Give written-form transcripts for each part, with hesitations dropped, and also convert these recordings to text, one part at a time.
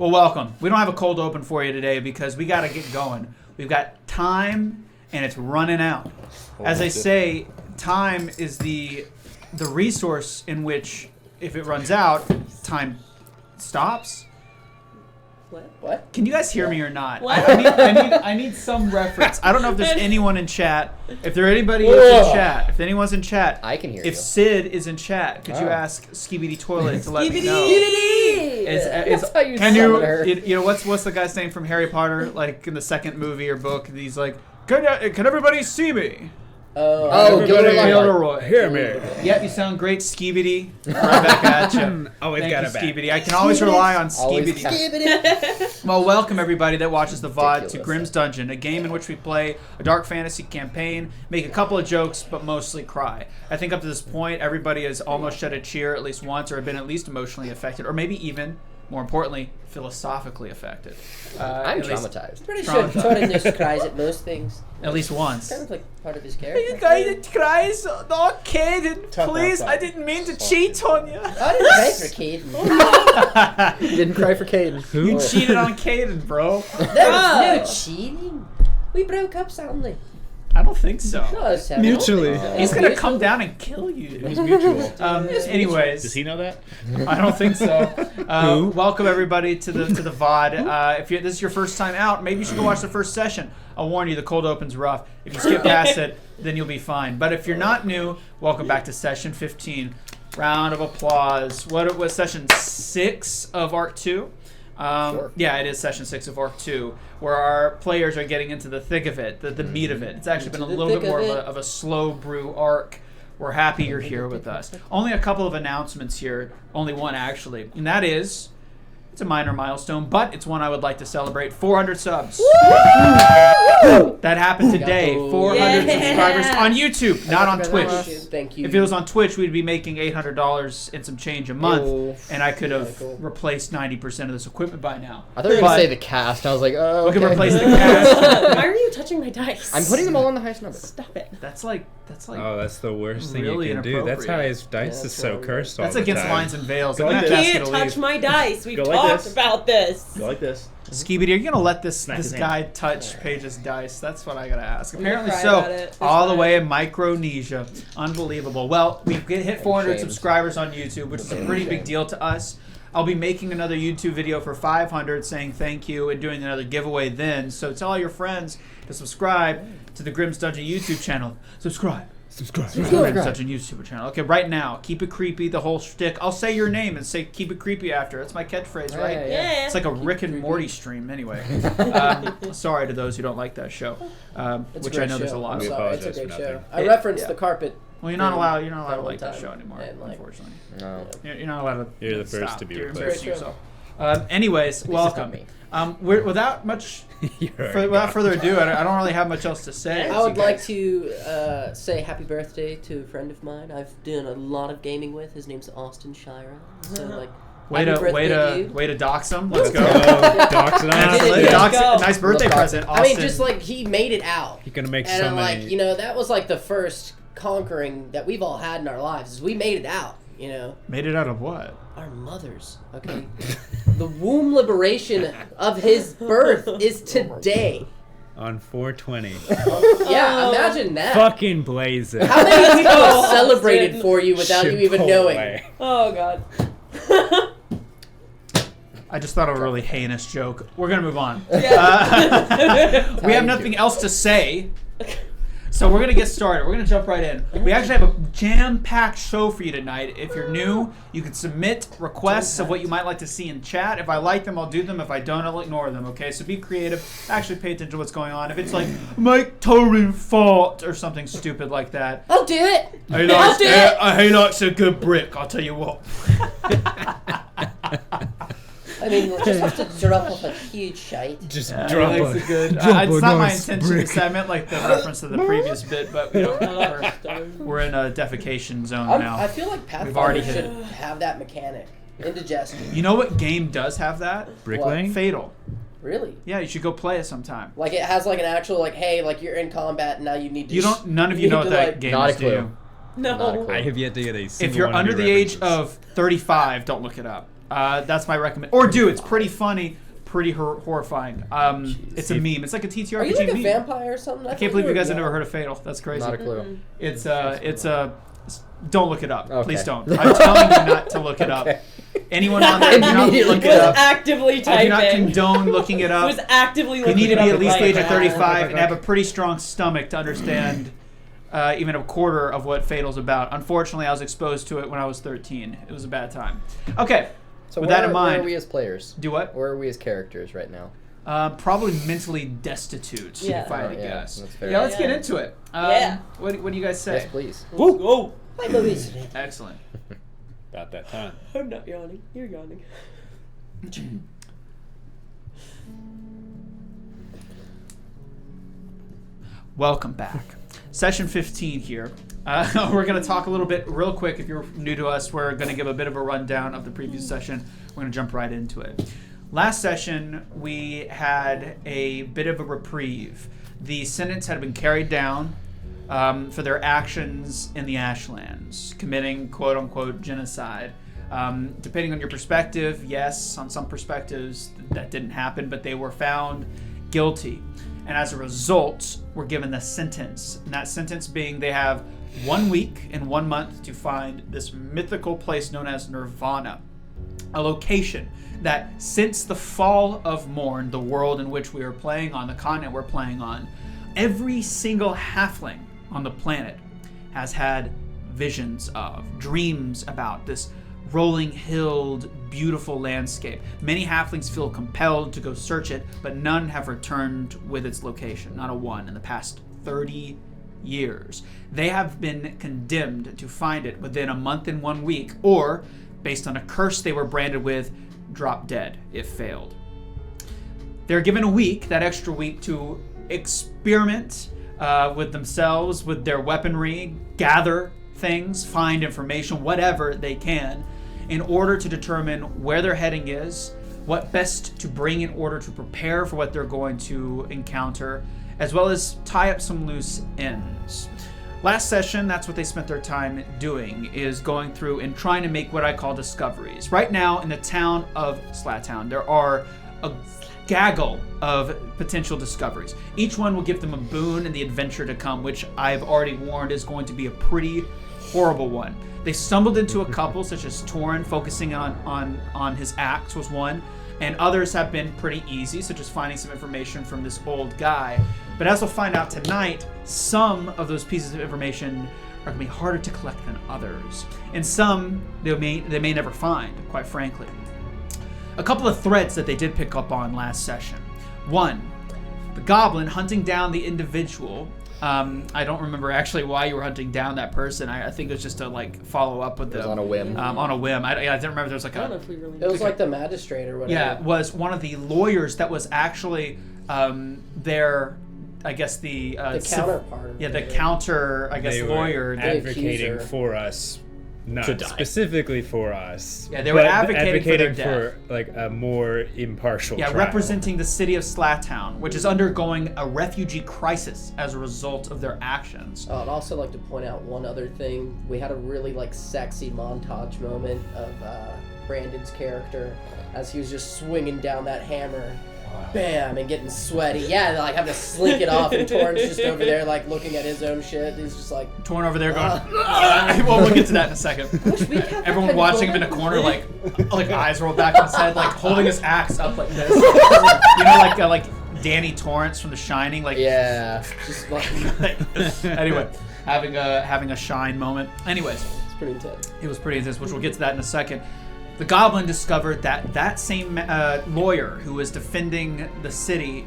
Well, welcome. We don't have a cold open for you today because we got to get going. We've got time, and it's running out. As I say, time is the resource in which, if it runs out, time stops. What? Can you guys hear me or not? What? I need some reference. I don't know if there's anyone in chat. If there anybody is in chat, if anyone's in chat, I can hear you. If Sid is in chat, could you ask Skibidi Toilet to let me know? That's how you Can summon her. you know what's the guy's name from Harry Potter? Like in the second movie or book, and he's like, can everybody see me? Gilderoy. Hear me. Yep, you sound great, Skibidi. Right back at you. Always Thank got you, it back. Skibidi. I can always rely on Always Skibidi. Well, welcome everybody that watches the VOD to Ridiculous. Grimm's Dungeon, a game in which we play a dark fantasy campaign, make a couple of jokes, but mostly cry. I think up to this point, everybody has almost shed a tear at least once, or been at least emotionally affected, or maybe even, more importantly, philosophically affected. I'm At least- traumatized. Pretty sure Torin just cries at most things. At least once. Kind of like part of his You character. guys that cries, not Caden. Tough Please, outside. I didn't mean to cheat on you. I didn't cry for Caden. You didn't cry for Caden. You cheated on Caden, bro. There was no cheating. We broke up suddenly. I don't think so. No, it's seven. Mutually. He's gonna come down and kill you. It was mutual. Anyways, Does he know that? I don't think so. Welcome everybody to the VOD. If this is your first time out, maybe you should go watch the first session. I'll warn you, the cold open's rough. If you skip past it, then you'll be fine. But if you're not new, welcome back to session 15. Round of applause. What was session 6 of Arc 2? Sure. Yeah, it is session 6 of Arc 2, where our players are getting into the thick of it, the meat of it. It's actually been a little bit more of a slow brew arc. We're happy you're here with us. Only a couple of announcements here, only one actually, and that is, it's a minor milestone, but it's one I would like to celebrate. 400 subs. That happened today. 400 subscribers on YouTube, not on Twitch. Thank you. If it was on Twitch, we'd be making $800 and some change a month, Ew. and I could have replaced 90% of this equipment by now. I thought you were going to say the cast. I was like, oh, We okay. could replace the cast. Why are you touching my dice? I'm putting them all on the highest number. Stop it. That's like Oh, that's the worst thing really you can do. That's how inappropriate. his dice Yeah, is so that's cursed all that's the against time. lines and veils. Go I'm like gonna this. ask you Can't to touch leave. my dice. We've Go like talked this. about this. Go like this. Skibidi, are you gonna let this Smack this his guy touch Paige's dice? That's what I gotta ask. I'm gonna Apparently cry so. about it. It's All the fine. way in Micronesia. Unbelievable. Well, we've hit 400 Shame. subscribers on YouTube, which is a pretty big deal to us. I'll be making another YouTube video for 500 saying thank you and doing another giveaway then. So tell all your friends to subscribe to the Grimm's Dungeon YouTube channel. Subscribe. Subscribe. To the Grimm's Dungeon YouTube channel. Okay, right now, keep it creepy, the whole shtick. I'll say your name and say keep it creepy after. That's my catchphrase, right? Yeah, Yeah. It's like a Rick and Morty stream, anyway. Sorry to those who don't like that show, It's a which great I know there's a show. lot I'm of. We sorry, it's a apologize great for show. nothing. I referenced yeah. the carpet. Well, you're not allowed. You're not allowed to that like one that show time, anymore, and, like, unfortunately. No. You're not allowed to. You're the first stop. to be You're replaced. embarrassing yourself. Anyways, welcome. me. Without much, without further ado, I don't really have much else to say. I would like to say happy birthday to a friend of mine I've done a lot of gaming with. His name's Austin Shira. So like, Way happy to birthday dox him. Let's go. Docs and Nice, Yeah, let's dox- go. nice birthday Let's present, I Austin. mean, just like he made it out. You're gonna make And so like, many. you know, that was like the first conquering that we've all had in our lives. Is we made it out. You know, Made it out of what? our mothers. Okay, the womb liberation of his birth is today. On 420. Yeah, imagine that. Fucking blaze it. How many people Oh, celebrated Austin. for you without you even knowing? Chipotle. Oh god. I just thought of a really heinous joke. We're gonna move on. Yeah. We have nothing else to say, so we're gonna get started. We're gonna jump right in. We actually have a jam-packed show for you tonight. If you're new, you can submit requests of what you might like to see in chat. If I like them, I'll do them. If I don't, I'll ignore them. Okay, so be creative. Actually, pay attention to what's going on. If it's like Mike Torin fought or something stupid like that, I'll do it. he likes a good brick. I'll tell you what. I mean, we'll just have to drop off a huge shite. Just Yeah, drop he likes a a good. drop It's a not my nice intention. brick. I meant like the reference to the previous bit, but you know, we're in a defecation zone now. I feel like We've already Pathfinder hit should have that mechanic. Indigestion. You know what game does have that? Bricklaying? Fatal. Really? Yeah, you should go play it sometime. Like it has like an actual like, hey, like you're in combat and now you need to. You don't. None of you know what to, that like, game Not a is, do clue. you? Not a No. clue. I have yet to get a single If you're one of under your the age references. of 35, don't look it up. That's my recommend. Or do. It's pretty funny, pretty horrifying. It's a meme. It's like a TTRPG Are you like a meme. vampire or something? I can't believe you guys have never heard of Fatal. That's crazy. Not a clue. It's a. Don't look it up. Okay. Please don't. I'm telling you not to look it up. Anyone on there, do not look it was up. actively I do typing. not condone looking it up. Was actively You looking need to it be up at least the right age of now. 35 and have a pretty strong stomach to understand even a quarter of what Fatal's about. Unfortunately, I was exposed to it when I was 13. It was a bad time. Okay. So With where, that in where mind, are we as players? do what? Where are we as characters right now? Probably mentally destitute, Yeah. if I had to Yeah, guess. that's fair. Yeah, let's get Yeah. into it. Yeah. What do you guys say? Yes, please. Let's go. My movies today. Excellent. About that time. I'm not yawning. You're yawning. Welcome back. Session 15 here. We're going to talk a little bit real quick. If you're new to us, we're going to give a bit of a rundown of the previous session. We're going to jump right into it. Last session, we had a bit of a reprieve. The sentence had been carried down for their actions in the Ashlands, committing quote-unquote genocide. Depending on your perspective, yes, on some perspectives that didn't happen, but they were found guilty. And as a result, were given the sentence. And that sentence being they have 1 week and 1 month to find this mythical place known as Nirvana. A location that since the fall of Mourne, the world in which we are playing on, the continent we're playing on, every single halfling on the planet has had visions of, dreams about this rolling-hilled, beautiful landscape. Many halflings feel compelled to go search it, but none have returned with its location, not a one, in the past 30 years. They have been condemned to find it within a month and 1 week, or, based on a curse they were branded with, drop dead if failed. They're given a week, that extra week, to experiment with themselves, with their weaponry, gather things, find information, whatever they can, in order to determine where their heading is, what best to bring in order to prepare for what they're going to encounter, as well as tie up some loose ends. Last session, that's what they spent their time doing, is going through and trying to make what I call discoveries. Right now, in the town of Slattown, there are a gaggle of potential discoveries. Each one will give them a boon in the adventure to come, which I've already warned is going to be a pretty horrible one. They stumbled into a couple, such as Torin, focusing on his axe was one, and others have been pretty easy, such as finding some information from this old guy. But as we'll find out tonight, some of those pieces of information are going to be harder to collect than others. And some they may never find, quite frankly. A couple of threads that they did pick up on last session. One, the Goblin hunting down the individual. I don't remember actually why you were hunting down that person. I think it was just to follow up with them. It was on a whim. On a whim. I didn't remember there was I don't know if we really. It was like the magistrate or whatever. Yeah, it was one of the lawyers that was actually their, I guess the counterpart. Yeah, the counter, I guess, They were lawyer. advocating accuser. for us, not To die. specifically for us. Yeah, they were but advocating for their for like a more impartial Yeah, trial. representing the city of Slattown, which is undergoing a refugee crisis as a result of their actions. I'd also like to point out one other thing. We had a really sexy montage moment of Brandon's character as he was just swinging down that hammer, bam, and getting sweaty. Yeah, having to slink it off, and Torin's just over there looking at his own shit. He's just like, Torn over there going, well, we'll get to that in a second. Everyone watching him in a corner, like eyes rolled back on his head, holding his axe up like this. You know, like Danny Torrance from The Shining, Yeah. just anyway, having a shine moment. Anyways, it's pretty intense. it was pretty intense, which we'll get to that in a second. The Goblin discovered that same lawyer who was defending the city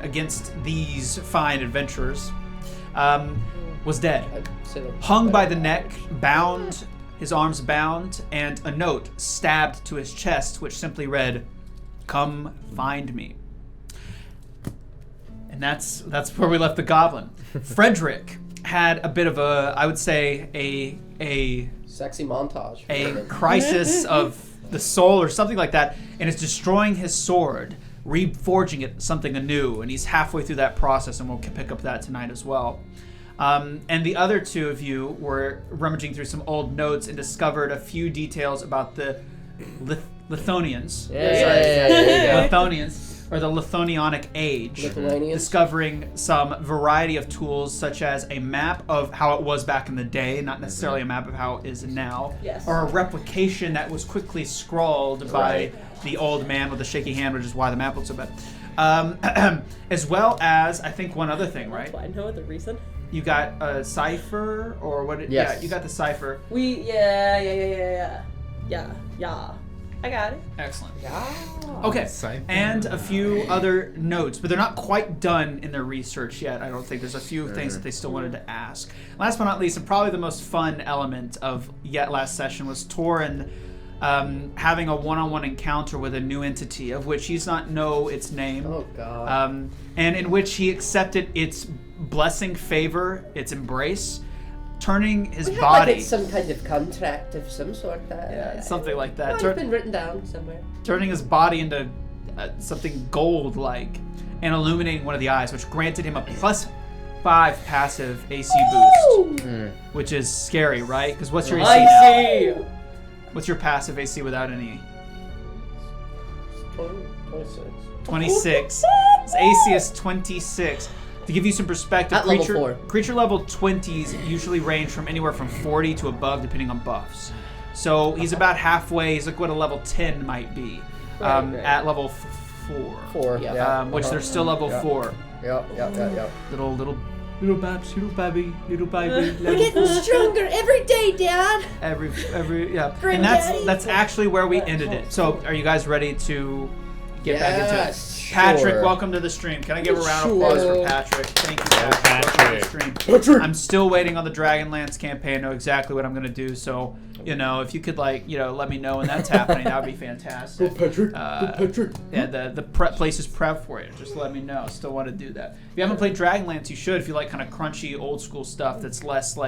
against these fine adventurers was dead. I'd say Hung by the neck, bound, his arms bound, and a note stabbed to his chest, which simply read, "Come find me." And that's where we left the Goblin. Fredrick had a bit of I would say, a sexy montage. a crisis of the soul or something like that, and is destroying his sword, reforging it something anew, and he's halfway through that process, and we'll pick up that tonight as well. And the other two of you were rummaging through some old notes and discovered a few details about the Lithonians. Yeah. Lithonians, or the Lithonionic Age, Lithuanians. discovering some variety of tools such as a map of how it was back in the day, not necessarily a map of how it is now, Yes. or a replication that was quickly scrawled by the old man with the shaky hand, which is why the map looks so bad. As well as, I think, one other thing, right? Do I know the reason? You got a cipher, or what? Yes. Yeah, you got the cipher. Yeah. I got it. Excellent. Yeah. Okay, Cipher. and a few other notes, but they're not quite done in their research yet. I don't think there's a few things that they still wanted to ask. Last but not least, and probably the most fun element of yet last session was Torin having a one-on-one encounter with a new entity of which he does not know its name. Oh god. And in which he accepted its blessing, favor, its embrace, turning his We have, body. like, some kind of contract of some sort. Something like that. Might have been written down somewhere. Turning his body into something gold-like and illuminating one of the eyes, which granted him a +5 passive AC boost, which is scary, right? Because what's your AC now? I see. What's your passive AC without any? 26. 26. His AC is 26. To give you some perspective, At level 4. creature level 20s usually range from anywhere from 40 to above, depending on buffs. So he's about halfway. He's like what a level 10 might be Right. at level 4. Yeah. Which they're still level 4. Yep. Little babs, little baby. We're getting stronger every day, Dad. Every and Granddaddy. that's actually where we ended it. So are you guys ready to get back into it? Yes. Patrick, Sure. welcome to the stream. Can I give a round of applause for Patrick? Thank you, Patrick. Welcome to the stream. I'm still waiting on the Dragonlance campaign. I know exactly what I'm going to do. So, if you could, let me know when that's happening, that would be fantastic. Patrick. Yeah, the place is prepped for you. Just let me know. Still want to do that. If you haven't played Dragonlance, you should. If you like kind of crunchy, old school stuff that's less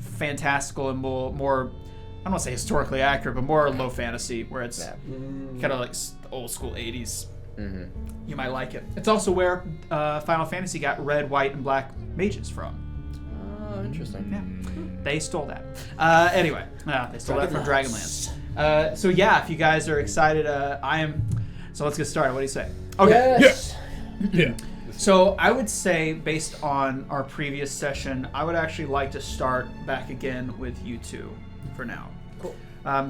fantastical and more I don't want to say historically accurate, but more low fantasy, where it's kind of like old school 80s. You might like it. It's also where Final Fantasy got red, white, and black mages from. Oh, interesting. Yeah, they stole that. Anyway, they stole that from Dragonlance. So yeah, if you guys are excited, I am. So let's get started. What do you say? Okay. Yes. Yeah. So I would say, based on our previous session, I would actually like to start back again with you two for now. Cool.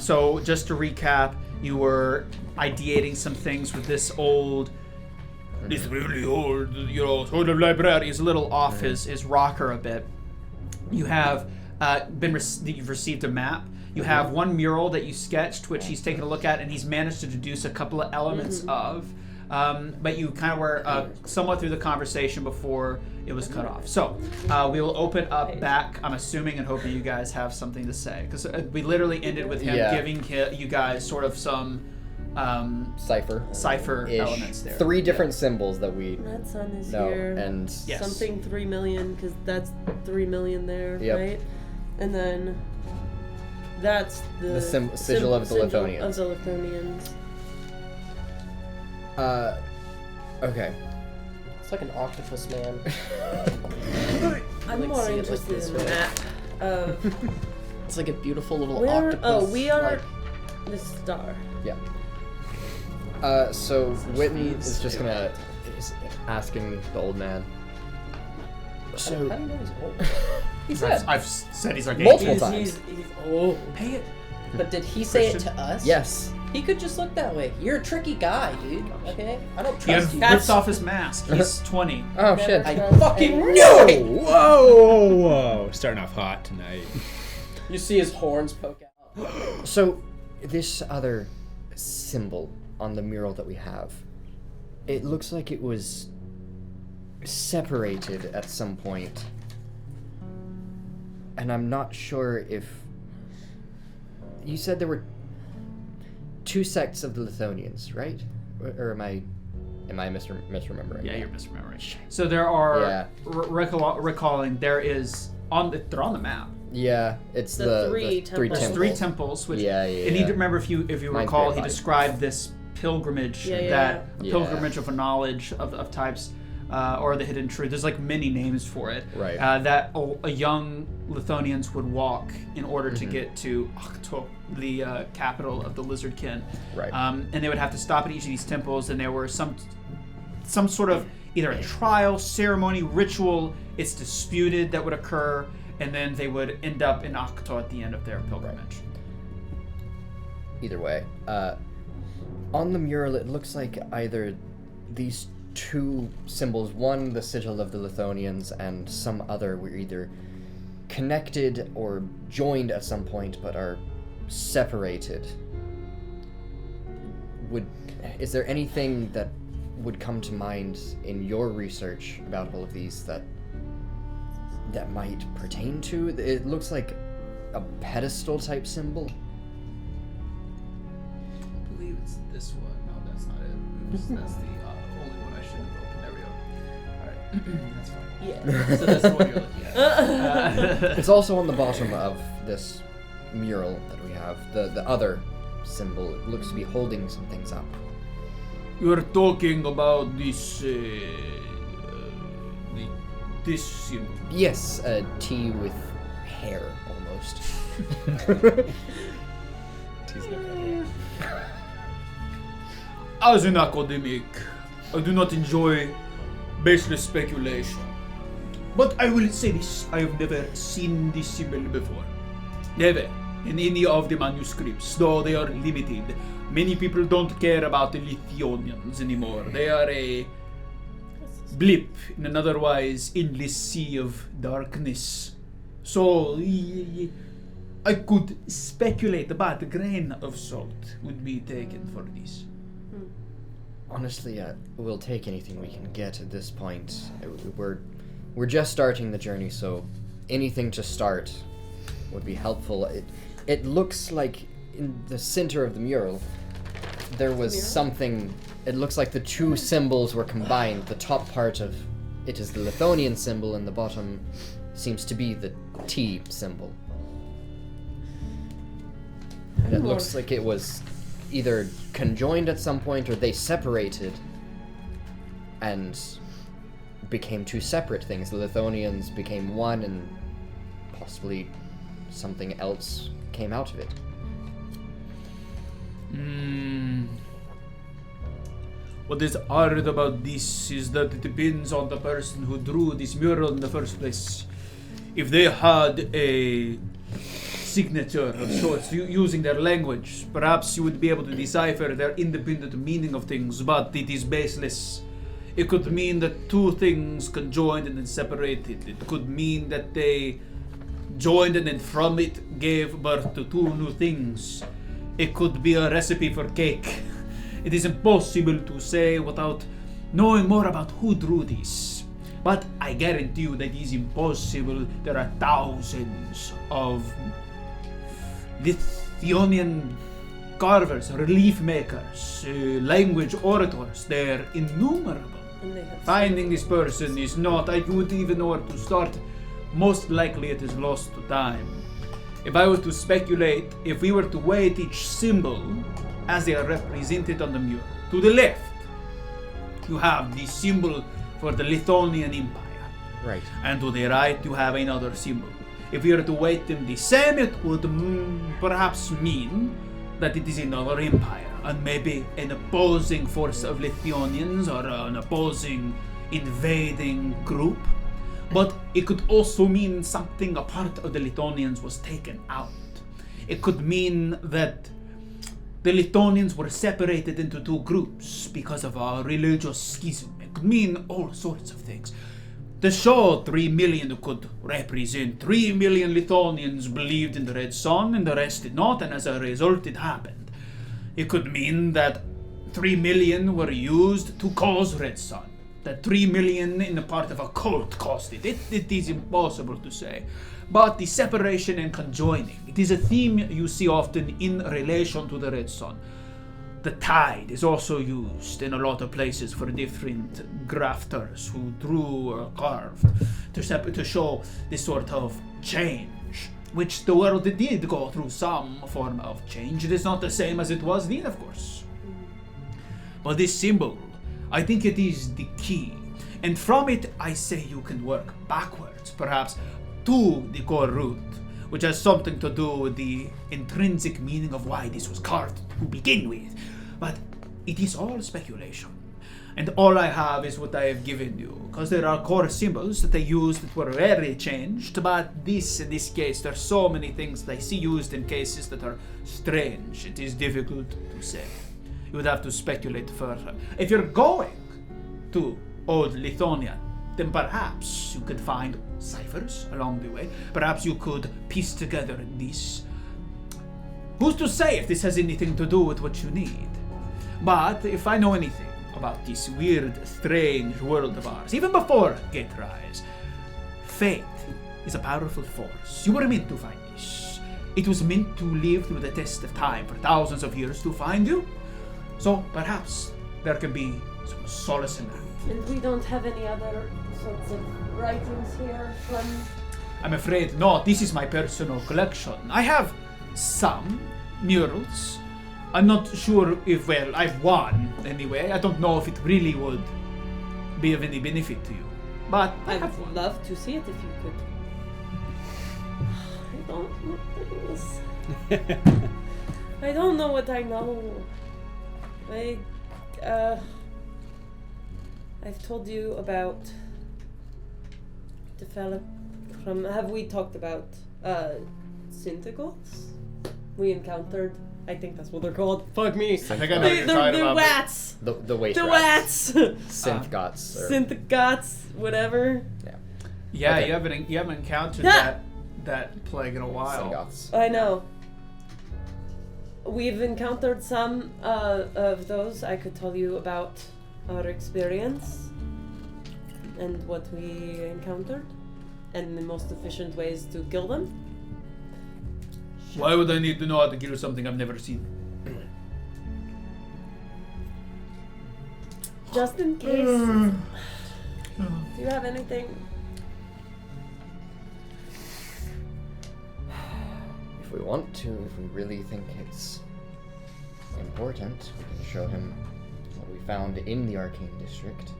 So just to recap, you were ideating some things with this really old, sort of library. He's a little off his rocker a bit. You have you've received a map. You have one mural that you sketched, which he's taken a look at, and he's managed to deduce a couple of elements of. But you kind of were somewhat through the conversation before it was cut off. So we will open up back, I'm assuming and hoping you guys have something to say. Because we literally ended with him giving you guys sort of some cipher elements there. 3 different symbols that we That sun is know. here. And Yes. Something 3 million, because that's 3 million there, Yep. right? And then that's the sigil of the Lithonians. Of the Lithonians. Okay. It's like an octopus man. I'm like more see it like interested this in the way. map of It's like a beautiful little where. octopus. Oh, we are like- the star. Yeah. So Witton is just is asking the old man. So How do you know he's old? He I've, said. I've said he's our Multiple gatekeeper. times. He's old. Pay it. But did he say it Christian. to us? yes. He could just look that way. You're a tricky guy, dude. Okay? I don't He trust you. rips off his mask. He's 20. Oh Never shit. I trust fucking anyone. knew it! Whoa. Starting off hot tonight. You see his horns poke out. So this other symbol on the mural that we have, it looks like it was separated at some point. And I'm not sure if you said there were 2 sects of the Lithonians, right? Or am I misremembering? Yeah, you're misremembering. So there are Yeah. recalling there is they're on the map. Yeah, it's The the 3 three temples. There's 3 temples, which Yeah, and you yeah. remember if you Mine's recall, very he high. described this pilgrimage Yeah, yeah. that Yeah. pilgrimage of a knowledge of types or the hidden truth. There's like many names for it. Right. That a young Lithonians would walk in order to get to Ahto, the capital of the Lizardkin. Right. And they would have to stop at each of these temples, and there were some sort of either a trial, ceremony, ritual. It's disputed that would occur, and then they would end up in Ahto at the end of their pilgrimage. Either way, on the mural, it looks like either these two symbols, one the sigil of the Lithonians and some other, were either connected or joined at some point but are separated. Is there anything that would come to mind in your research about all of these that might pertain to? It looks like a pedestal type symbol. I believe it's this one. No, that's not it. Oops, that's the only one I shouldn't have opened. There we go. Alright, that's fine. Yeah. So that's the one you're looking at. It's also on the bottom of this mural that we have. The other symbol, it looks to be holding some things up. You are talking about this, this symbol. Yes, a T with hair, almost. T's never had hair. As an academic, I do not enjoy baseless speculation. But I will say this, I have never seen this symbol before. Never. In any of the manuscripts, though they are limited. Many people don't care about the Lithionians anymore. They are a blip in an otherwise endless sea of darkness. So, I could speculate about a grain of salt would be taken for this. Honestly, we'll take anything we can get at this point. We're just starting the journey, so anything to start would be helpful. It looks like in the center of the mural, there was something. It looks like the two symbols were combined. The top part of it is the Lithonian symbol, and the bottom seems to be the T symbol. And it looks like it was either conjoined at some point or they separated and became two separate things. The Lithonians became one, and possibly something else came out of it. What is odd about this is that it depends on the person who drew this mural in the first place. If they had a signature of sorts using their language, perhaps you would be able to decipher their independent meaning of things, but it is baseless. It could mean that two things conjoined and then separated. It could mean that they joined and then from it gave birth to two new things. It could be a recipe for cake. It is impossible to say without knowing more about who drew this. But I guarantee you that it is impossible. There are thousands of Lithionian carvers, relief makers, language orators. They're innumerable. And they have Finding this person is not, I wouldn't even know where to start. Most likely it is lost to time. If I were to speculate, if we were to weight each symbol as they are represented on the mural, to the left, you have the symbol for the Lithonian Empire. Right. And to the right, you have another symbol. If we were to weight them the same, it would perhaps mean that it is another empire, and maybe an opposing force of Lithonians or an opposing invading group. But it could also mean something, a part of the Lithonians was taken out. It could mean that the Lithonians were separated into two groups because of a religious schism. It could mean all sorts of things. The show 3 million could represent 3 million Lithonians believed in the Red Sun and the rest did not, and as a result it happened. It could mean that 3 million were used to cause Red Sun. That 3 million in a part of a cult caused it. It is impossible to say. But the separation and conjoining, it is a theme you see often in relation to the Red Sun. The tide is also used in a lot of places for different grafters who drew or carved to show this sort of change, which the world did go through some form of change. It is not the same as it was then, of course. But this symbol, I think it is the key. And from it, I say you can work backwards, perhaps to the core root, which has something to do with the intrinsic meaning of why this was carved to begin with. But it is all speculation. And all I have is what I have given you, because there are core symbols that they used that were very changed, but in this case, there are so many things that I see used in cases that are strange. It is difficult to say. You would have to speculate further. If you're going to Old Lithonia, then perhaps you could find ciphers along the way. Perhaps you could piece together this. Who's to say if this has anything to do with what you need? But if I know anything about this weird, strange world of ours, even before Gate Rise, fate is a powerful force. You were meant to find this. It was meant to live through the test of time for thousands of years to find you. So perhaps there can be some solace in that. And we don't have any other sorts of writings here from... I'm afraid not. This is my personal collection. I have some murals. I'm not sure if, well, I've one anyway. I don't know if it really would be of any benefit to you. But I I'd have one. love to see it if you could. I don't know things. I don't know what I know. I've told you about the fella from... Have we talked about Syntagoths? We encountered... I think that's what they're called. Fuck me. I think I know what you're talking The about. wats. The waste The rats. wats. Synth-gots. or- Syntagoths, whatever. Yeah, Okay. you haven't encountered Ah! that plague in a while. Syngoths. I know. We've encountered some of those. I could tell you about our experience and what we encountered and the most efficient ways to kill them. Why would I need to know how to kill something I've never seen? Just in case. Do you have anything? If we want to, if we really think it's important, we can show him what we found in the Arcane District.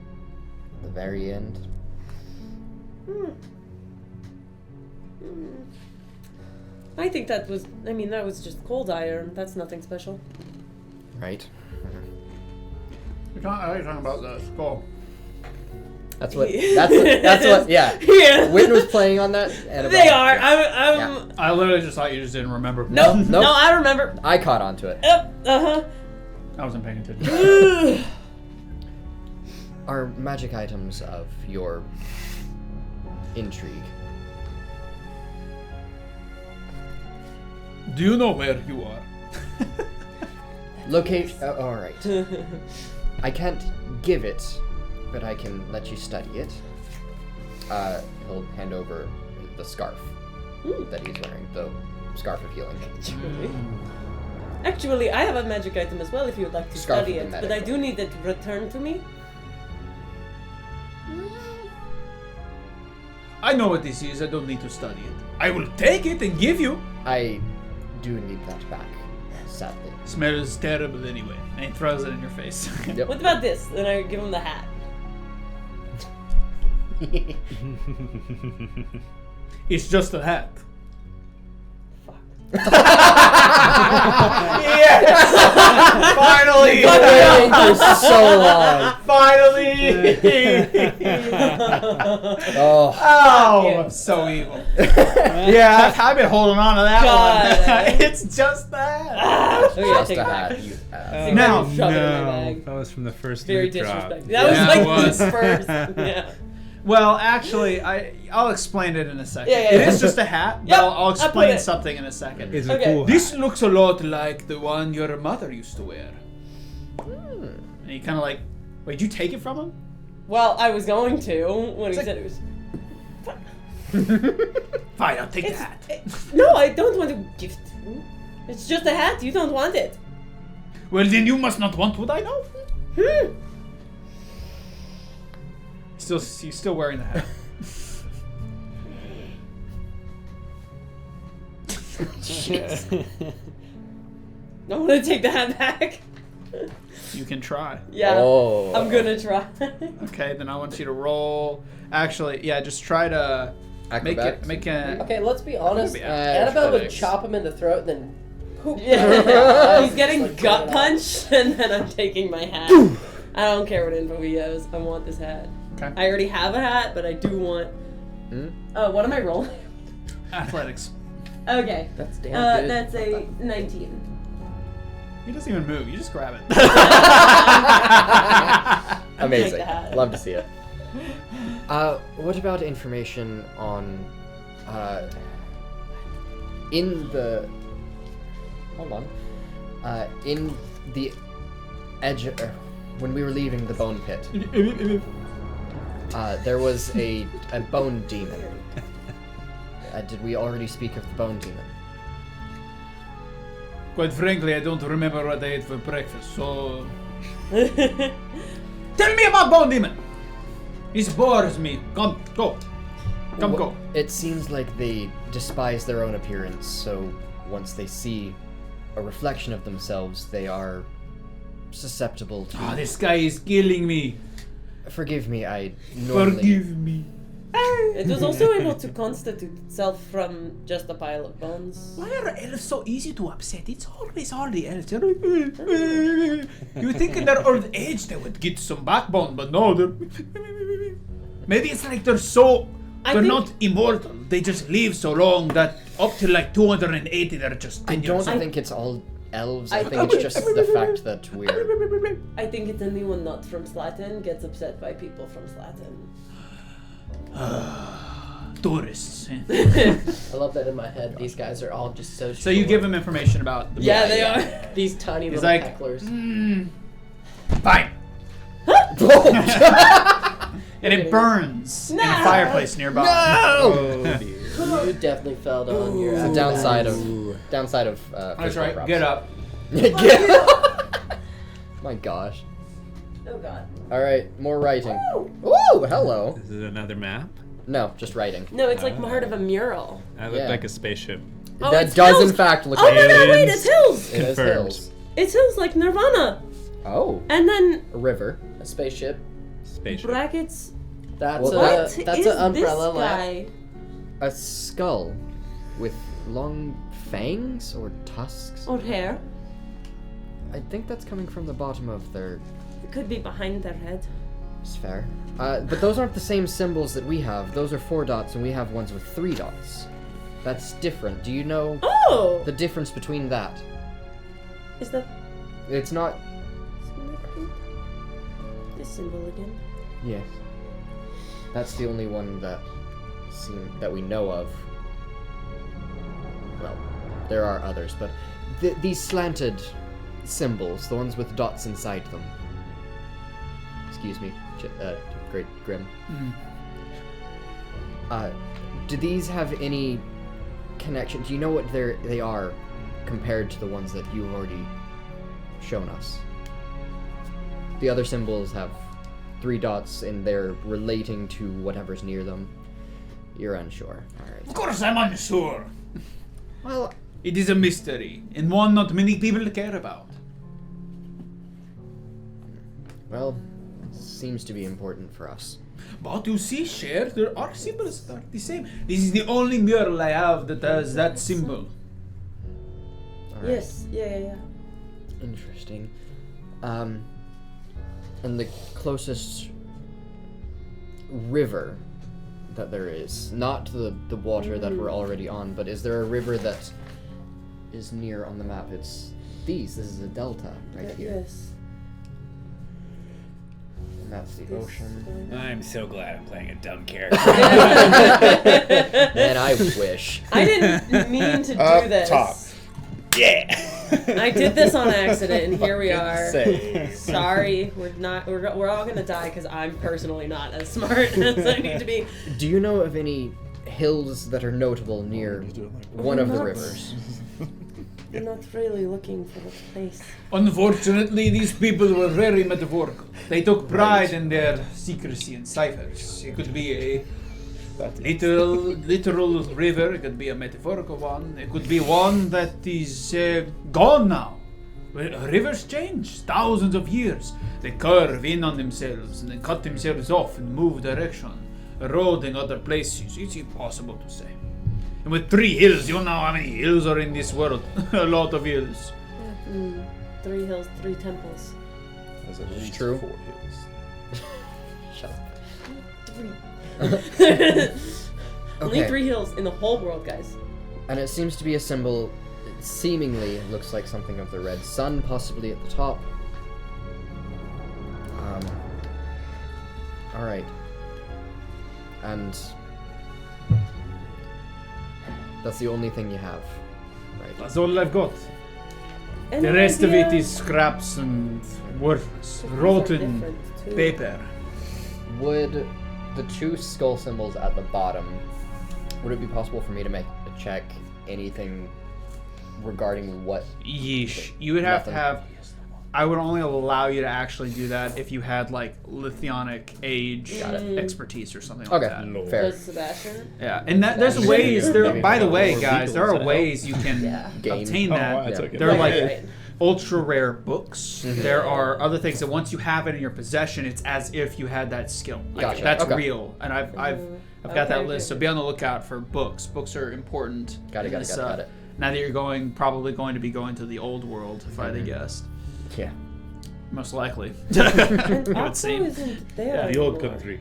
At the very end. I think that was just cold iron. That's nothing special. Right? You're talking about the skull. That's what. That's what. Yeah. Yeah. Witton was playing on that. Annabelle. They are. Yeah. I'm. I literally just thought you just didn't remember. No, Nope. no, I remember. I caught on to it. Yep. I wasn't paying attention. Are magic items of your intrigue? Do you know where you are? Location. All right. I can't give it, but I can let you study it. He'll hand over the scarf that he's wearing, the scarf of healing. Actually, I have a magic item as well if you would like to Scarf study of it, the but I medical. do need it returned to me. I know what this is. I don't need to study it. I will take it and give you. I do need that back, sadly. Smells terrible anyway. And he throws it in your face. Yep. What about this? Then I give him the hat. It's just a hat. Fuck. Yes! Finally! Waiting for so long. Finally! Oh. Oh, Yeah. I'm so evil. Yeah, I've been holding on to that God. one. It's just that. Okay, Just take a it back. hat. You have. Take No, it, shove it in my bag. That was from the first Very loot drop. disrespectful. That Yeah, was it like was. the first. Yeah. Well, actually, I'll explain it in a second. Yeah, yeah, It yeah. is just a hat, but Yep, I'll I'll put explain it. something in a second. It's a Okay. cool This hat. looks a lot like the one your mother used to wear. And he kind of like, wait, did you take it from him? Well, I was going to when he It's said it was. Fine, I'll take the It's, hat. no, I don't want to gift. It's just a hat. You don't want it. Well, then you must not want what I know. He's still wearing the hat. I want to take the hat back. You can try. Yeah. Oh. I'm gonna try. Okay, then I want you to roll. Actually, yeah, just try to Acrobatics? make a. Okay, let's be honest. Maybe Annabelle would athletics. chop him in the throat and then poop. Yeah. He's getting Like, gut get it out. punched, and then I'm taking my hat. I don't care what info he has. I want this hat. Okay. I already have a hat, but I do want. What am I rolling? Athletics. Okay. That's damn good. That's a 19. He doesn't even move. You just grab it. Amazing. Take that. Love to see it. What about information on in the hold on in the edge when we were leaving the bone pit, there was a bone demon. Did we already speak of the bone demon? Quite frankly, I don't remember what I ate for breakfast, so... Tell me about Bone Demon! This bores me. Come, go. Go. It seems like they despise their own appearance, so once they see a reflection of themselves, they are susceptible to... Ah, this guy is killing me. Forgive me, I normally... Forgive me. It was also able to constitute itself from just a pile of bones. Why are elves so easy to upset? It's always all the elves. You think in their old age they would get some backbone, but no, they're... Maybe it's like they're think- not immortal. They just live so long that up to like 280 they're just I tenuous. don't think it's all elves. I I think it's just the fact that we're... I think it's anyone not from Slattown gets upset by people from Slattown. Tourists. eh? I love that in my head. These guys are all just so. So you give him information about the Yeah, they are. these tiny He's little like, hecklers. Fine. And it burns in a No! fireplace nearby. Oh, dear. You definitely fell on your. It's the downside of That's physical right. props. Get up. Get up! My gosh. Oh god. Alright, more writing. Ooh, hello. Is it another map? No, just writing. No, it's like part of a mural. That looked Yeah. like a spaceship. Oh, That it's does hills. in fact look Oh like no, no, wait, Aliens. it's hills! It is Confirmed. hills. It's hills like Nirvana. Oh, And then a river. A spaceship. Spaceship. brackets. That's Well, a What that's is an umbrella this lamp. guy? A skull with long fangs or tusks. Or hair. I think that's coming from the bottom of their It could be behind their head. sphere. But those aren't the same symbols that we have. Those are 4 dots and we have ones with 3 dots. That's different. Do you know Oh! the difference between that? Is that It's not... significant? This symbol again. Yes. That's the only one that we know of. Well, there are others, but these slanted symbols, the ones with dots inside them. Excuse me, Great Grim. Do these have any connection? Do you know what they are compared to the ones that you've already shown us? The other symbols have 3 dots and they're relating to whatever's near them. You're unsure. Alright. Of course I'm unsure. Well, It is a mystery, and one not many people care about. seems to be important for us. But you see, Cher, there are symbols that are the same. This is the only mural I have that has that symbol. Alright. Yes. Yeah. Interesting. And the closest river that there is, not the water that we're already on, but is there a river that is near on the map? It's these. This is a delta right here. Yes. And that's the ocean. I'm so glad I'm playing a dumb character. Man, I wish. I didn't mean to do Up this. top. Yeah. I did this on accident, and here we are. Say. Sorry, we're all gonna die because I'm personally not as smart as I need to be. Do you know of any hills that are notable near one of the Not- rivers? I'm not really looking for a place. Unfortunately, these people were very metaphorical. They took pride in their secrecy and ciphers. It could be a literal river, it could be a metaphorical one, it could be one that is gone now. Well, rivers change. Thousands of years. They curve in on themselves and then cut themselves off and move direction. Eroding other places. It's impossible to say. And with 3 hills, you know how many hills are in this world. A lot of hills. 3 hills, 3 temples. There's at It's least true. 4 hills. Shut up. 3. Only Okay. 3 hills in the whole world, guys. And it seems to be a symbol. It seemingly looks like something of the red sun, possibly at the top. All right. And that's the only thing you have, right? That's all I've got. Any The rest of it idea- is scraps and worthless. These are Rotten different, too. paper. Would the 2 skull symbols at the bottom, would it be possible for me to make a check, anything regarding what? Yeesh. You would have Nothing. to have. I would only allow you to actually do that if you had like lithionic age Got it. expertise or something like Okay, that. fair. Does Sebastian? Yeah, and that, there's Sebastian. ways there. Maybe By the more way, legal, guys, there does are that ways you can Yeah. Gain. obtain Oh, that. that's Yeah. okay. They're Right, like right. ultra rare books. There are other things that once you have it in your possession, it's as if you had that skill. Like, Gotcha. that's Okay. real, and I've got that Okay, list. So okay. be on the lookout for books. Books are important. Got it, in got it, this, got it. Now that you're probably going to be going to the old world, if I had guessed. Yeah. Most likely. And It would Octo seem. isn't there Yeah, The old anymore. country.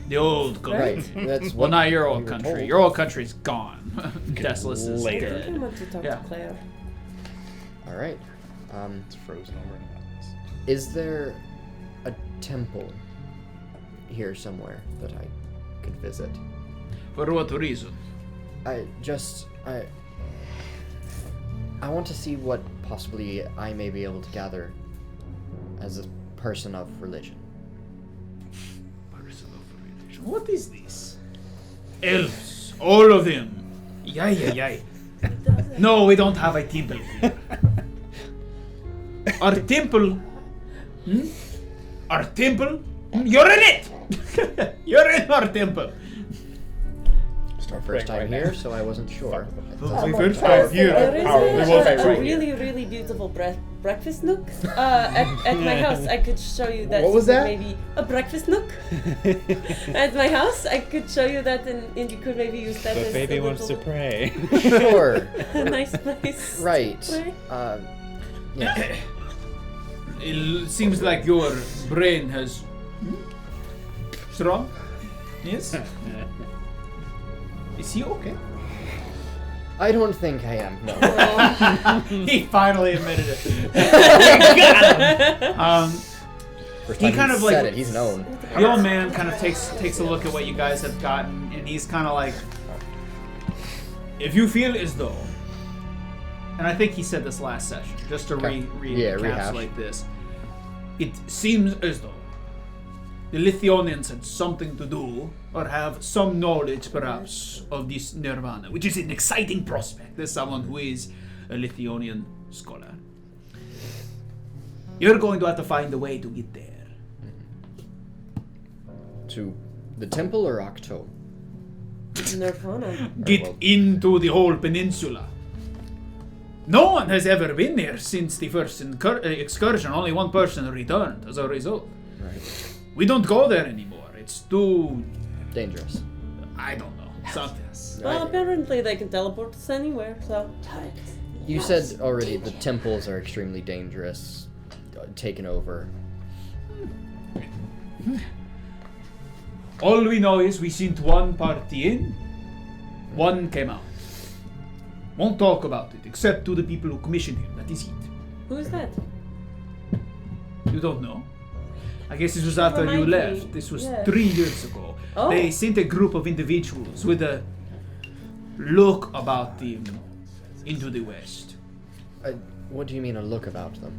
The old country. Right. That's Well, what not your we old were country. told. Your old country's gone. Desolus is later. I think I dead. want to talk Yeah. to Claire. All right. It's frozen over in the mountains. Is there a temple here somewhere that I could visit? For what reason? I want to see what possibly I may be able to gather as a person of religion. What is this? Elves. All of them. Yay. No, we don't have a temple here. Our temple. Our temple? You're in it! You're in our temple. It's our first time here, so I wasn't sure. The first time here. There is Power. There was a tree. really, really beautiful breakfast nook at my house. I could show you that. What was that? Maybe a breakfast nook at my house. I could show you that, and you could maybe use that The as baby a wants to little, pray. Sure. a nice place. Right. Play. Yeah. It seems like your brain has strong. Yes. Is he okay? I don't think I am. No. He finally admitted it. First He time kind he's of like- said it. He's known. The old man kind of takes a look at what you guys have gotten, and he's kind of like, if you feel as though, and I think he said this last session, just to Okay. Yeah, recapitulate this, it seems as though the Lithuanians had something to do, or have some knowledge perhaps, of this nirvana, which is an exciting prospect as someone who is a Lithuanian scholar. You're going to have to find a way to get there. To the temple or Octo? Nirvana. Get well. into the whole peninsula. No one has ever been there since the first excursion. Only one person returned as a result. Right. We don't go there anymore. It's too... Dangerous. I don't know. Something. Well, Right. apparently they can teleport us anywhere, so. You said already the temples are extremely dangerous, taken over. All we know is we sent one party in, one came out. Won't talk about it, except to the people who commissioned him. That is it. Who is that? You don't know? I guess this was after you Remind me. left. This was Yeah. 3 years ago. Oh. They sent a group of individuals with a look about them into the west. What do you mean a look about them?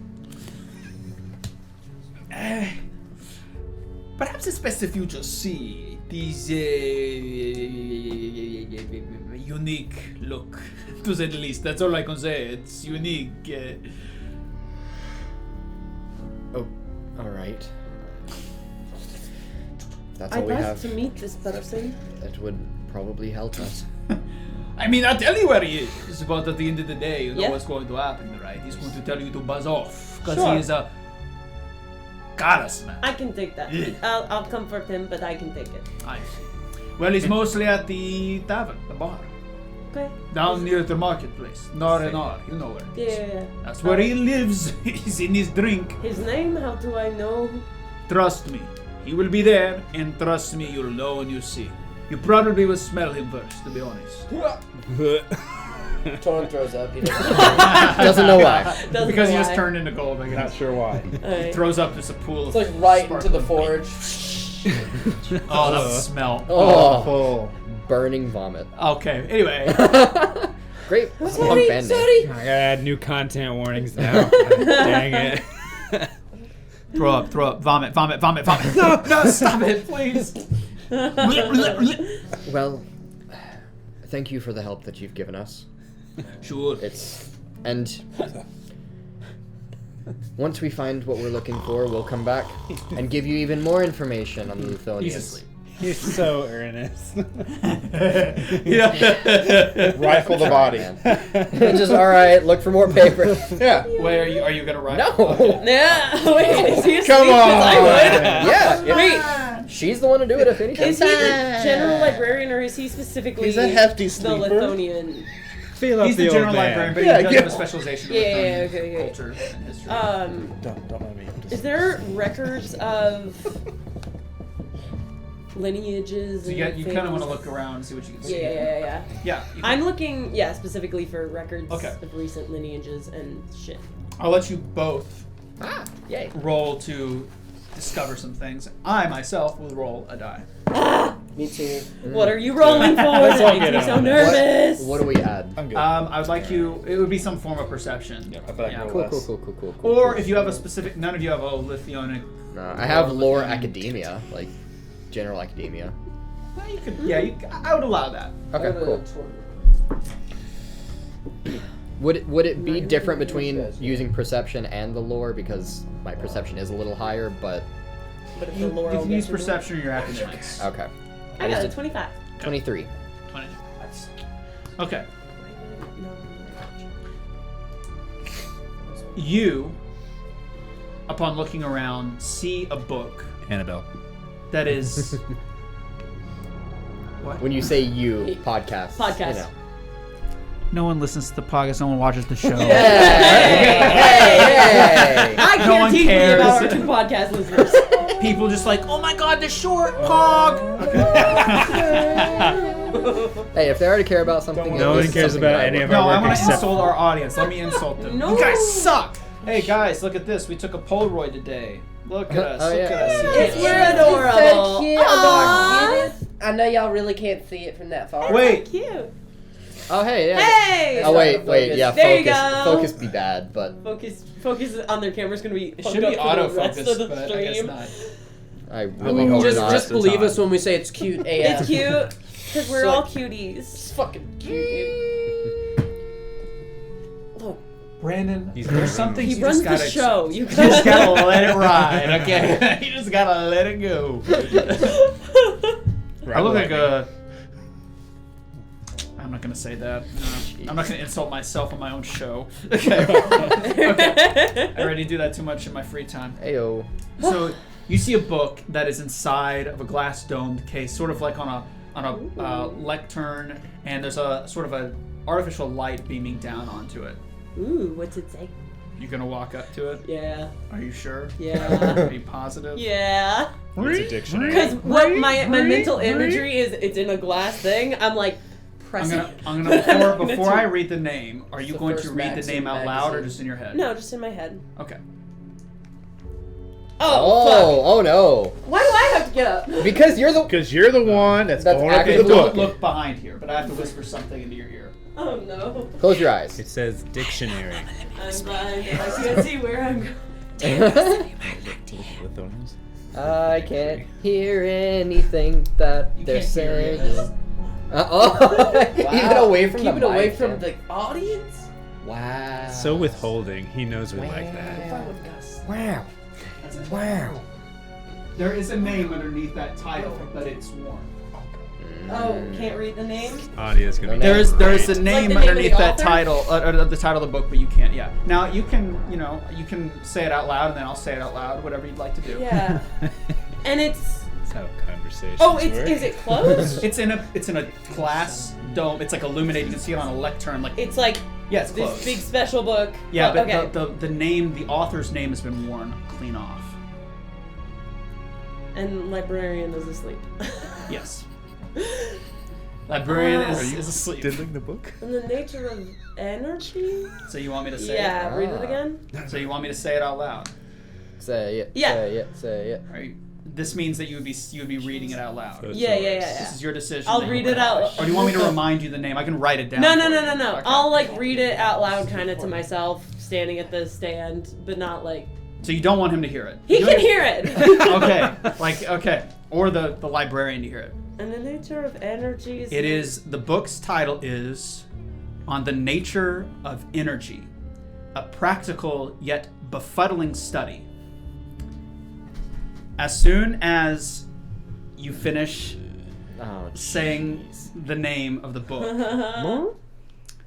Perhaps it's best if you just see these unique look, to say the least. That's all I can say. It's unique. Oh, all right. That's all I'd we like have. to meet this person. That would probably help us. I mean, I'll tell you where he is, but at the end of the day, you know Yeah. what's going to happen, right? He's going to tell you to buzz off, because Sure. he's a goddess man. I can take that. Yeah. I'll comfort him, but I can take it. I see. Well, he's mostly at the tavern, the bar, Okay. down near the marketplace. Nar, you know where it is. Yeah. That's where he lives. He's in his drink. His name? How do I know? Trust me, he will be there, and trust me, you'll know when you see. You probably will smell him first, to be honest. Torin throws up. He doesn't. Doesn't know why. Doesn't Because he know just why. turned into gold. I Not guess. sure why. He throws up just a pool It's of like right into the sparkling forge. paint. Oh, that smell. Oh, Full. burning vomit. Okay, anyway. Great. Sorry, band name. sorry. I gotta add new content warnings now. Dang it. Throw up, vomit. No, stop it, please. Well, thank you for the help that you've given us. Sure. And once we find what we're looking for, we'll come back and give you even more information on the He's Luthonians. asleep. You're so earnest. Rifle the body. Just alright, look for more paper. Yeah. Wait, are you gonna write? No! Yeah. Wait, is he asleep? Come 'Cause I on. would. Yeah, Wait, she's the one to do it if anything. is he the general librarian or is he specifically He's a hefty the sleeper. Lithonian? Feel up He's the old general man. librarian, but Yeah, he does yeah. have a specialization in Yeah, Lithuanian okay. culture and history. Don't let me. Is there records of lineages So and you kind of want to things? look around and see what you can see. Yeah. Yeah. you can- I'm looking, specifically for records Okay. of recent lineages and shit. I'll let you both Yay. roll to discover some things. I myself will roll a die. Me too. What are you rolling for? Let's all That makes get me on so it. nervous. What do we add? I'm good. I would like you. It would be some form of perception. Yeah, I bet I can roll Cool, less. cool. Or if you have a specific, none of you have a Lithuanic. No, I have lore academia, like general academia. Well, you could. Yeah, I would allow that. Okay, cool. Would it be different between using perception and the lore, because my perception is a little higher, but But if You, the Laurel you can use gets it- perception or your academics. okay. I got just a did 25. 23. 20. Okay. You, upon looking around, see a book Annabelle. that is. What? When you say you, podcast. Podcast. You know. No one listens to the podcast. No one watches the show. Hey! Hey! I No one can't teach me cares. about our two podcast listeners. People just like, oh my god, the short pog. Hey, if they already care about something, No at one least cares something about that I any would- of No, our I work want to except insult our audience. Let me insult them. No. You guys suck. Hey guys, look at this. We took a Polaroid today. Look at us. Oh, Look yeah. at us. You It's can't- we're adorable. Aw. I know y'all really can't see it from that far. Wait. Cute. Oh, hey, yeah. Hey! Oh, wait, Focus. yeah, There you focus. go. Focus be bad, but Focus on their camera's gonna be. It should be autofocused, of the but I guess stream. not. I really hope Just not. just the believe time. us when we say it's cute AF. It's cute because we're So- all cuties. It's fucking cute, dude. Look, Brandon, He's there's moving. some things He you runs just gotta. the show. You You just gotta let it ride, okay? You just gotta let it go. I look like a. I'm not gonna say that. No. I'm not gonna insult myself on my own show. Okay. Okay. I already do that too much in my free time. Ayo. So you see a book that is inside of a glass domed case, sort of like on a lectern, and there's a sort of a artificial light beaming down onto it. Ooh, what's it say? You gonna walk up to it? Yeah. Are you sure? Yeah. Are you positive? Yeah. It's a dictionary. Because what my mental imagery is, it's in a glass thing. I'm like pressing. I'm gonna before do- I read the name, are you the going to first read the Maxim name out loud or magazine. just in your head? No, just in my head. Okay. Oh, Oh no. fuck. Why do I have to get up? Because you're the. Because you're the one that's That's going up to active the Don't book. look behind here, but I have to whisper something into your ear. Oh no. Close your eyes. It says dictionary. I'm blind. I can't see where I'm going. Lithuanians. I can't hear anything that You they're can't hear saying. it. Oh, even away from Keep the it away mic, from yeah. the audience. Wow. So withholding. He knows we like that. Wow. Wow. There is a name underneath that title, but it's Mourne. Oh, can't read the name? Audio's gonna be There There is great. a name the name of underneath the that author? title, the title of the book, but you can't. Yeah. Now you can say it out loud, and then I'll say it out loud. Whatever you'd like to do. Yeah. And it's... That's how conversations Oh, work. is it closed? It's in a glass dome. It's like illuminated. You can see it on a lectern. Like It's like yeah, it's this closed. big special book. Yeah, but okay. the name, the author's name has been worn clean off. And librarian is asleep. Yes. Librarian Are is asleep. Diddling the book? And the nature of energy? So you want me to say Yeah, read it Ah. again. it? So you want me to say it out loud? Say it. Yeah. Say it. Say it. Are you, this means that you would be reading it out loud. So- Yeah. This is your decision. I'll that you read want. it out. Or do you want me to remind you the name? I can write it down. No. for you. No. Okay. I'll like read it out loud kind of to myself, standing at the stand, but not like... So you don't want him to hear it. He You can don't- hear it! Okay. Or the librarian to hear it. And the nature of energy is... It is, the book's title is On the Nature of Energy, a practical yet befuddling study. As soon as you finish Oh, saying jeez. the name of the book,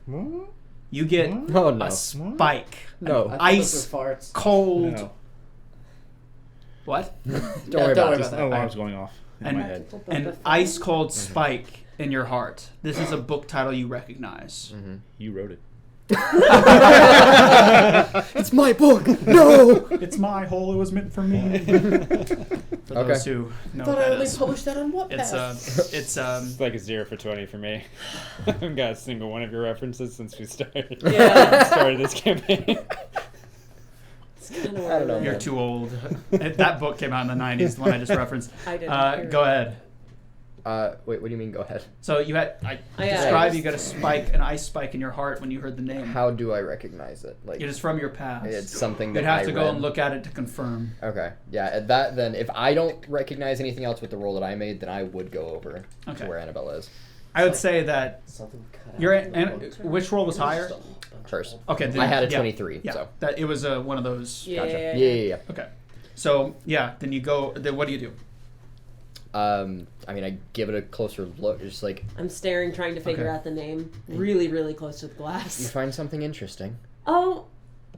What? you get Oh no. a spike. No. I thought Ice those were farts. cold. No. What? Don't Yeah, worry about that. it. Oh, alarm's going off in And- my head. An ice cold spike in your heart. This is a book title you recognize. You wrote it. It's my book. No. It's my hole. It was meant for me. For those who know I thought what I that only is. published that on Wattpad. It's like a 0 for 20 for me. I haven't got a single one of your references since we started. Yeah. started this campaign. It's kinda I don't know, weird. You're man. too old. That book came out in the 90s, the one I just referenced. I didn't. Go ahead. Wait. What do you mean? Go ahead. So you had, I yeah, described I you got a spike, an ice spike in your heart when you heard the name. How do I recognize it? Like It is from your past. it's something that You'd have I to go read. and look at it to confirm. Okay. Yeah. At that, then, if I don't recognize anything else with the roll that I made, then I would go over Okay. to where Annabelle is. I would say that Something cut out your of the and book. which roll was higher? First. Okay, then, I had a yeah, 23. Yeah, So. that it was one of those. Yeah, Gotcha. yeah, Yeah. Okay, so yeah, then you go. Then what do you do? I mean, I give it a closer look. Just like I'm staring, trying to figure Okay. out the name. Really, really close to the you glass. find something interesting. Oh,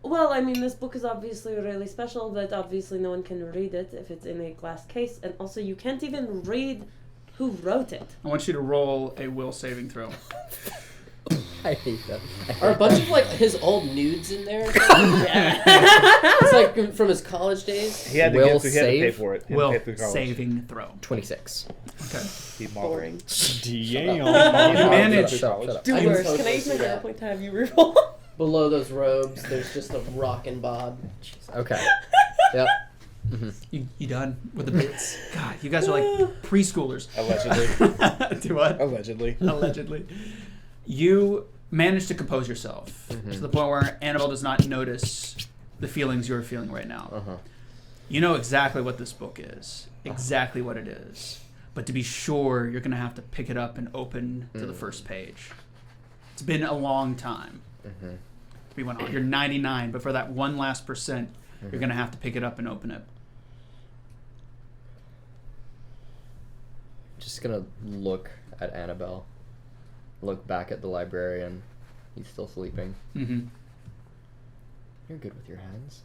well, I mean, this book is obviously really special, but obviously no one can read it if it's in a glass case, and also you can't even read who wrote it. I want you to roll a will saving throw. I hate that. Are a bunch of like his old nudes in there? It's like from his college days. He had to Will get, so he had to pay save? for it. He had to Will pay for college. saving throw. 26. Okay. He modeled. Boring. Damn. You manage. Shut up. Shut up. Do I worse. can Can I use my totally see hero that. point to have you reroll? Below those robes, there's just a rockin' bod. Okay. Yep. You done with the bits? God, you guys are like preschoolers. Allegedly. Do what? Allegedly. Allegedly. You manage to compose yourself to the point where Annabelle does not notice the feelings you're feeling right now. Uh-huh. You know exactly what this book is, exactly what it is. But to be sure, you're going to have to pick it up and open to the first page. It's been a long time. We went on. You're 99, but for that one last percent, you're going to have to pick it up and open it. Just gonna look at Annabelle. Look back at the librarian. He's still sleeping. Mm-hmm. You're good with your hands.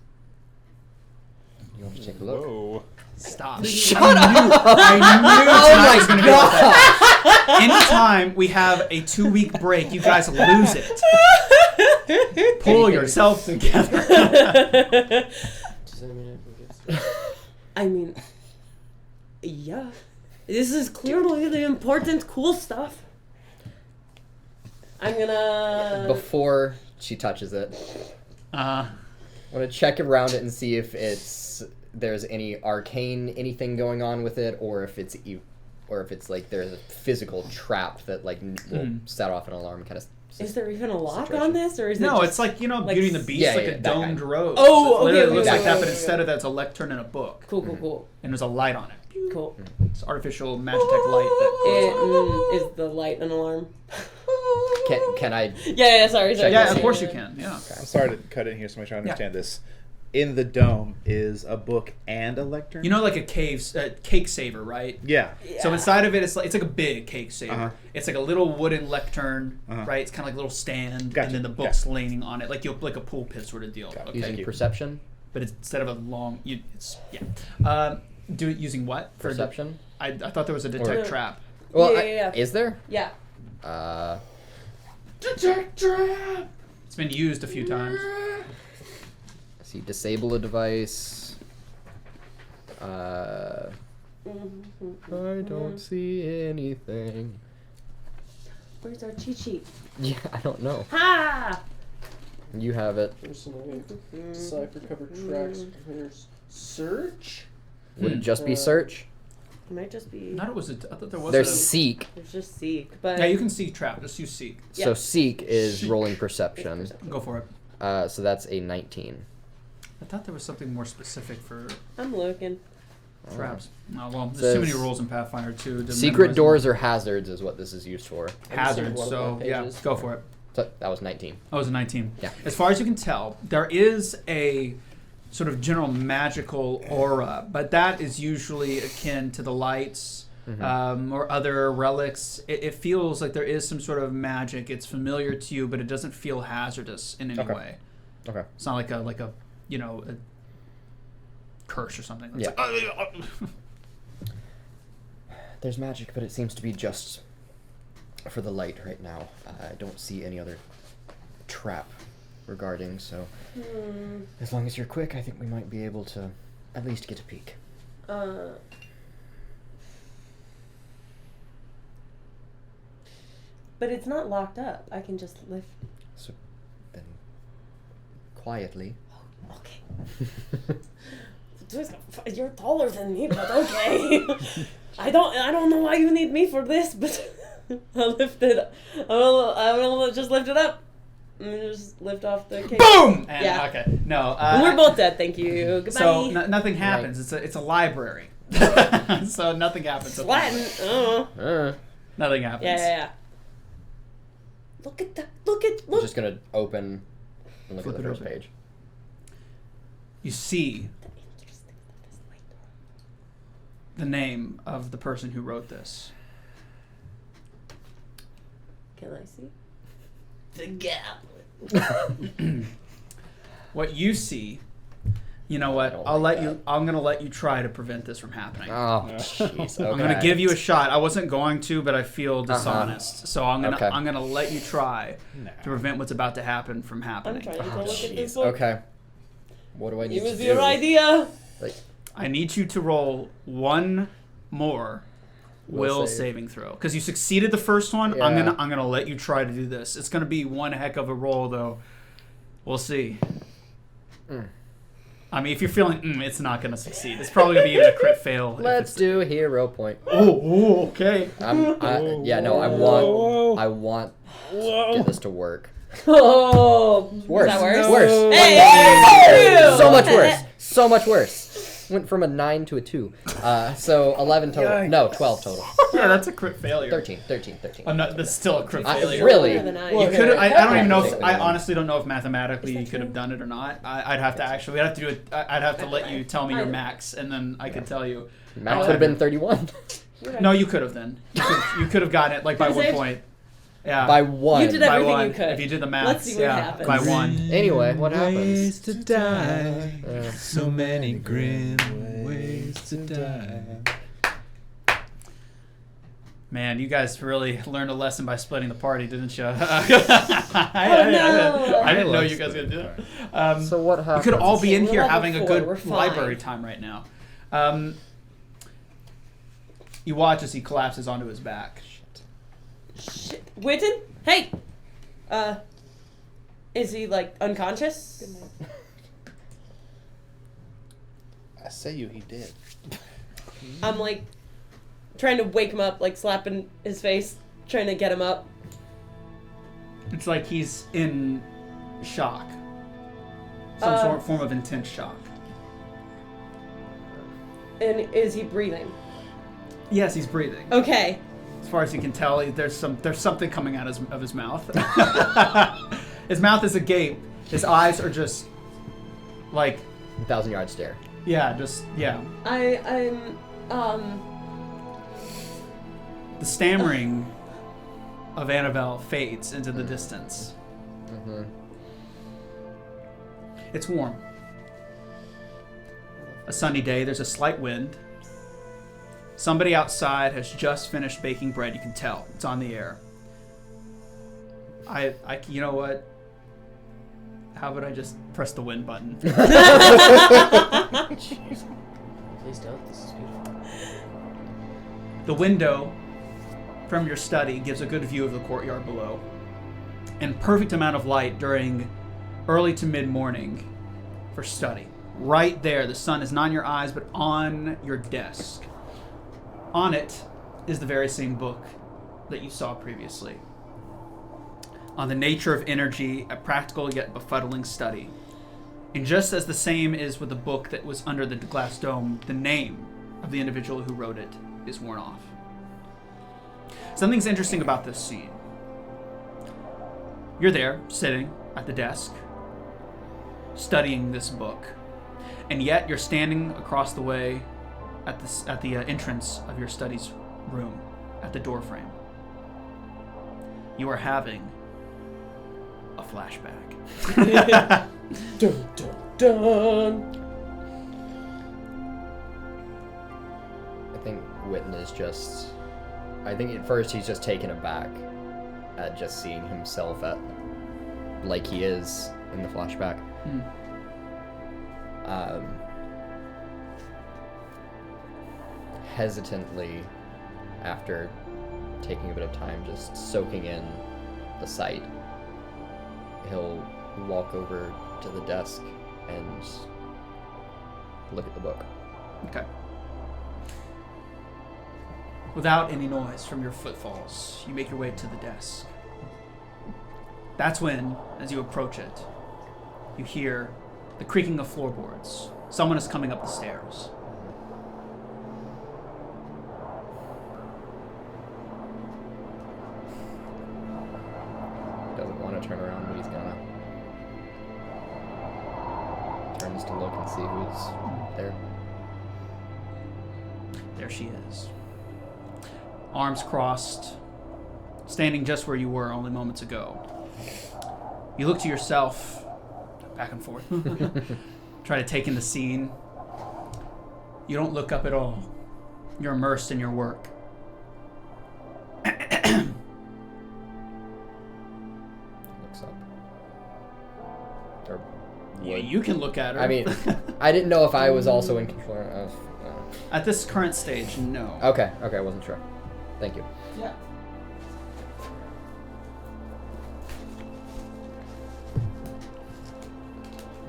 You want to take a look? Whoa. Stop. Shut I knew Oh tonight my was going to be like that. Anytime we have a 2-week break, you guys lose it. Pull yourself together. Does anyone ever get I mean, yeah. This is clearly the important, cool stuff. I'm gonna... Before she touches it, Uh, I want to check around it and see if there's any arcane anything going on with it, or if it's like there's a physical trap that like will set off an alarm kind of. Is there even a lock situation. on this, or is it no, just... it's like, you know, like Beauty and the Beast, Yeah, like yeah, a that domed kind. rose. Oh, It literally okay, looks okay, like that, okay, but okay. instead of that, it's a lectern and a book. Cool, cool, cool. And there's a light on it. Cool. It's artificial Magitech light that Is the light an alarm? Can I? Yeah, sorry. Check Yeah, it. of course you can. Yeah. I'm sorry to cut in here so much I understand this. in the dome is a book and a lectern? You know, like a cake saver, right? Yeah. So inside of it, it's like a big cake saver. Uh-huh. It's like a little wooden lectern, Uh-huh. right? It's kind of like a little stand, Gotcha. and then the book's leaning on it, like a pool pit sort of deal. Got it. Okay, Using perception. but instead of a long, do it using what? For Perception. I thought there was a detect trap. Well, Yeah. is there? Yeah. Detect trap. It's been used a few times. Let's see, disable a device. I don't see anything. Where's our cheat sheet? Yeah, I don't know. Ha! You have it. Decipher cover tracks. Here's search. Would it just be search? It might just be. I thought it was. I thought there was. There's seek. There's just seek, but Yeah, you can seek trap. Just use seek. Yeah. So seek is rolling perception. Go for it. So that's a 19. I thought there was something more specific for I'm looking. traps. Oh, well, there's too many Says- rules in Pathfinder too. to Secret memorize doors or hazards is what this is used for. hazards. one of So my yeah, pages. go for it. So that was 19. Oh, it was a 19. Yeah. As far as you can tell, there is a sort of general magical aura, but that is usually akin to the lights or other relics. It feels like there is some sort of magic. It's familiar to you, but it doesn't feel hazardous in any Okay. way. Okay. It's not like a a curse or something. It's Yeah. like, There's magic, but it seems to be just for the light right now. I don't see any other trap regarding, so as long as you're quick, I think we might be able to at least get a peek. But it's not locked up. I can just lift. So then, quietly. Okay. You're taller than me, but okay. I don't know why you need me for this, but I'll lift it. I will just lift it up. And just lift off the cake. boom! And, Yeah. Okay. No. We're both dead. Thank you. Goodbye. So nothing happens. It's a library. So nothing happens. at the Latin. library. Nothing happens. Yeah. Look at that. Look. I'm just gonna open and look Flip at the it first open. page. You see the name of the person who wrote this. Can I see? The Goblin. What you see, you know what? don't I'll like let you. I'm gonna let you try to prevent this from happening. Oh, jeez. Okay. I'm gonna give you a shot. I wasn't going to, but I feel dishonest, so I'm gonna Okay. I'm gonna let you try to prevent what's about to happen from I'm happening. trying to look at this Jeez. book. Okay. What do I need It to was do? your idea. Like, I need you to roll one more will Will save. saving throw because you succeeded the first one. Yeah. I'm gonna let you try to do this. It's gonna be one heck of a roll though. We'll see. I mean, if you're feeling it's not gonna succeed. It's probably gonna be even a crit fail. if let's it's- do a hero point. Oh, okay. I want to get this to work. Oh, Worse. Is that worse? Worse. Hey! So much worse. So much worse. Went from a 9 to a 2. So 11 total. No, 12 total. Yeah, that's a crit failure. 13. Oh, no, that's still a crit I- failure. really? You could. I don't even know if. I Okay. honestly don't know if mathematically you could have done it or not. I'd have to actually. We'd have to do it. I'd have to let you tell me your max, and then I could tell you. Max would have been 31. No, you could have then. You could have gotten it like by Who's one it? point. Yeah. By 1. You did By everything one. you could. If you did the math, Let's see what yeah, happens. by one. Anyway, what happens? To die. Uh, So many grim ways to die. Man, you guys really learned a lesson by splitting the party, didn't you? no. I didn't know you guys were gonna do that. so what You happens? could all be in We're here level having a 4, good we're fine. library time right now. You watch as he collapses onto his back. Shit. Witton? Hey! Is he, like, unconscious? I say he did. I'm, like, trying to wake him up, like, slapping his face, trying to get him up. It's like he's in shock. Some sort form of intense shock. And is he breathing? Yes, he's breathing. Okay. As far as you can tell, there's something coming out of his mouth. His mouth is agape. His eyes are just like 1,000-yard stare. Yeah, I'm The stammering of Annabelle fades into the distance. Mm-hmm. It's warm. A sunny day, there's a slight wind. Somebody outside has just finished baking bread, you can tell. It's on the air. You know what? How about I just press the wind button? Jeez. Please don't. This is beautiful. The window from your study gives a good view of the courtyard below. And perfect amount of light during early to mid-morning for study. Right there, the sun is not in your eyes, but on your desk. On it is the very same book that you saw previously. On the nature of energy, a practical yet befuddling study. And just as the same is with the book that was under the glass dome, the name of the individual who wrote it is worn off. Something's interesting about this scene. You're there, sitting at the desk, studying this book, and yet you're standing across the way at the entrance of your study's room, at the doorframe. You are having a flashback. Dun, dun, dun. I think Witton is just... I think at first he's just taken aback at just seeing himself like he is in the flashback. Hesitantly, after taking a bit of time just soaking in the sight, he'll walk over to the desk and look at the book. Okay. Without any noise from your footfalls, you make your way to the desk. That's when, as you approach it, you hear the creaking of floorboards. Someone is coming up the stairs. Doesn't want to turn around, but he's gonna. Turns to look and see who's there. There she is. Arms crossed, standing just where you were only moments ago. You look to yourself, back and forth, try to take in the scene. You don't look up at all. You're immersed in your work. Looks up. Or Yeah, you can look at her. I mean, I didn't know if I was also in control of... At this current stage, no. Okay, I wasn't sure. Thank you. Yeah.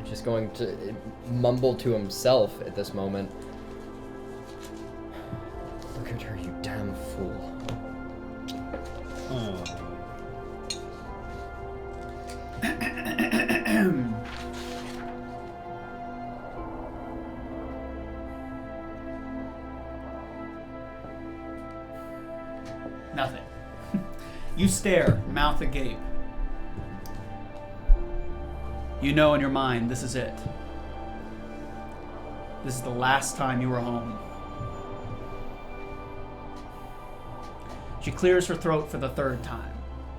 Just going to mumble to himself at this moment. Look at her, you damn fool. Nothing. You stare, mouth agape. You know in your mind, this is it. This is the last time you were home. She clears her throat for the third time.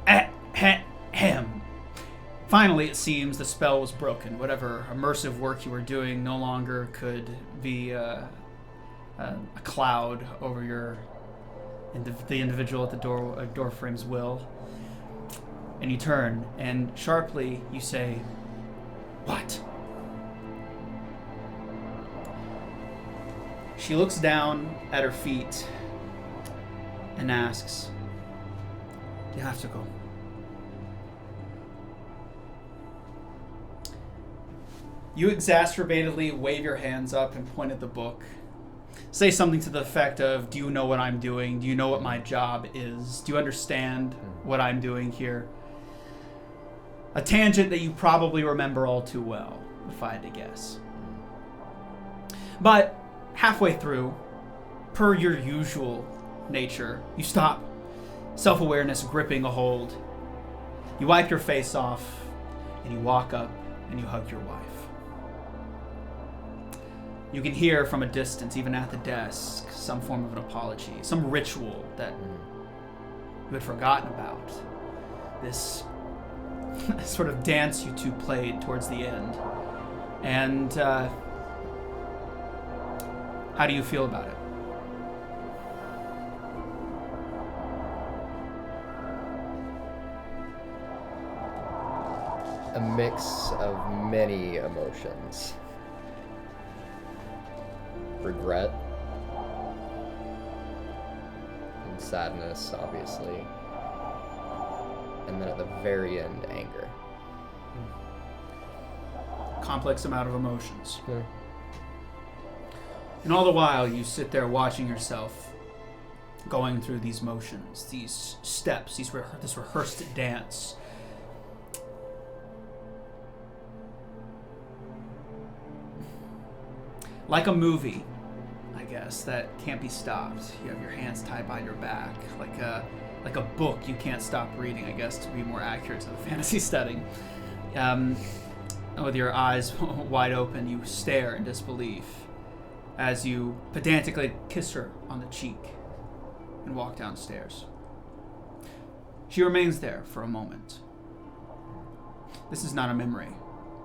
Ahem. Finally, it seems the spell was broken. Whatever immersive work you were doing no longer could be a cloud over the individual at the door frame's will. And you turn, and sharply you say, "What?" She looks down at her feet and asks, "You have to go." You exacerbatedly wave your hands up and point at the book. Say something to the effect of, "Do you know what I'm doing? Do you know what my job is? Do you understand what I'm doing here?" A tangent that you probably remember all too well, if I had to guess. But halfway through, per your usual nature, you stop, self-awareness gripping a hold. You wipe your face off, and you walk up and you hug your wife. You can hear from a distance, even at the desk, some form of an apology, some ritual that you had forgotten about. This sort of dance you two played towards the end. And how do you feel about it? A mix of many emotions. Regret. And sadness, obviously. And then at the very end, anger. Complex amount of emotions. Yeah. And all the while, you sit there watching yourself going through these motions, these steps, this rehearsed dance. Like a movie, I guess, that can't be stopped. You have your hands tied behind your back, like a book you can't stop reading, I guess, to be more accurate to the fantasy setting. With your eyes wide open, you stare in disbelief as you pedantically kiss her on the cheek and walk downstairs. She remains there for a moment. This is not a memory,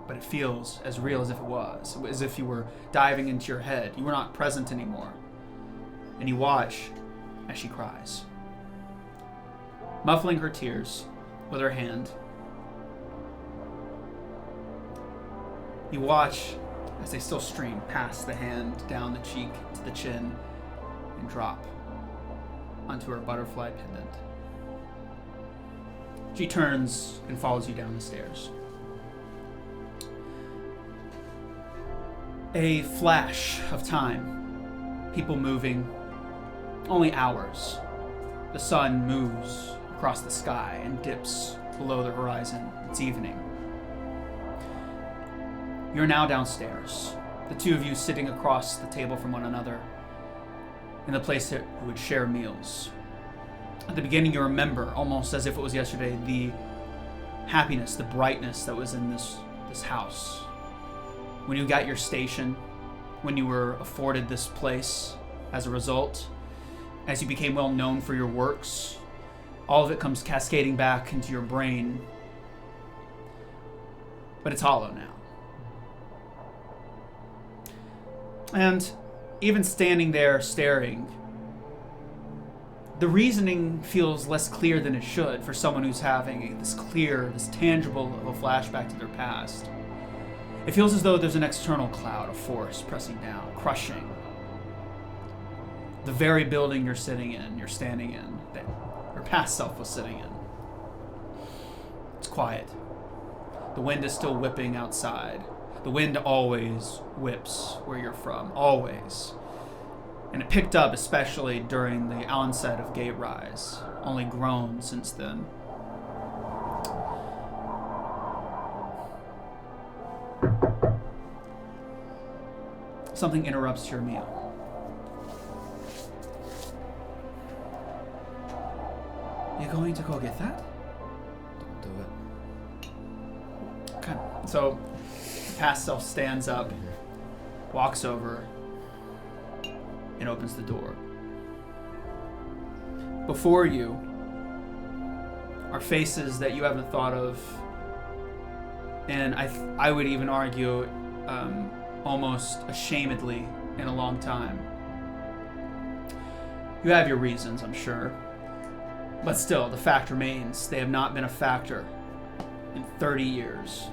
but it feels as real as if it was, as if you were diving into your head. You were not present anymore. And you watch as she cries. Muffling her tears with her hand, you watch as they still stream past the hand, down the cheek to the chin, and drop onto her butterfly pendant. She turns and follows you down the stairs. A flash of time. People moving. Only hours. The sun moves across the sky and dips below the horizon. It's evening. You're now downstairs, the two of you sitting across the table from one another, in the place that you would share meals. At the beginning, you remember, almost as if it was yesterday, the happiness, the brightness that was in this house. When you got your station, when you were afforded this place as a result, as you became well known for your works, all of it comes cascading back into your brain. But it's hollow now. And even standing there staring, the reasoning feels less clear than it should for someone who's having this clear, this tangible of a flashback to their past. It feels as though there's an external cloud of force pressing down, crushing the very building you're standing in, that your past self was sitting in. It's quiet. The wind is still whipping outside. The wind always whips where you're from, always. And it picked up especially during the onset of Gate Rise, only grown since then. Something interrupts your meal. You going to go get that? Don't do it. Okay. So, past self stands up, walks over, and opens the door. Before you are faces that you haven't thought of, and I would even argue almost ashamedly in a long time. You have your reasons, I'm sure. But still, the fact remains, they have not been a factor in 30 years.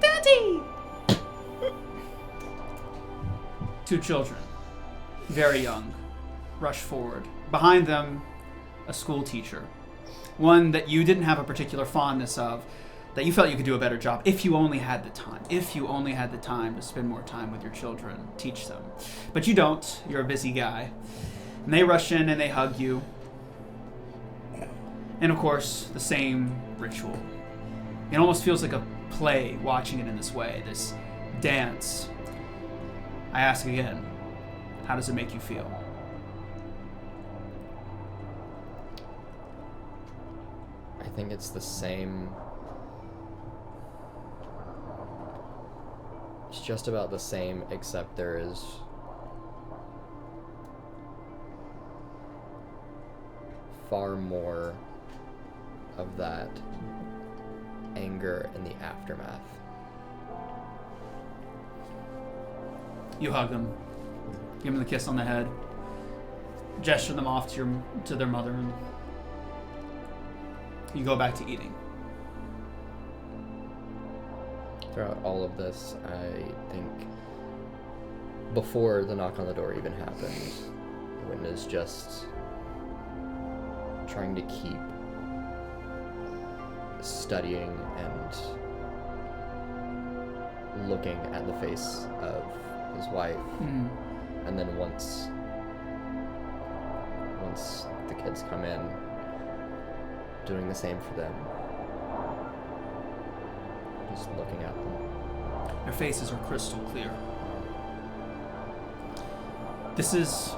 Daddy! Two children, very young, rush forward. Behind them, a school teacher. One that you didn't have a particular fondness of, that you felt you could do a better job if you only had the time. If you only had the time to spend more time with your children, teach them. But you don't. You're a busy guy. And they rush in and they hug you. And of course, the same ritual. It almost feels like a play watching it in this way, this dance. I ask again, how does it make you feel? I think it's the same just about the same, except there is far more of that anger in the aftermath. You hug them, give them the kiss on the head, gesture them off to their mother, and you go back to eating. Throughout all of this, I think before the knock on the door even happened, Witton is just trying to keep studying and looking at the face of his wife. And then once the kids come in, doing the same for them. Just looking at them. Their faces are crystal clear. This is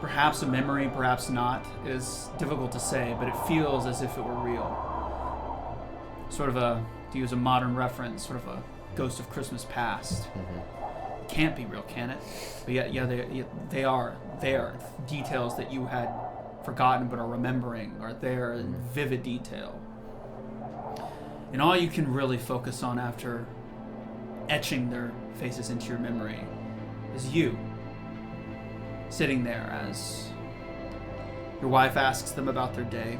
perhaps a memory, perhaps not. It is difficult to say, but it feels as if it were real. Sort of a, to use a modern reference, sort of a ghost of Christmas past. It can't be real, can it? But yeah, they are there. Details that you had forgotten but are remembering are there in vivid detail. And all you can really focus on after etching their faces into your memory is you, sitting there as your wife asks them about their day.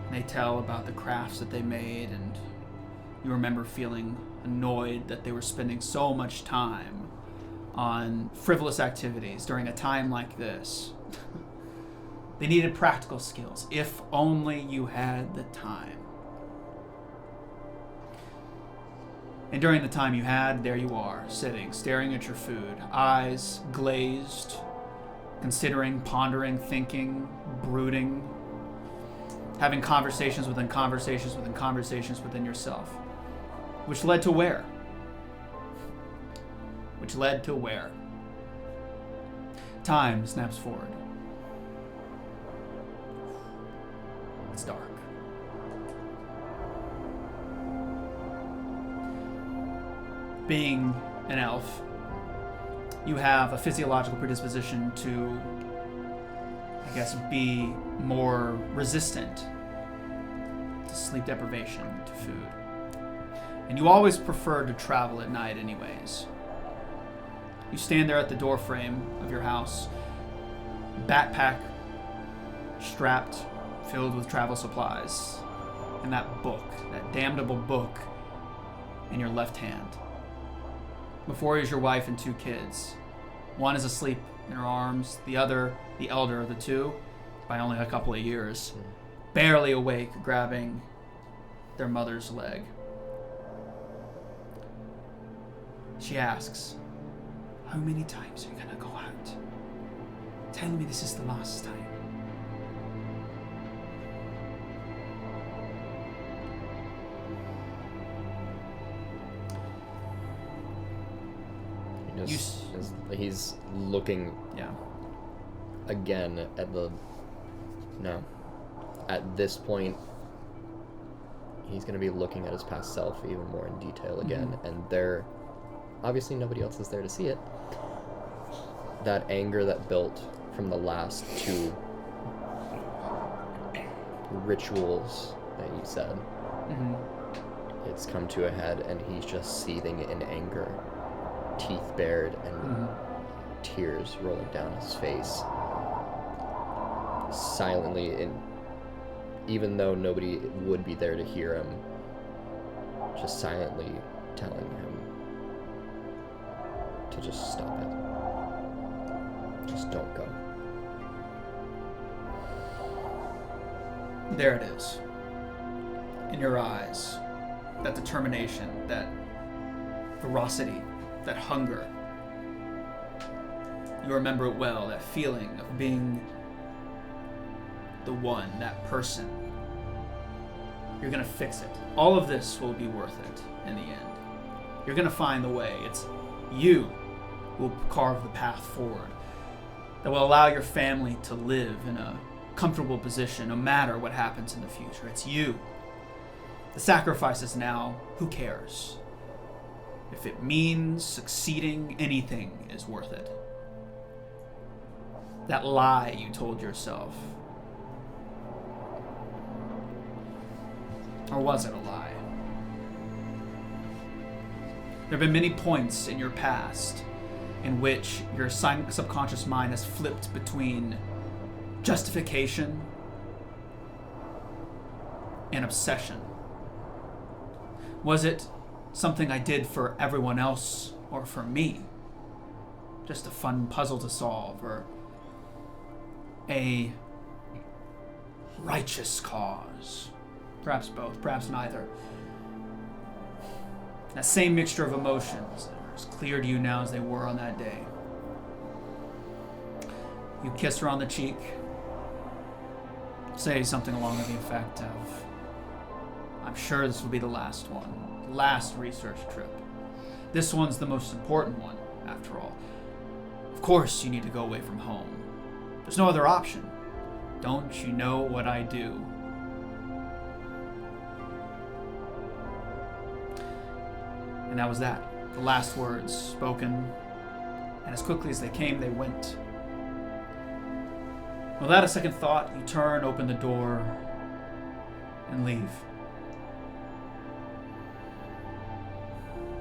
And they tell about the crafts that they made, and you remember feeling annoyed that they were spending so much time on frivolous activities during a time like this. They needed practical skills, if only you had the time. And during the time you had, there you are, sitting, staring at your food, eyes glazed, considering, pondering, thinking, brooding, having conversations within conversations within conversations within yourself. Which led to where? Which led to where? Time snaps forward. It's dark. Being an elf, you have a physiological predisposition to, I guess, be more resistant to sleep deprivation, to food. And you always prefer to travel at night anyways. You stand there at the doorframe of your house, backpack strapped, filled with travel supplies, and that book, that damnable book, in your left hand. Before you is your wife and two kids. One is asleep in her arms, the other, the elder of the two, by only a couple of years, barely awake, grabbing their mother's leg. She asks, "How many times are you gonna go out? Tell me this is the last time." He's looking again at at this point he's going to be looking at his past self even more in detail again, and there obviously nobody else is there to see it. That anger that built from the last two rituals that you said, it's come to a head, and he's just seething in anger, teeth bared and tears rolling down his face, silently, and even though nobody would be there to hear him, just silently telling him to just stop it. Just don't go. There it is. In your eyes. That determination, that ferocity, that hunger. You remember it well, that feeling of being the one, that person. You're gonna fix it. All of this will be worth it in the end. You're gonna find the way. It's you who will carve the path forward that will allow your family to live in a comfortable position no matter what happens in the future. It's you. The sacrifices now, who cares? If it means succeeding, anything is worth it. That lie you told yourself. Or was it a lie? There have been many points in your past in which your subconscious mind has flipped between justification and obsession. Was it something I did for everyone else or for me? Just a fun puzzle to solve, or a righteous cause? Perhaps both, perhaps neither. That same mixture of emotions are as clear to you now as they were on that day. You kiss her on the cheek, say something along the effect of, I'm sure this will be the last one, the last research trip. This one's the most important one, after all. Of course you need to go away from home. There's no other option. Don't you know what I do? And that was that. The last words spoken, and as quickly as they came, they went. Without a second thought, you turn, open the door, and leave.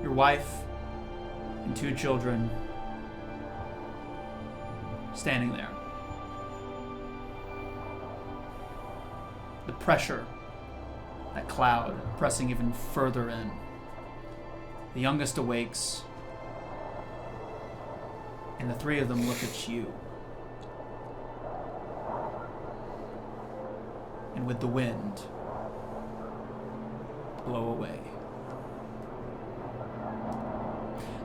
Your wife and 2 children standing there. The pressure, that cloud, pressing even further in. The youngest awakes, and the 3 of them look at you. And with the wind, blow away.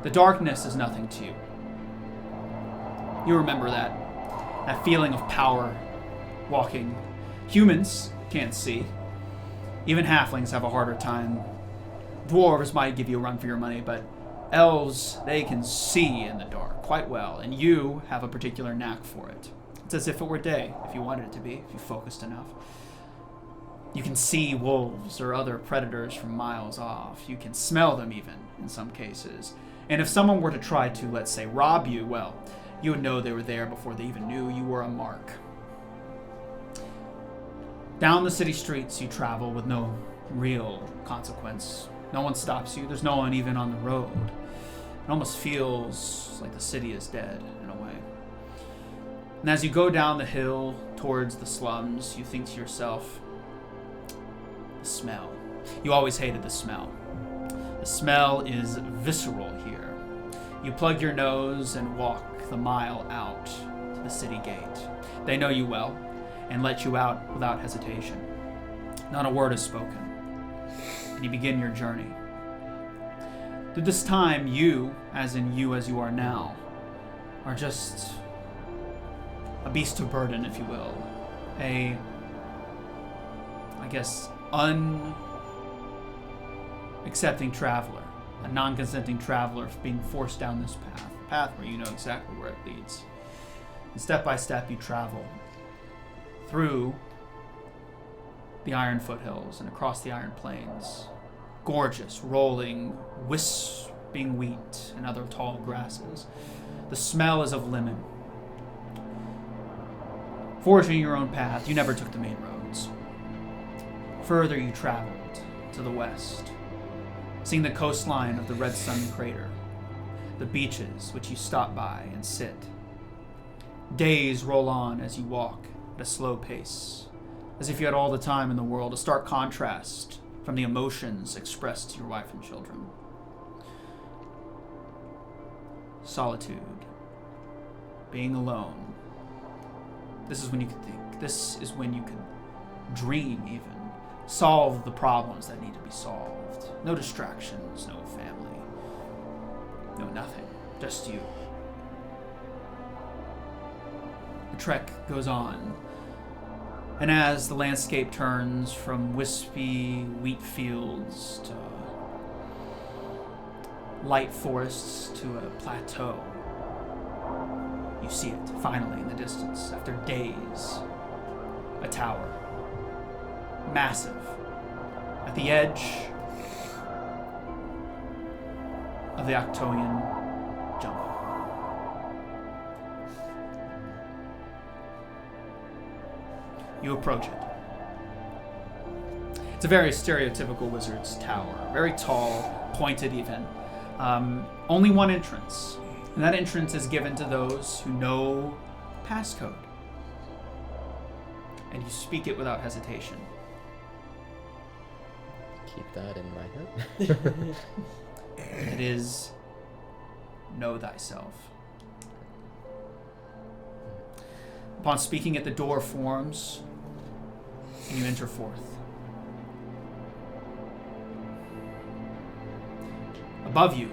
The darkness is nothing to you. You remember that feeling of power, walking. Humans can't see. Even halflings have a harder time. Dwarves might give you a run for your money, but elves, they can see in the dark quite well, and you have a particular knack for it. It's as if it were day, if you wanted it to be, if you focused enough. You can see wolves or other predators from miles off. You can smell them even, in some cases. And if someone were to try to, let's say, rob you, well, you would know they were there before they even knew you were a mark. Down the city streets you travel with no real consequence. No one stops you. There's no one even on the road. It almost feels like the city is dead, in a way. And as you go down the hill towards the slums, you think to yourself, the smell. You always hated the smell. The smell is visceral here. You plug your nose and walk the mile out to the city gate. They know you well and let you out without hesitation. Not a word is spoken. And you begin your journey. Through this time, you, as in you as you are now, are just a beast of burden, if you will. A, I guess, unaccepting traveler. A non-consenting traveler being forced down this path. A path where you know exactly where it leads. And step by step you travel through the Iron Foothills and across the Iron Plains. Gorgeous, rolling, wisping wheat and other tall grasses. The smell is of lemon. Forging your own path, you never took the main roads. Further you traveled to the west, seeing the coastline of the Red Sun Crater, the beaches which you stop by and sit. Days roll on as you walk at a slow pace, as if you had all the time in the world, a stark contrast from the emotions expressed to your wife and children. Solitude. Being alone. This is when you could think. This is when you could dream even. Solve the problems that need to be solved. No distractions, no family. No nothing. Just you. The trek goes on. And as the landscape turns from wispy wheat fields to light forests to a plateau, you see it finally in the distance after days. A tower. Massive. At the edge, of the Octoian jungle. You approach it. It's a very stereotypical wizard's tower. Very tall, pointed even. Only one entrance. And that entrance is given to those who know passcode. And you speak it without hesitation. Keep that in my head. It is know thyself. Upon speaking it, the door forms, and you enter forth. Above you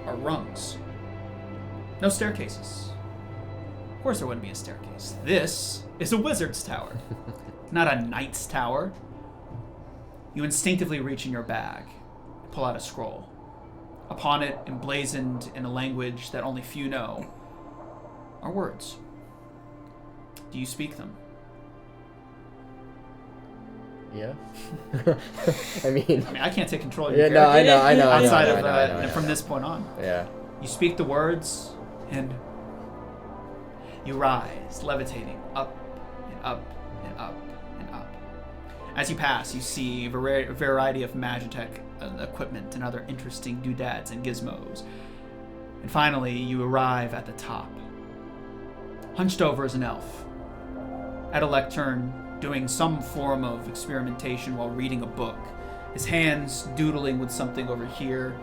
are rungs. No staircases. Of course there wouldn't be a staircase. This is a wizard's tower, not a knight's tower. You instinctively reach in your bag, pull out a scroll. Upon it, emblazoned in a language that only few know, are words. Do you speak them? Yeah. I mean, I can't take control of your yeah, no, character. I know. Outside I know, of from this point on. Yeah. You speak the words, and you rise, levitating up and up and up and up. As you pass, you see a variety of magitech equipment and other interesting doodads and gizmos. And finally, you arrive at the top. Hunched over is an elf, at a lectern, doing some form of experimentation while reading a book. His hands doodling with something over here,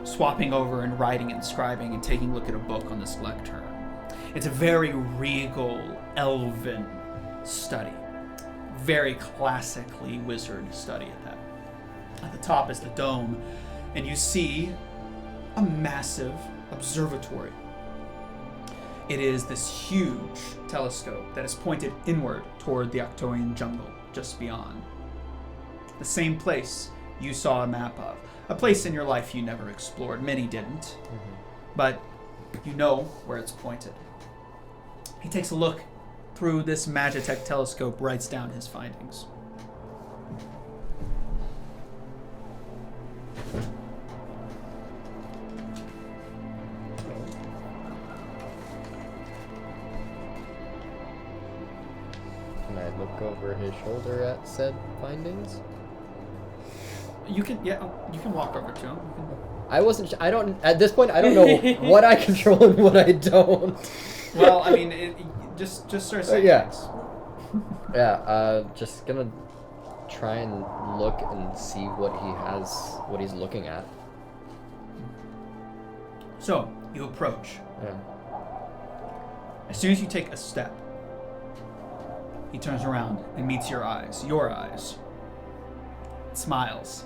swapping over and writing and scribing and taking a look at a book on this lectern. It's a very regal, elven study. Very classically wizard study at that. At the top is the dome, and you see a massive observatory. It is this huge telescope that is pointed inward toward the Octoian jungle, just beyond. The same place you saw a map of. A place in your life you never explored. Many didn't. But you know where it's pointed. He takes a look through this magitech telescope, writes down his findings. Can I look over his shoulder at said findings? You can walk over to him. I wasn't. I don't. At this point, I don't know what I control and what I don't. Well, I mean, just start saying yeah. things. Yeah. Just gonna try and look and see what he's looking at. So you approach. Yeah. As soon as you take a step, he turns around and meets your eyes. Smiles.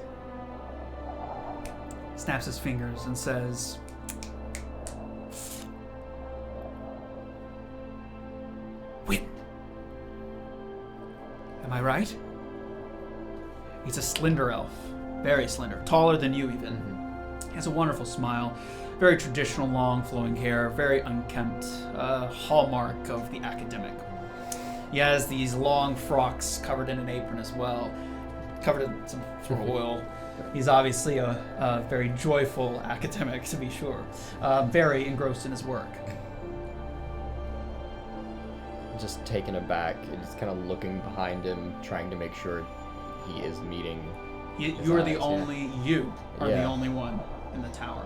Snaps his fingers and says, "Witton. Am I right?" He's a slender elf. Very slender. Taller than you even. He has a wonderful smile. Very traditional, long, flowing hair. Very unkempt. Hallmark of the academic. He has these long frocks covered in an apron as well. Covered in some sort of oil. He's obviously a very joyful academic, to be sure. Very engrossed in his work. Just taken aback and just kind of looking behind him, trying to make sure he is meeting. You're the only. You are the Yeah. only one in the tower.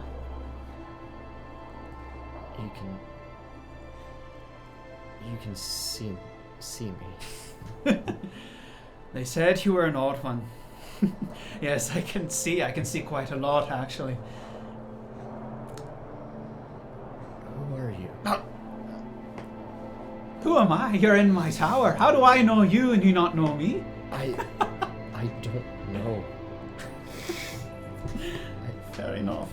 You can see me. They said you were an odd one. Yes, I can see quite a lot, actually. Who are you? Who am I? You're in my tower. How do I know you and you not know me? I don't know. Fair enough.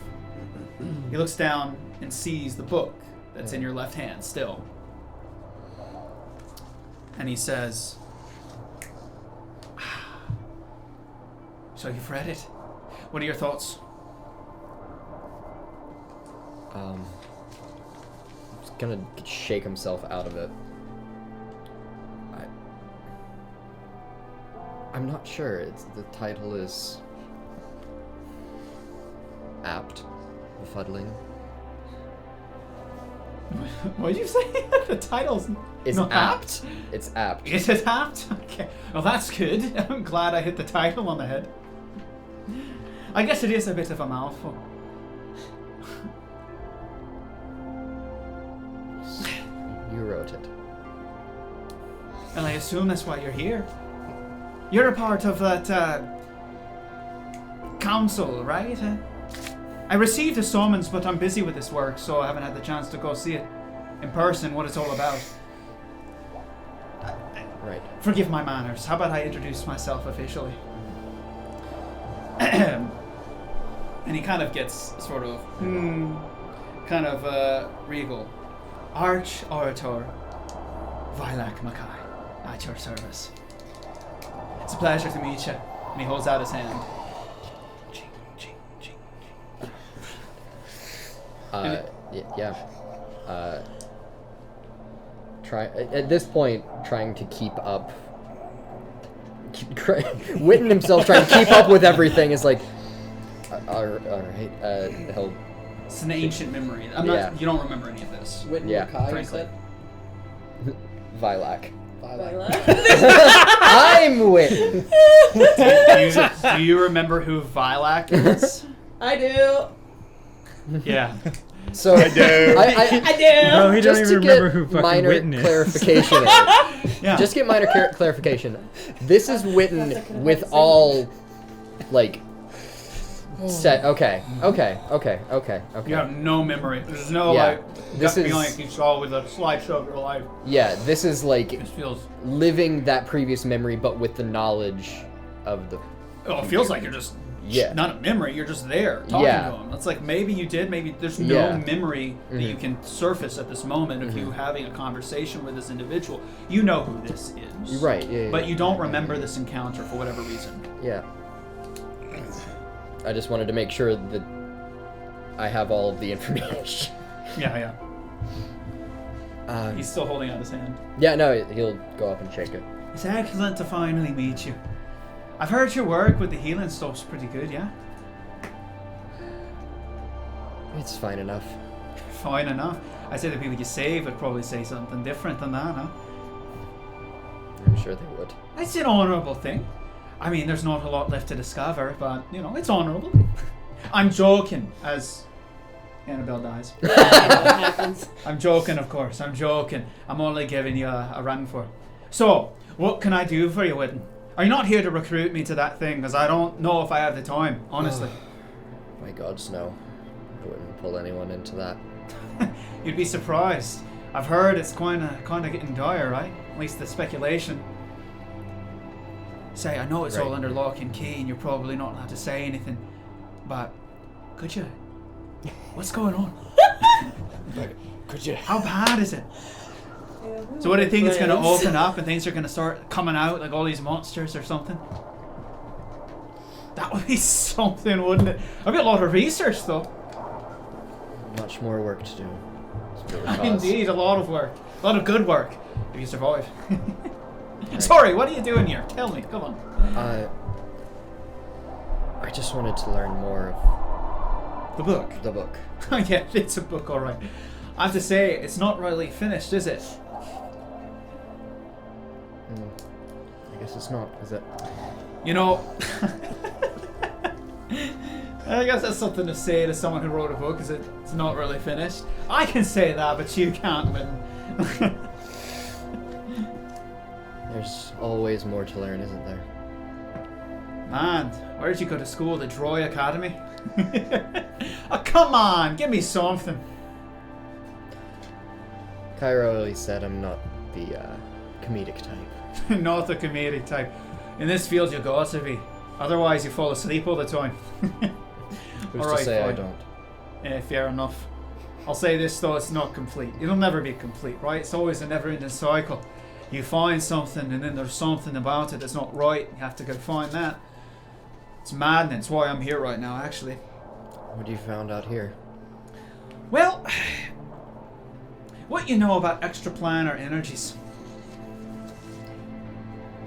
He looks down and sees the book that's in your left hand still. And he says, "So you've read it? What are your thoughts?" He's gonna shake himself out of it. I'm not sure. The title is apt befuddling. What did you say? The title's It's not apt. It's apt. Is it apt? Okay. Well, that's good. I'm glad I hit the title on the head. I guess it is a bit of a mouthful. You wrote it. And I assume that's why you're here. You're a part of that council, right? I received a summons, but I'm busy with this work, so I haven't had the chance to go see it in person, what it's all about. Right. Forgive my manners. How about I introduce myself officially? And he kind of gets sort of, regal. Arch Orator, Vilak Mackay, at your service. It's a pleasure to meet you. And he holds out his hand. Try at this point, trying to keep up. Witton himself trying to keep up with everything is like, all right. He'll. It's an ancient memory. You don't remember any of this. Witton Yeah, Mackay, you said? Vilak. Vilak. I'm Witton. Do you remember who Vilak is? I do. Yeah. So I do. I do. No, he Just doesn't even to remember get who fucking minor Witton is. clarification. Yeah. Just get minor clarification. This is Witton with all, like, set. Okay. You have no memory. There's no Yeah, this gut is- feeling you saw with a slideshow of your life. Yeah, this is like It feels. living that previous memory, but with the knowledge of the. Oh, it feels like you're just. Yeah. Not a memory. You're just there talking Yeah. to him. It's like maybe you did. Maybe there's no Yeah. memory that you can surface at this moment of you having a conversation with this individual. You know who this is. Right. Yeah. But you don't remember this encounter for whatever reason. Yeah. I just wanted to make sure that I have all of the information. Yeah. Um, He's still holding out his hand. yeah. No, he'll go up and shake it. It's excellent to finally meet you. I've heard your work with the healing stuff's pretty good, yeah? It's fine enough. Fine enough. I say the people you save would probably say something different than that, huh? I'm sure they would. It's an honourable thing. I mean, there's not a lot left to discover, but, it's honourable. I'm joking, as Annabelle dies. Yeah, I know what happens. I'm joking, of course. I'm joking. I'm only giving you a run for it. So, what can I do for you, Witton? Are you not here to recruit me to that thing? Because I don't know if I have the time, honestly. My gods, no. I wouldn't pull anyone into that. You'd be surprised. I've heard it's kind of getting dire, right? At least the speculation. Say, I know it's all Right. under lock and key, and you're probably not allowed to say anything, but could you? What's going on? Could you? How bad is it? So what do you think it's going to open up and things are going to start coming out like all these monsters or something? That would be something, wouldn't it? That'd be a lot of research, though. Much more work to do. For the cause. Indeed, a lot of work. A lot of good work, if you survive. Sorry, what are you doing here? Tell me, come on. I just wanted to learn more of The book. the book. Yeah, it's a book, alright. I have to say, it's not really finished, is it? I guess it's not, is it? You know, I guess that's something to say to someone who wrote a book, is it's not really finished. I can say that, but you can't, Witton. There's always more to learn, isn't there? Man, where'd you go to school? The Droy Academy? Oh, come on, give me something. Cairo always said I'm not the comedic type. Not the comedic type. In this field, you got to be. Otherwise, you fall asleep all the time. Who's Alright, to say I fine. don't? Yeah, fair enough. I'll say this though, it's not complete. It'll never be complete, right? It's always a never-ending cycle. You find something and then there's something about it that's not right. You have to go find that. It's maddening. It's why I'm here right now, actually. What you found out here? Well, what you know about extraplanar energies?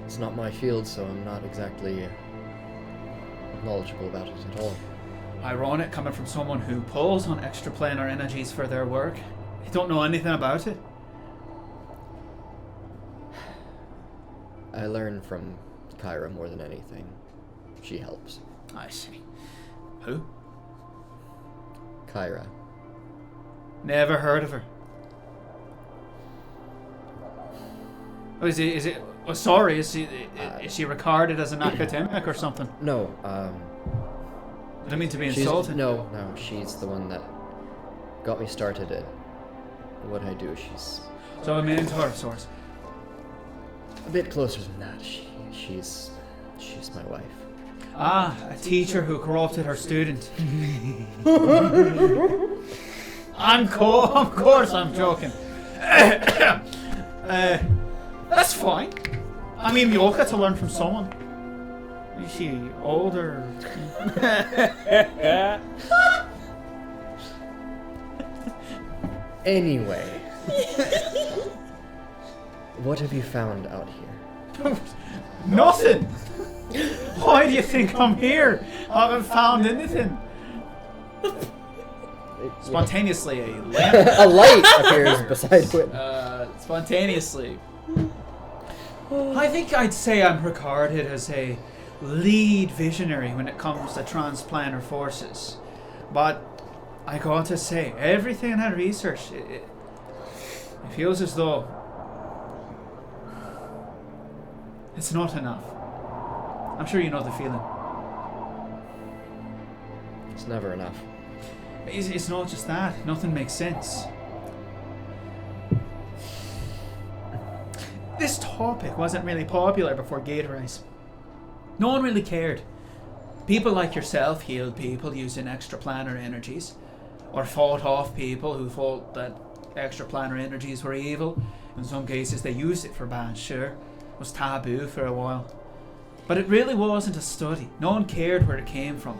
It's not my field, so I'm not exactly knowledgeable about it at all. Ironic coming from someone who pulls on extraplanar energies for their work. You don't know anything about it? I learn from Kyra more than anything. She helps. I see. Who? Kyra. Never heard of her. Oh, is it? Oh, sorry. Is she regarded as an academic or something? No, I don't mean to be insulting. No, she's the one that got me started at what I do. She's So a mentor of sorts. a bit closer than that. She's my wife. Ah, a teacher who corrupted her student. Of course I'm joking. That's fine. I mean, we all get to learn from someone. Is she older? Anyway. What have you found out here? Nothing! Why do you think I'm here? I haven't found anything. Spontaneously, a lamp. A light appears beside Witton. Spontaneously. I think I'd say I'm regarded as a lead visionary when it comes to transplanar forces. But I gotta say, everything I researched, it feels as though it's not enough. I'm sure you know the feeling. It's never enough. It's not just that. Nothing makes sense. This topic wasn't really popular before Gatorade. No one really cared. People like yourself healed people using extraplanar energies, or fought off people who thought that extraplanar energies were evil. In some cases they used it for bad, sure. It was taboo for a while. But it really wasn't a study. No one cared where it came from.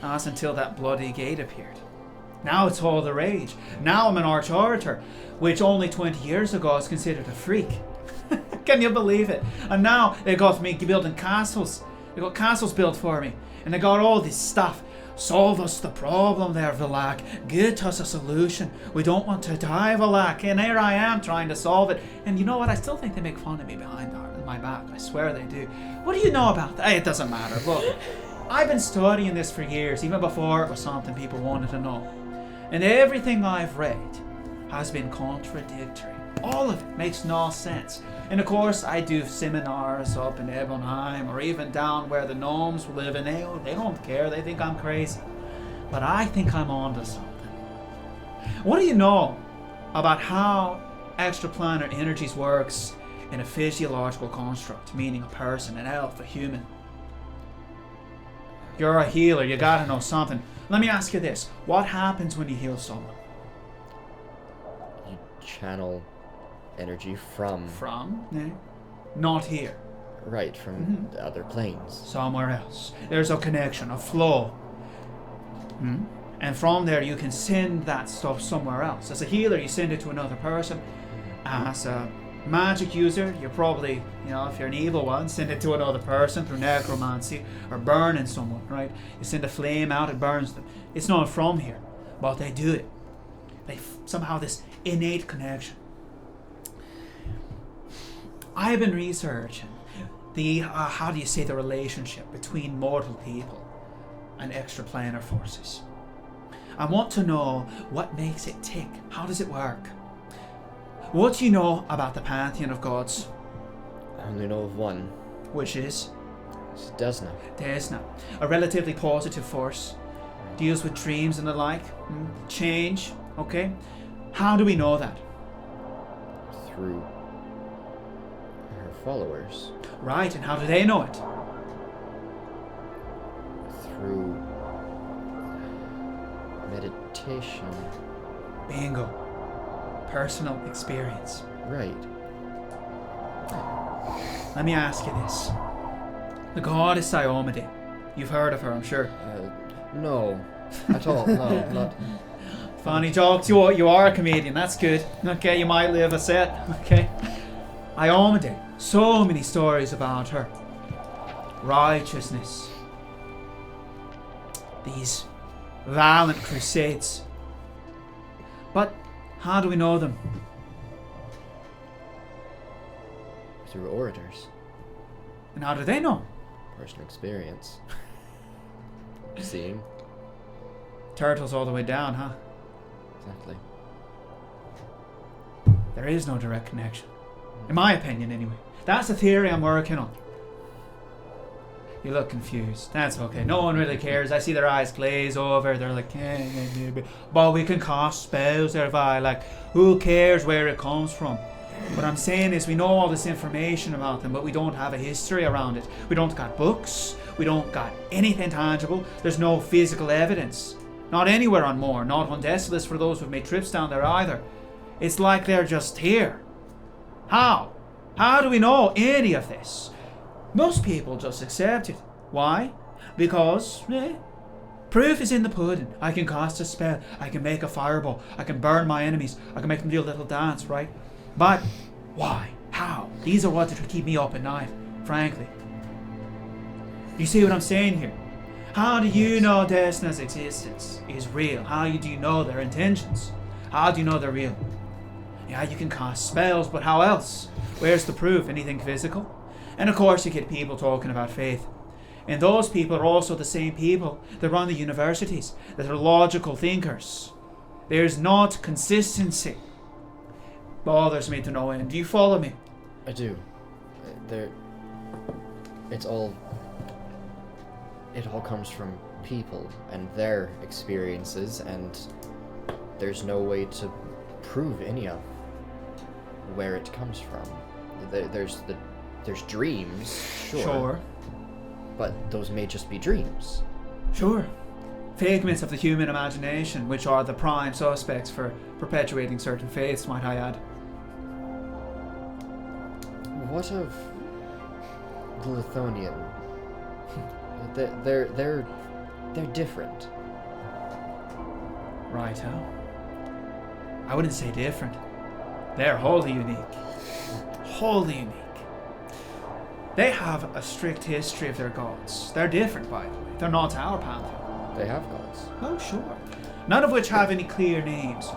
That's until that bloody gate appeared. Now it's all the rage. Now I'm an arch orator, which only 20 years ago was considered a freak. Can you believe it? And now they got me building castles. They got castles built for me. And they got all this stuff. Solve us the problem there, Vilak. Get us a solution. We don't want to die, Vilak. And here I am trying to solve it. And you know what? I still think they make fun of me behind my back. I swear they do. What do you know about that? It doesn't matter. Look, I've been studying this for years, even before it was something people wanted to know. And everything I've read has been contradictory. All of it makes no sense. And of course, I do seminars up in Ebonheim or even down where the gnomes live, and they don't care. They think I'm crazy. But I think I'm onto something. What do you know about how extraplanar energies works in a physiological construct, meaning a person, an elf, a human? You're a healer. You gotta know something. Let me ask you this. What happens when you heal someone? You channel energy from... From? Yeah. Not here. Right, from the other planes. Somewhere else. There's a connection, a flow. And from there you can send that stuff somewhere else. As a healer, you send it to another person. As a magic user, you probably, if you're an evil one, send it to another person through necromancy or burning someone, right? You send a flame out, it burns them. It's not from here, but they do it. They somehow this innate connection. I've been researching the, the relationship between mortal people and extraplanar forces. I want to know what makes it tick. How does it work? What do you know about the pantheon of gods? I only know of one. Which is? It's Desna. Desna. A relatively positive force. Deals with dreams and the like. Change. Okay. How do we know that? Through her followers. Right, and how do they know it? Through meditation. Bingo. Personal experience. Right. Let me ask you this. The goddess Iomade. You've heard of her, I'm sure. No. At all. No, not... Funny jokes. You are a comedian. That's good. Okay, you might live a set. Okay. Iomade. So many stories about her. Righteousness. these violent crusades. But how do we know them? Through orators. And how do they know? Personal experience. Seeing. Turtles all the way down, huh? Exactly. There is no direct connection. In my opinion, anyway. That's the theory I'm working on. You look confused. That's okay. No one really cares. I see their eyes glaze over. They're like, but we can cast spells thereby. Like, who cares where it comes from? What I'm saying is we know all this information about them, but we don't have a history around it. We don't got books. We don't got anything tangible. There's no physical evidence. Not anywhere on Mourne. Not on Desolus for those who've made trips down there either. It's like they're just here. How? How do we know any of this? Most people just accept it. Why? Because, proof is in the pudding. I can cast a spell. I can make a fireball. I can burn my enemies. I can make them do a little dance, right? But why? How? These are what keep me up at night, frankly. You see what I'm saying here? How do you know Desna's existence is real? How do you know their intentions? How do you know they're real? Yeah, you can cast spells, but how else? Where's the proof? Anything physical? And of course you get people talking about faith. And those people are also the same people that run the universities, that are logical thinkers. There's not consistency. Bothers me to no end. Do you follow me? I do. It all comes from people and their experiences, and there's no way to prove any of where it comes from. There's dreams, sure. But those may just be dreams. Sure. Figments of the human imagination, which are the prime suspects for perpetuating certain faiths, might I add. What of the Lithonian? They're different. Right, huh? I wouldn't say different. They're wholly unique. Wholly unique. They have a strict history of their gods. They're different, by the way. They're not our pantheon. They have gods. Oh, sure. None of which have any clear names.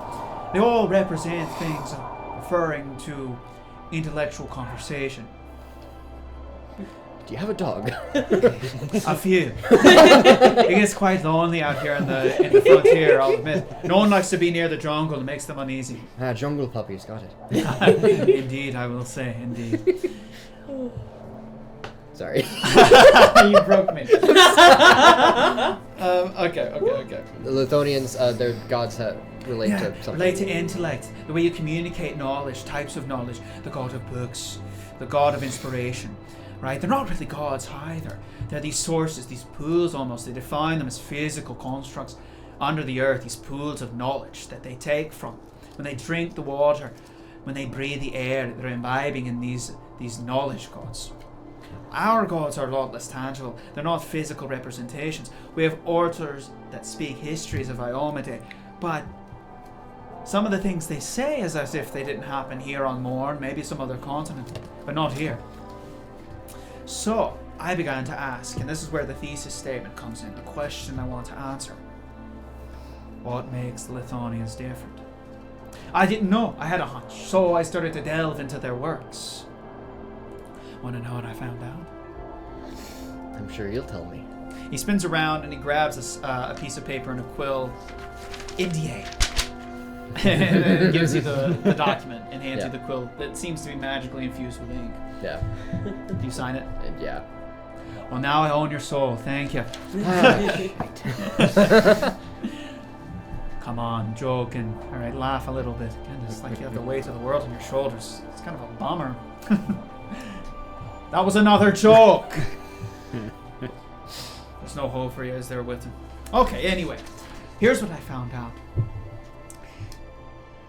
They all represent things referring to intellectual conversation. Do you have a dog? A few. It gets quite lonely out here in the frontier, I'll admit. No one likes to be near the jungle. It makes them uneasy. Jungle puppies, got it. Indeed, I will say, indeed. Sorry. You broke me. Okay. The Lithonians, their gods relate to something. Relate to intellect, the way you communicate knowledge, types of knowledge, the god of books, the god of inspiration. Right? They're not really gods either. They're these sources, these pools almost. They define them as physical constructs under the earth, these pools of knowledge that they take from. When they drink the water, when they breathe the air, they're imbibing in these knowledge gods. Our gods are a lot less tangible. They're not physical representations. We have orators that speak histories of Iomade, but some of the things they say is as if they didn't happen here on Mourne, maybe some other continent, but not here. So, I began to ask, and this is where the thesis statement comes in, the question I want to answer. What makes the Lithonians different? I didn't know. I had a hunch, so I started to delve into their works. Want to know what I found out? I'm sure you'll tell me. He spins around and he grabs a piece of paper and a quill. Indiana. And gives you the document and hands you the quill that seems to be magically infused with ink. Yeah. Do you sign it? Yeah. Well, now I own your soul. Thank you. Come on, joking. All right, laugh a little bit. It's like you have the weight of the world on your shoulders. It's kind of a bummer. That was another joke. There's no hope for you, is there, Witton? Okay, anyway. Here's what I found out.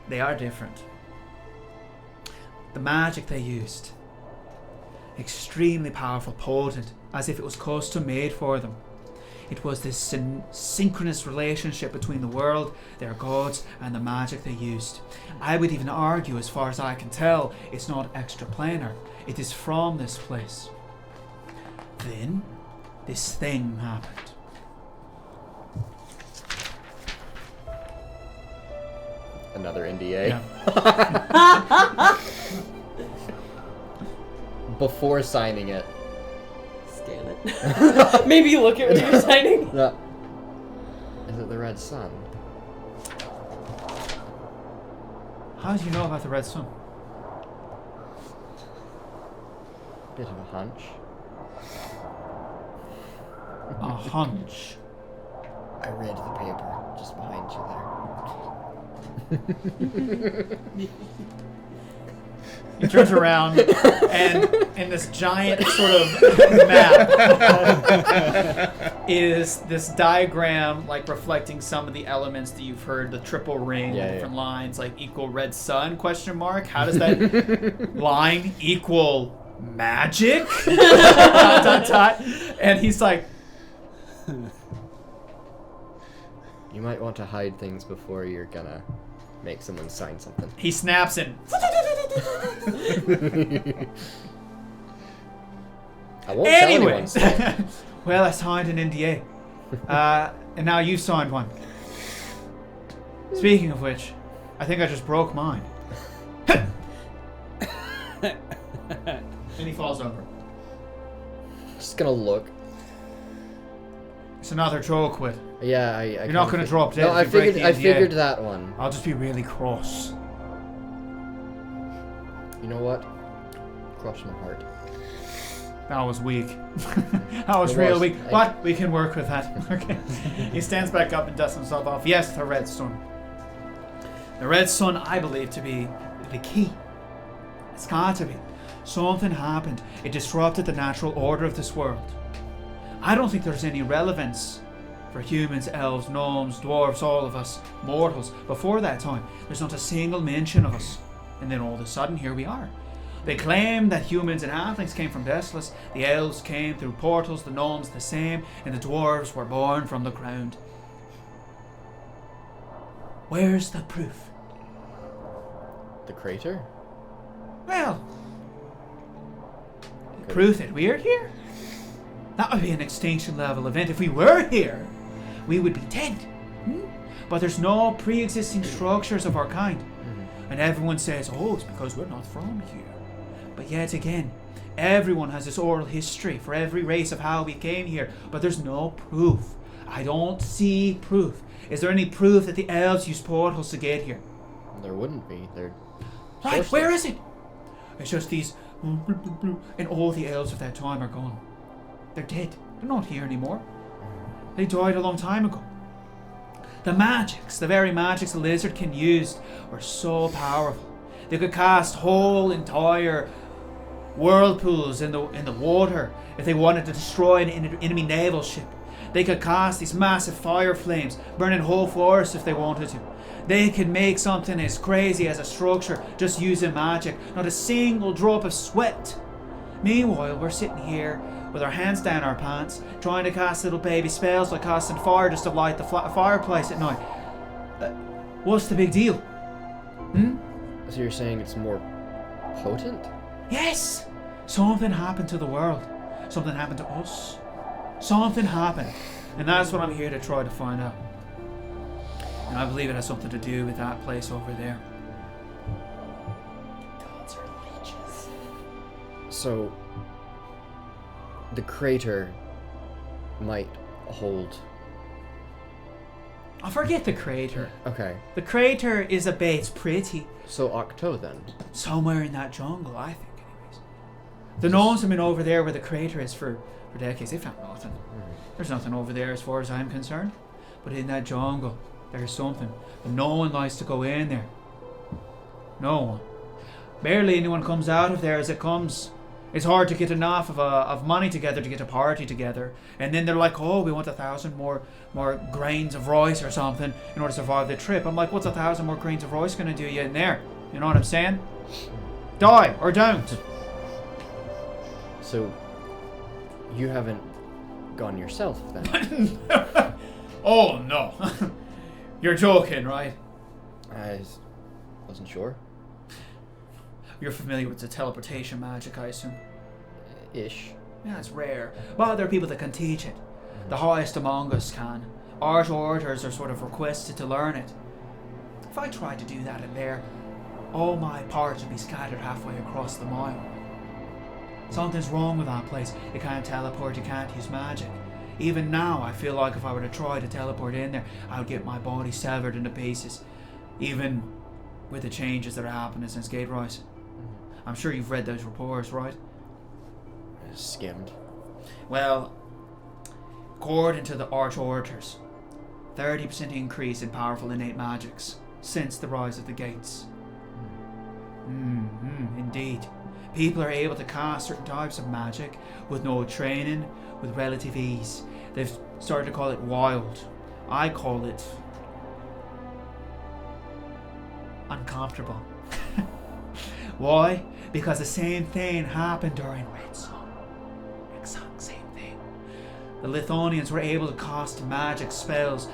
They are different. The magic they used. Extremely powerful, potent, as if it was custom made for them. It was this synchronous relationship between the world, their gods, and the magic they used. I would even argue, as far as I can tell, it's not extraplanar. It is from this place. Then, this thing happened. another NDA. Yeah. Before signing it. Scan it. Maybe look at what you're signing. Is it the Red Sun? How do you know about the Red Sun? Bit of a hunch. A hunch. I read the paper just behind you there. He turns around, and in this giant sort of map is this diagram, like reflecting some of the elements that you've heard, the triple ring, the different lines, like equal red sun, question mark. How does that line equal magic? ... And he's like, You might want to hide things before you're gonna make someone sign something. he snaps and I won't tell anyone. anyways. Well, I signed an NDA. And now you signed one. Speaking of which, I think I just broke mine. And he falls over. Just gonna look. It's another joke, Wit. Yeah, You're not gonna drop dead. No, if you break the I NDA. figured that one. I'll just be really cross. You know what? Cross my heart. That was weak. That was It real was. weak. But we can work with that. Okay. He stands back up and dusts himself off. Yes, the Red Sun. The Red Sun, I believe to be the key. It's got to be. Something happened. It disrupted the natural order of this world. I don't think there's any relevance for humans, elves, gnomes, dwarves, all of us, mortals. Before that time, there's not a single mention of us. And then all of a sudden, here we are. They claim that humans and halflings came from Desolus, the elves came through portals, the gnomes the same, and the dwarves were born from the ground. Where's the proof? The crater? Well, proof that we're here? That would be an extinction level event. If we were here, we would be dead. But there's no pre-existing structures of our kind. And everyone says, oh, it's because we're not from here. But yet again, everyone has this oral history for every race of how we came here. But there's no proof. I don't see proof. Is there any proof that the elves used portals to get here? There wouldn't be. They're Right, where is it? It's just these... And all the elves of that time are gone. They're dead. They're not here anymore. They died a long time ago. The magics, the very magics the lizardkin used, were so powerful. They could cast whole entire whirlpools in the water if they wanted to destroy an enemy naval ship. They could cast these massive fire flames, burning whole forests if they wanted to. They could make something as crazy as a structure just using magic, not a single drop of sweat. Meanwhile, we're sitting here with our hands down our pants, trying to cast little baby spells like casting fire just to light the fireplace at night. What's the big deal? So you're saying it's more potent? Yes! Something happened to the world. Something happened to us. Something happened. And that's what I'm here to try to find out. And I believe it has something to do with that place over there. Gods are leeches. So the crater might hold. I forget the crater. Okay. The crater is a bit, it's pretty. So Octo then. Somewhere in that jungle, I think, anyways. The gnomes have been over there where the crater is for decades. They found nothing. There's nothing over there as far as I'm concerned. But in that jungle, there's something. But no one likes to go in there. No one. Barely anyone comes out of there as it comes. It's hard to get enough of money together to get a party together. And then they're like, oh, we want 1,000 more grains of rice or something in order to survive the trip. I'm like, what's 1,000 more grains of rice going to do you in there? You know what I'm saying? Die or don't. So you haven't gone yourself then? Oh, no. You're joking, right? I wasn't sure. You're familiar with the teleportation magic, I assume? Ish. Yeah, it's rare. But there are people that can teach it. The highest among us can. Art orders are sort of requested to learn it. If I tried to do that in there, all my parts would be scattered halfway across the mile. Something's wrong with that place. You can't teleport, you can't use magic. Even now, I feel like if I were to try to teleport in there, I would get my body severed into pieces. Even with the changes that are happening since Gate Rise. I'm sure you've read those reports, right? Skimmed. Well, according to the Arch Orators, 30% increase in powerful innate magics since the rise of the gates. Indeed. People are able to cast certain types of magic with no training, with relative ease. They've started to call it wild. I call it uncomfortable. Why? Because the same thing happened during Red Sun. Exact same thing. The Lithonians were able to cast magic spells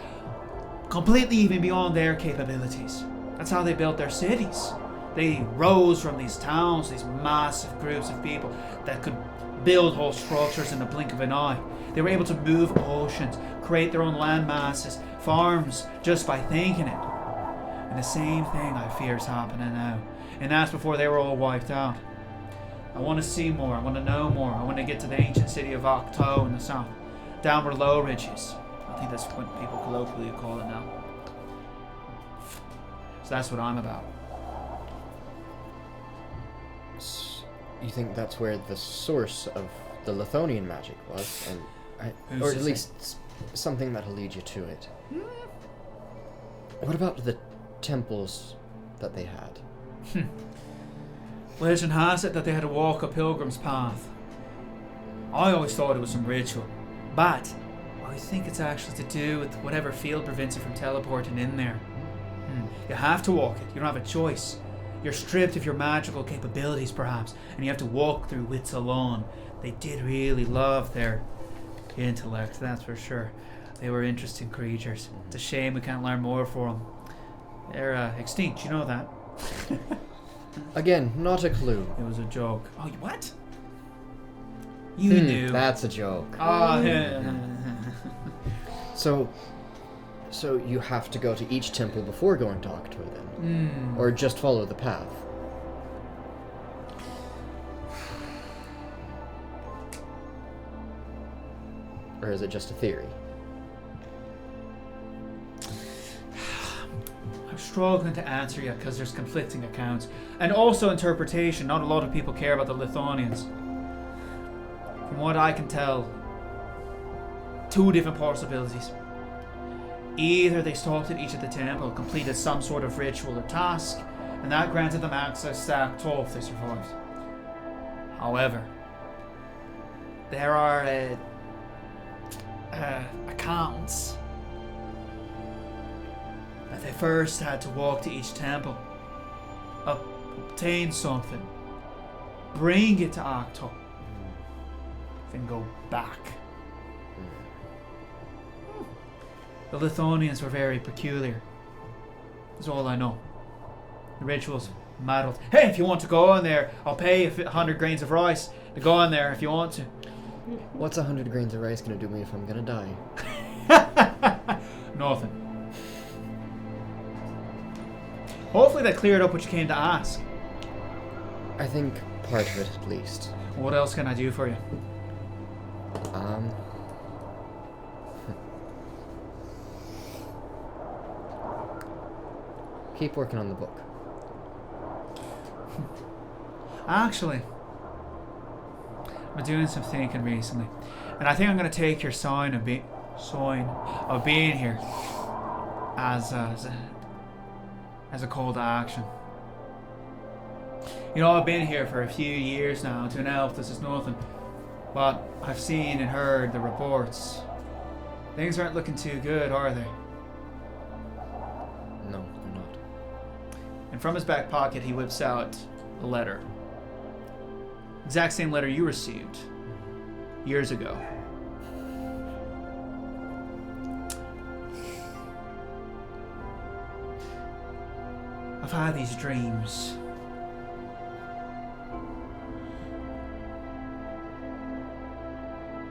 completely even beyond their capabilities. That's how they built their cities. They rose from these towns, these massive groups of people that could build whole structures in the blink of an eye. They were able to move oceans, create their own land masses, farms, just by thinking it. And the same thing I fear is happening now. And that's before they were all wiped out. I want to see more, I want to know more. I want to get to the ancient city of Octo in the south, down where Low Ridge is. I think that's what people colloquially call it now. So that's what I'm about. You think that's where the source of the Lithonian magic was, and or at least something that'll lead you to it? What about the temples that they had? Legend has it that they had to walk a pilgrim's path. I always thought it was some ritual, but I think it's actually to do with whatever field prevents you from teleporting in there. You have to walk it. You don't have a choice. You're stripped of your magical capabilities, perhaps, and you have to walk through wits alone. They did really love their intellect, that's for sure. They were interesting creatures. It's a shame we can't learn more from them. They're extinct, you know that. Again, not a clue. It was a joke. Oh, what? You knew. That's a joke. Oh, yeah. So you have to go to each temple before going to Octo then? Or just follow the path? Or is it just a theory? I'm struggling to answer you because there's conflicting accounts. And also interpretation. Not a lot of people care about the Lithonians. From what I can tell, two different possibilities. Either they stopped at each of the temple, completed some sort of ritual or task, and that granted them access to Act 12 if they survived. However, there are accounts that they first had to walk to each temple, obtain something, bring it to Octo, then go back. The Lithonians were very peculiar. That's all I know. The rituals muddled. Hey, if you want to go in there, I'll pay you 100 grains of rice to go in there if you want to. What's 100 grains of rice gonna do me if I'm gonna die? Nothing. Hopefully that cleared up what you came to ask. I think part of it at least. What else can I do for you? Keep working on the book. Actually, I'm doing some thinking recently, and I think I'm going to take your sign of being here as a call to action. You know, I've been here for a few years now. To an elf, this is nothing, but I've seen and heard the reports. Things aren't looking too good, are they? No, they're not. And from his back pocket, he whips out a letter. Exact same letter you received years ago. I've had these dreams.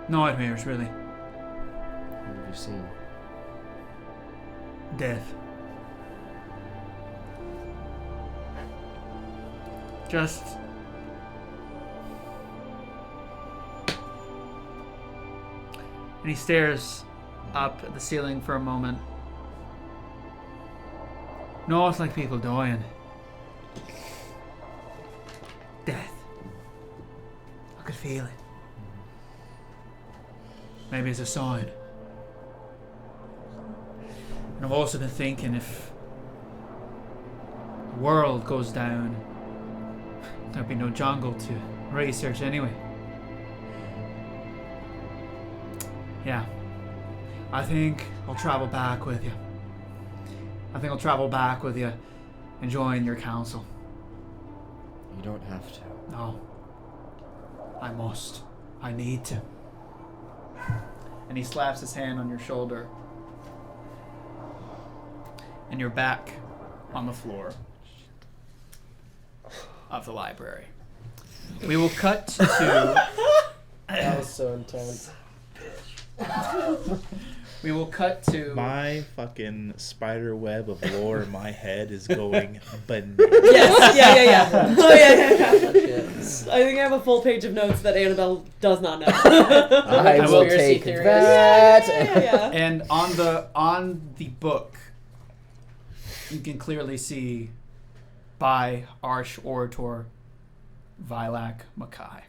Nightmares, really. What have you seen? Death. Just... And he stares up at the ceiling for a moment. No, it's like people dying. Death. I could feel it. Maybe it's a sign. And I've also been thinking if the world goes down, there'll be no jungle to research anyway. Yeah. I think I'll travel back with you. I think I'll travel back with you and join your council. You don't have to. No. I must. I need to. And he slaps his hand on your shoulder. And you're back on the floor of the library. We will cut to... That was so intense. We will cut to... My fucking spider web of lore in my head is going bananas. Yes, yeah. Oh, yeah. Shit. I think I have a full page of notes that Annabelle does not know. I will Conspiracy take theories. that. Yeah. And on the book, you can clearly see by Arch Orator Vilak Mackay.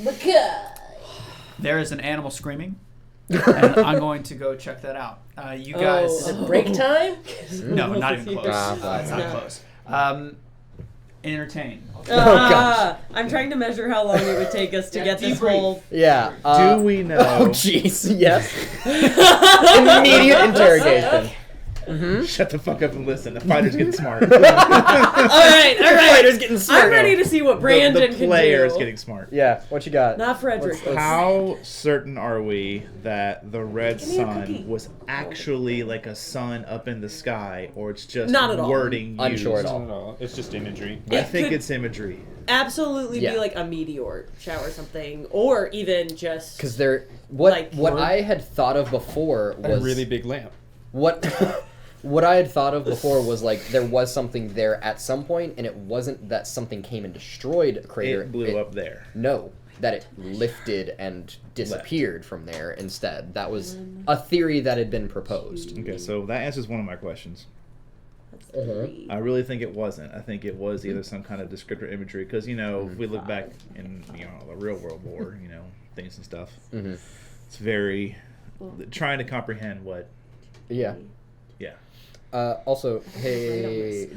Mackay. There is an animal screaming, and I'm going to go check that out. You guys... Is it break time? No, not even close. Ah, It's not no. close. Entertain. gosh. I'm trying to measure how long it would take us to get this whole... Yeah. Do we know? Oh, jeez. Yes. Immediate interrogation. Shut the fuck up and listen. The fighter's getting smart. All right. Fighter's getting smart. I'm ready to see what Brandon the can player is do. getting smart. Yeah. What you got? Not Fredrick. How certain are we that the red Give me a cookie. sun was actually like a sun up in the sky, or it's just Not at all. wording used? Unsure at all. Not at all. It's just imagery. I It think could- it's imagery. Absolutely Yeah. be like a meteor shower or something, or even just... Because what Like, I had thought of before A was really big lamp. what I had thought of before was like there was something there at some point, and it wasn't that something came and destroyed a crater. It blew up there. No, that it lifted and disappeared from there instead. That was a theory that had been proposed. Okay, so that answers one of my questions. That's three. I really think it wasn't. I think it was either some kind of descriptor imagery, because if we look back in the real world war, things and stuff. Mm-hmm. It's very trying to comprehend what. Yeah. Yeah. Also, hey,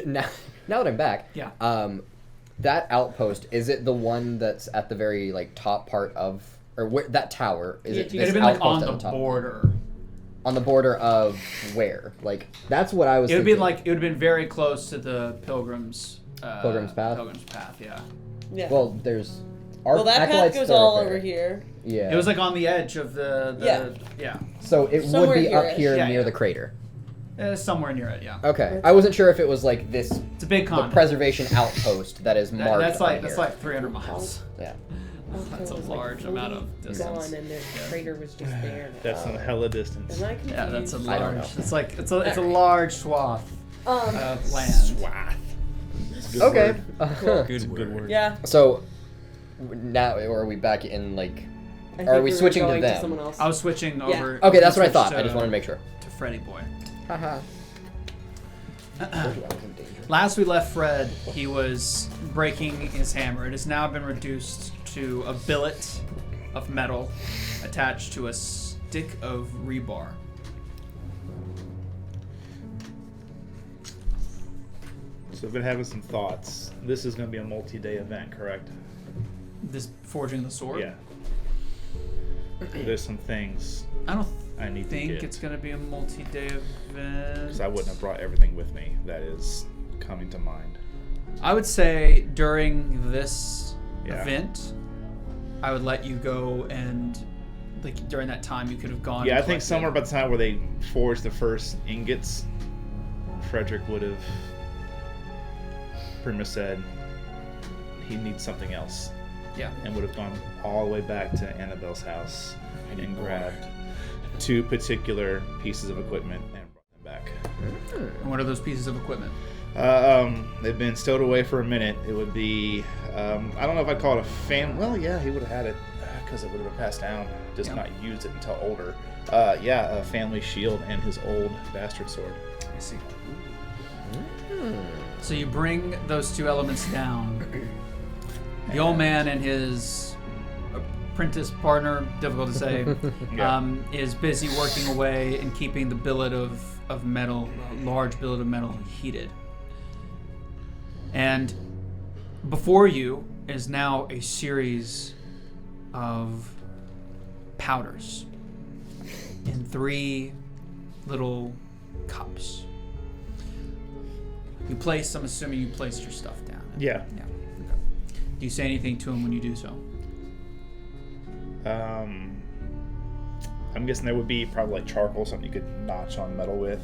now that I'm back, Yeah. that outpost, is it the one that's at the very top part of, or where that tower? Is it It'd this have been like outpost on at the top? border. On the border of where? That's what I was. It would thinking. be it would have been very close to the Pilgrim's Pilgrim's Path? Pilgrim's Path, yeah. Yeah. Well, there's. Well, that path Acolyte's goes all thoroughfare. over here. Yeah. It was on the edge of the Yeah. So it Somewhere would be up here-ish. here Yeah, near yeah. the crater. Somewhere near it, yeah. Okay. I wasn't sure if it was this. It's a big The continent. preservation outpost that is marked. That's on that's here. 300 miles. Yeah. That's a large amount of distance. Gone and the crater was just there. That's some hella distance. Am I confused? Yeah, that's a I don't large. know. It's a large swath of land. Swath. Okay. Good word. Yeah. So now, or are we back in I think Are we were switching to going them? someone else. I was switching Yeah. over. Okay, that's what I switched thought. I just wanted to make sure. To Freddy Boy. Haha. Last we left Fred, he was breaking his hammer. It has now been reduced to a billet of metal attached to a stick of rebar. So I've been having some thoughts. This is going to be a multi-day event, correct? This forging the sword. Yeah. There's some things I don't I need to think get. it's gonna be a multi-day event. Because I wouldn't have brought everything with me that is coming to mind. I would say during this Yeah. event, I would let you go and during that time you could have gone. Yeah, and I think collected- somewhere by the time where they forged the first ingots, Fredrick would have pretty much said he needs something else. Yeah. And would have gone all the way back to Annabelle's house and grabbed 2 particular pieces of equipment and brought them back. And what are those pieces of equipment? They've been stowed away for a minute. It would be, I don't know if I'd call it a fan. Well, yeah, he would have had it because it would have been passed down, just not used it until older. Yeah, a family shield and his old bastard sword. I see. So you bring those two elements down. The old man and his apprentice partner, difficult to say, is busy working away and keeping the billet of metal, a large billet of metal, heated. And before you is now a series of powders in 3 little cups. I'm assuming you placed your stuff down. Yeah. Yeah. Okay. Do you say anything to him when you do so? I'm guessing there would be probably like charcoal, something you could notch on metal with.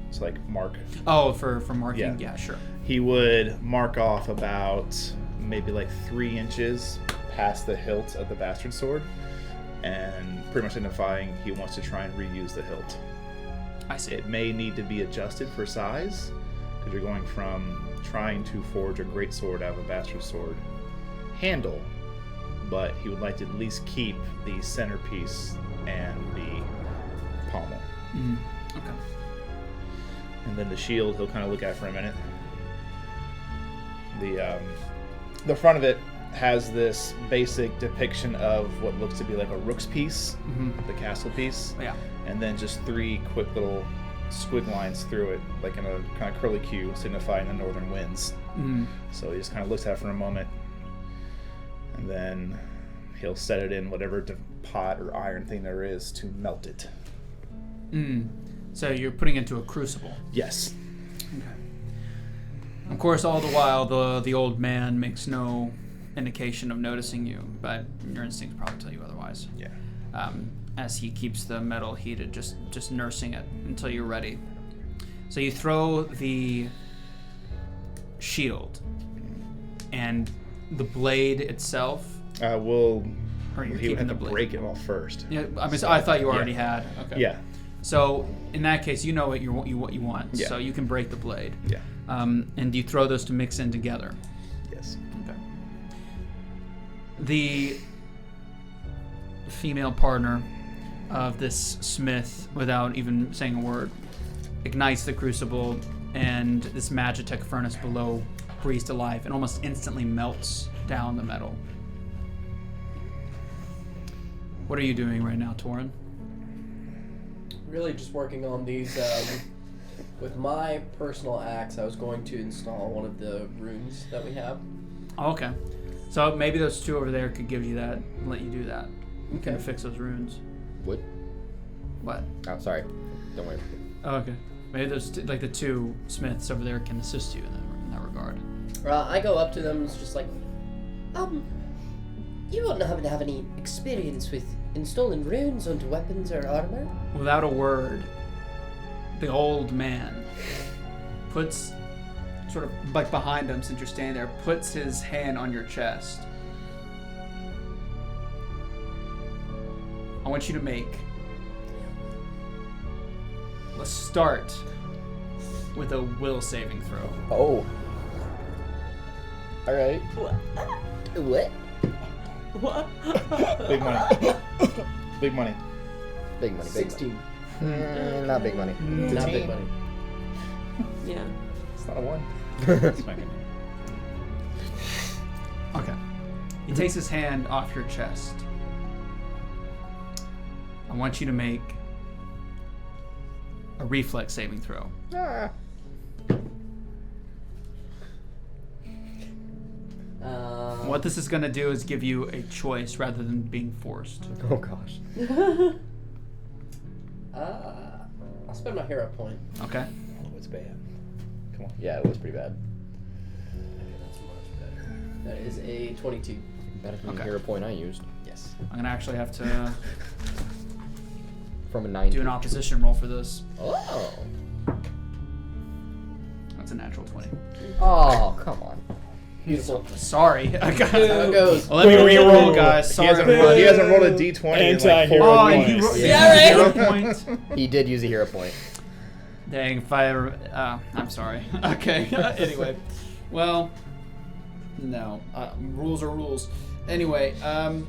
It's like mark. Oh, for marking? Yeah, sure. He would mark off about maybe like 3 inches past the hilt of the bastard sword, and pretty much signifying he wants to try and reuse the hilt. I see. It may need to be adjusted for size, because you're going from trying to forge a great sword out of a bastard sword handle, but he would like to at least keep the centerpiece and the pommel. Mm-hmm. Okay. And then the shield he'll kind of look at for a minute. The front of it has this basic depiction of what looks to be like a rook's piece, the castle piece. Yeah. And then just 3 quick little squig lines through it, like in a kind of curly Q, signifying the northern winds. Mm-hmm. So he just kind of looks at it for a moment, and then he'll set it in whatever pot or iron thing there is to melt it. So you're putting it into a crucible. Yes. Okay. Of course, all the while, the old man makes no indication of noticing you, but your instincts probably tell you otherwise. Yeah. As he keeps the metal heated, just nursing it until you're ready. So you throw the shield and the blade itself. He Or you're would keeping have the to blade. break it off first. Yeah, I mean, So, I thought you already had. Okay. Yeah. So in that case, you know what you want. Yeah. So you can break the blade. Yeah. And you throw those to mix in together. Yes. Okay. The female partner of this smith, without even saying a word, ignites the crucible, and this magitech furnace below breathes to life and almost instantly melts down the metal. What are you doing right now, Torin? Really just working on these. With my personal axe, I was going to install one of the runes that we have. Oh, okay. So maybe those 2 over there could give you that and let you do that. Okay. Can fix those runes. What? What? Oh, sorry. Don't worry. Oh, okay. Maybe those like the 2 smiths over there can assist you in that regard. I go up to them and it's just like, you wouldn't happen to have any experience with installing runes onto weapons or armor? Without a word, the old man puts, sort of like behind him since you're standing there, puts his hand on your chest. I want you to make, let's start with a will saving throw. Oh. All right. What? What? Big money. Big money. Big money. Big 16. money. Not big money. Not big money. Yeah. It's not a 1. That's fine. Okay. He takes his hand off your chest. I want you to make a reflex saving throw. What this is going to do is give you a choice rather than being forced. Oh gosh. I'll spend my hero point. Okay? Oh, it's bad. Come on. Yeah, it was pretty bad. That's much better. That is a 22. Better than the Okay. hero point I used. Yes. I'm going to actually have to From a 9. do an opposition roll for this. Oh. That's a natural 20. Oh, come on. Beautiful. Sorry. I got How it goes. Well, let me re-roll, guys. He Sorry. hasn't rolled a d20 in like 4 Anti-hero Oh, point. and he points. wrote Yeah, right. hero point. He did use a hero point. Dang, fire. I'm sorry. Okay. Anyway, well, no. Rules are rules. Anyway,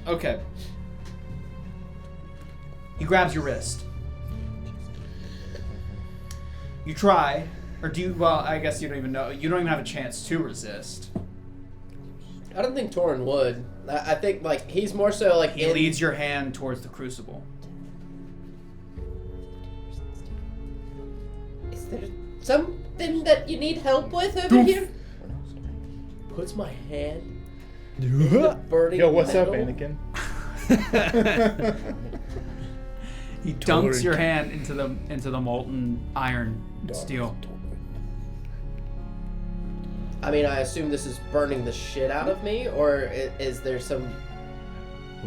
okay. He grabs your wrist. You try, or do you? Well, I guess you don't even know. You don't even have a chance to resist. I don't think Torin would. I think like he's more so like He leads your hand towards the crucible. Is there something that you need help with over here? Puts my hand in the burning Yo, what's metal. up, Anakin? He dunks your hand into the molten iron steel. I mean, I assume this is burning the shit out of me, or is there some...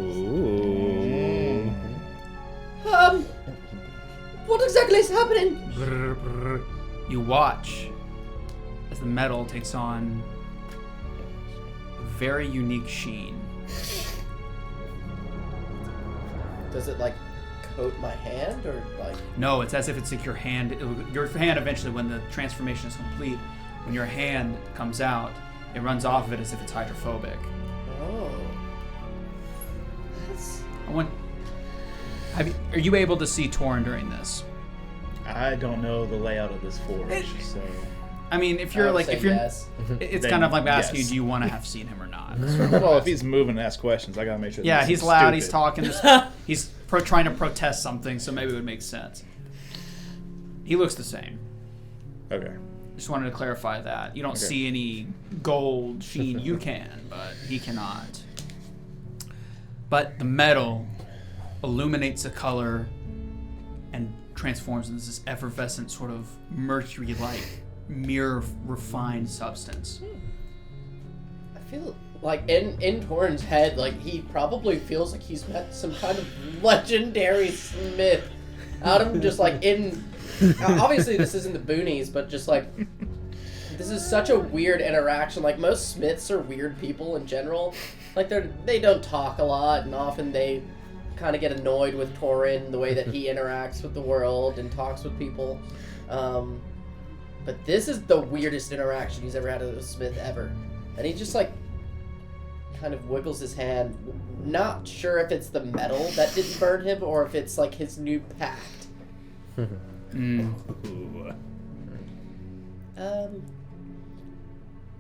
Ooh. What exactly is happening? You watch as the metal takes on a very unique sheen. Does it, like, coat my hand, or, like... No, it's as if it's like your hand. Your hand eventually, when the transformation is complete, when your hand comes out, it runs off of it as if it's hydrophobic. Oh. That's... Are you able to see Torin during this? I don't know the layout of this forge, so... I mean, if you're like, if you're, yes. it's Then kind of like asking yes. you, do you want to have seen him or not? Well, if he's moving and asks questions, I gotta make sure. Yeah, that he's loud. He's talking. He's trying to protest something, so maybe it would make sense. He looks the same. Okay. Just wanted to clarify that. You don't Okay. see any gold sheen. You can, but he cannot. But the metal illuminates a color and transforms into this effervescent sort of mercury-like, mirror-refined substance. I feel like in Torin's head, like he probably feels like he's met some kind of legendary smith out of just like in. Obviously, this isn't the boonies, but just like this is such a weird interaction. Like most smiths are weird people in general. Like they don't talk a lot, and often they kind of get annoyed with Torin, the way that he interacts with the world and talks with people. But this is the weirdest interaction he's ever had with a smith ever. And he just like kind of wiggles his hand, not sure if it's the metal that didn't burn him or if it's like his new pact.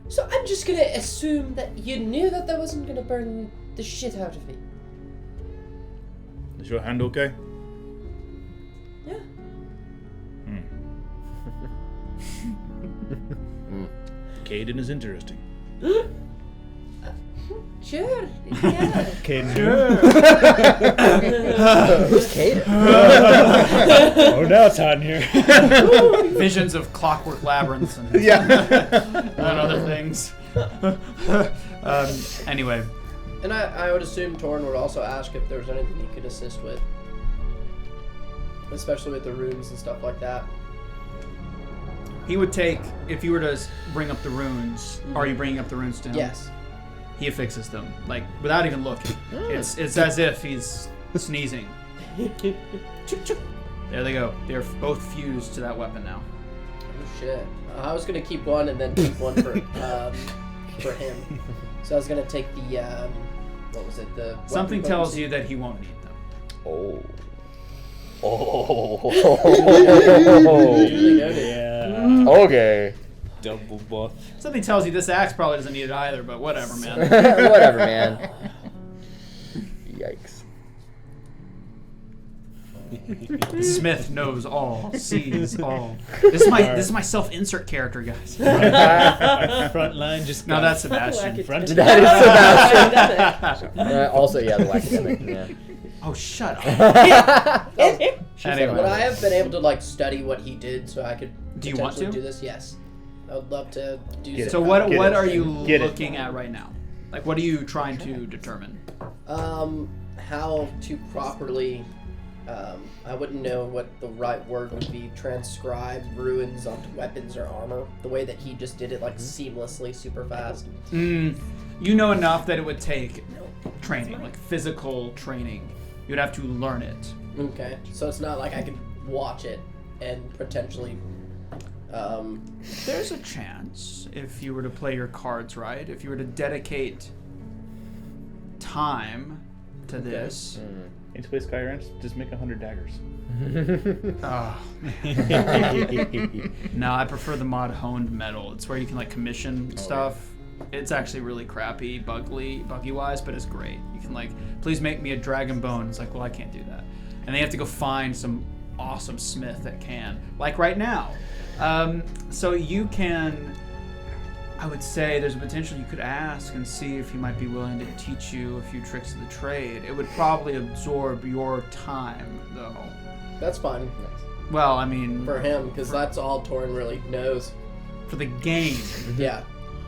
So I'm just gonna assume that you knew that wasn't gonna burn the shit out of me. Is your hand okay? Yeah. Caden is interesting. Sure. Yeah. Caden. Who's Caden? Oh, now it's hot in here. Visions of clockwork labyrinths and, and other things. Anyway. And I would assume Torin would also ask if there was anything he could assist with. Especially with the runes and stuff like that. He would take, if you were to bring up the runes, are you bringing up the runes to him? Yes. He affixes them, like, without even looking. It's as if he's sneezing. There they go. They're both fused to that weapon now. Oh shit. I was gonna keep one and then keep one for him. So I was gonna take the what was it? The Something weapon tells potency. you that he won't need them. Oh. Duly noted. Yeah. Okay. Double buff. Something tells you this axe probably doesn't need it either, but whatever, man. Whatever, man. Yikes. Smith knows all, sees all. This is my self-insert character, guys. My front line just No, got that's Sebastian. front. That is Sebastian. Also, yeah, the Wacademic, yeah. Oh, shut up. Anyway. Anyway. Would I have been able to like study what he did so I could Do you want potentially to? do this? Yes. I would love to do Get it. So some what kind of- what are you Get it. looking at right now? Like, what are you trying to determine? How to properly I wouldn't know what the right word would be, transcribe ruins onto weapons or armor, the way that he just did it like seamlessly, super fast. You know enough that it would take training, like physical training. You'd have to learn it. Okay, so it's not like I could watch it and potentially There's a chance, if you were to play your cards right, if you were to dedicate time to this. Need to play Skyrim? Just make 100 daggers. Oh. No, I prefer the mod honed metal. It's where you can like commission stuff. It's actually really crappy, buggy wise, but it's great. You can like, please make me a dragon bone. It's like, well, I can't do that, and they have to go find some awesome smith that can, like right now. So you can, I would say there's a potential you could ask and see if he might be willing to teach you a few tricks of the trade. It would probably absorb your time, though. That's fine. Well, I mean... For him, because that's all Torin really knows. For the game. Yeah.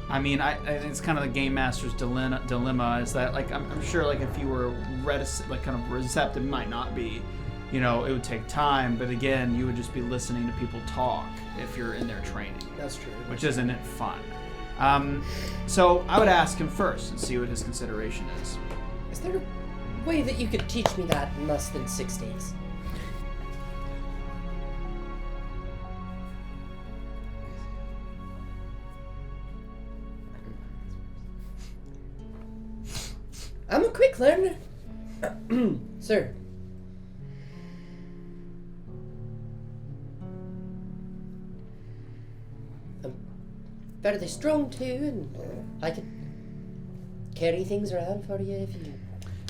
I mean, I think it's kind of the game master's dilemma is that, like, I'm sure, like, if you were kind of receptive, it might not be, you know, it would take time, but again, you would just be listening to people talk if you're in their training. That's true. Which isn't it fun. So I would ask him first and see what his consideration is. Is there a way that you could teach me that in less than 6 days? I'm a quick learner. Sir. I'm fairly strong too, and I could carry things around for you if you...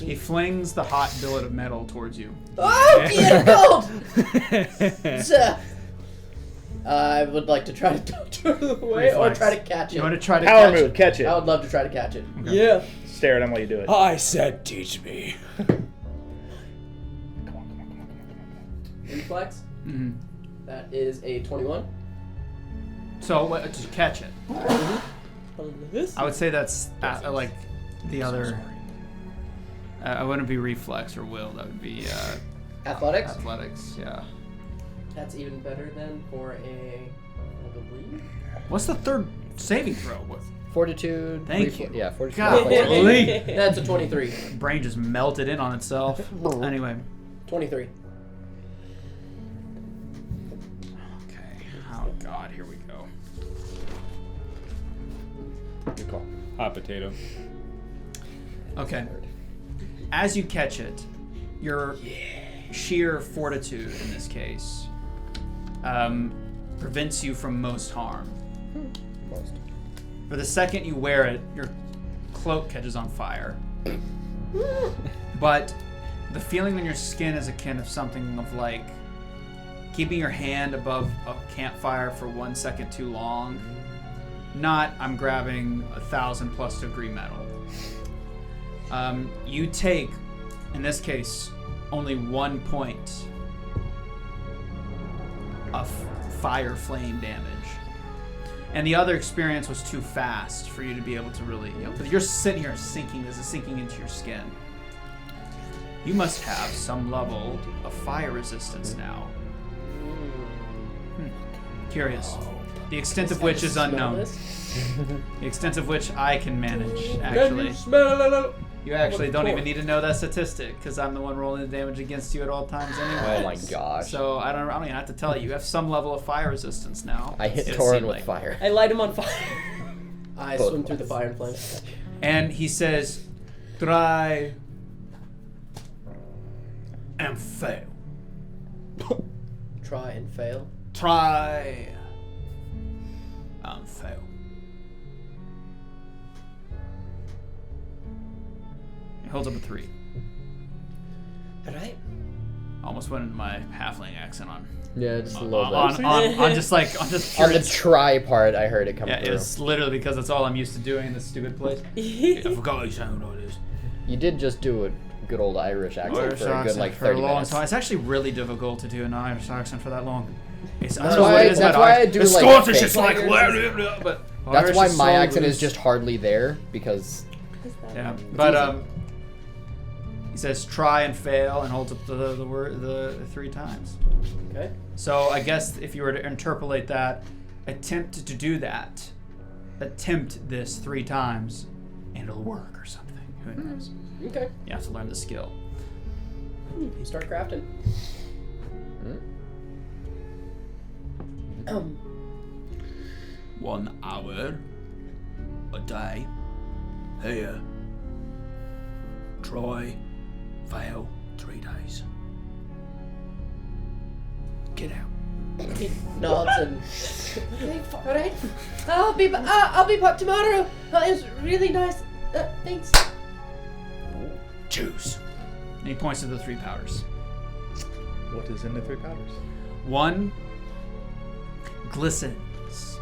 He flings the hot billet of metal towards you. Oh, dear God! Sir, I would like to try to dodge out of the way or try to catch it. You want to try to Power catch move, catch it. I would love to try to catch it. Okay. Yeah. Stare at him while you do it. I said teach me. Reflex. Mm-hmm. That is a 21. So to catch it. I would say that's like the other. I wouldn't be reflex or will. That would be Athletics. athletics. Yeah. That's even better than for a, I believe. What's the third saving throw? What? Fortitude. Thank you. Yeah, fortitude. Golly. That's a 23. Brain just melted in on itself. Anyway. 23. Okay. Oh God, here we go. Good call. Hot potato. Okay. As you catch it, your sheer fortitude in this case prevents you from most harm. Most. For the second you wear it, your cloak catches on fire. But the feeling on your skin is akin of something of like keeping your hand above a campfire for 1 second too long. Not, I'm grabbing 1,000+ degree metal. You take, in this case, only 1 point of fire flame damage. And the other experience was too fast for you to be able to really, because you're sitting here sinking, this is sinking into your skin. You must have some level of fire resistance now. Curious. The extent of which is unknown. The extent of which I can manage, actually. You actually don't even need to know that statistic, because I'm the one rolling the damage against you at all times anyway. Oh my gosh. So I don't even have to tell you. You have some level of fire resistance now. I hit It Torin seemed with like. fire. I light him on fire. I Both swim through the ways. fire and flames. And he says, try and fail. Try and fail. Try and fail. He holds up a 3. Alright. Almost went into my halfling accent on. Yeah, just a little On bit. on just On pure the try part, I heard it come yeah, through. it's literally because that's all I'm used to doing in this stupid place. I forgot you sound what it is. You did just do a good old Irish accent Irish for a good accent like for 30 a long minutes. time. It's actually really difficult to do an Irish accent for that long. It's, I That's don't know why- what it is that's about why Irish. I do, The like, Scottish fake is like Irish. but That's Irish why is my so accent is loose. just hardly there, because Yeah, but he says try and fail and holds up the word the 3 times. Okay. So I guess if you were to interpolate that, attempt to do that, attempt this 3 times, and it'll work or something. Who knows? Okay. You have to learn the skill. You start crafting. 1 hour a day. Here. Try, fail, 3 days. Get out. He nods and. Okay, all right. I'll be back tomorrow. It's really nice. Thanks. Choose. And he points to the 3 powders. What is in the 3 powders? One glistens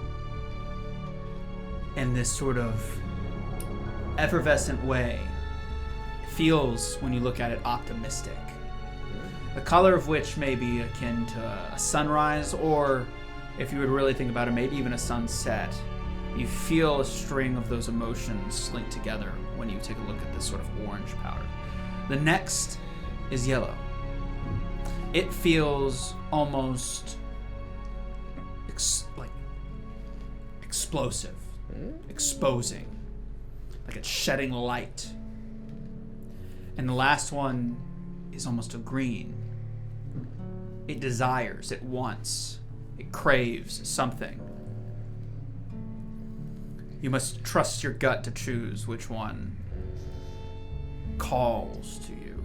in this sort of effervescent way. It feels, when you look at it, optimistic. The color of which may be akin to a sunrise, or if you would really think about it, maybe even a sunset. You feel a string of those emotions linked together when you take a look at this sort of orange powder. The next is yellow. It feels almost explosive, exposing, like it's shedding light. And the last one is almost a green. It desires, it wants, it craves something. You must trust your gut to choose which one calls to you.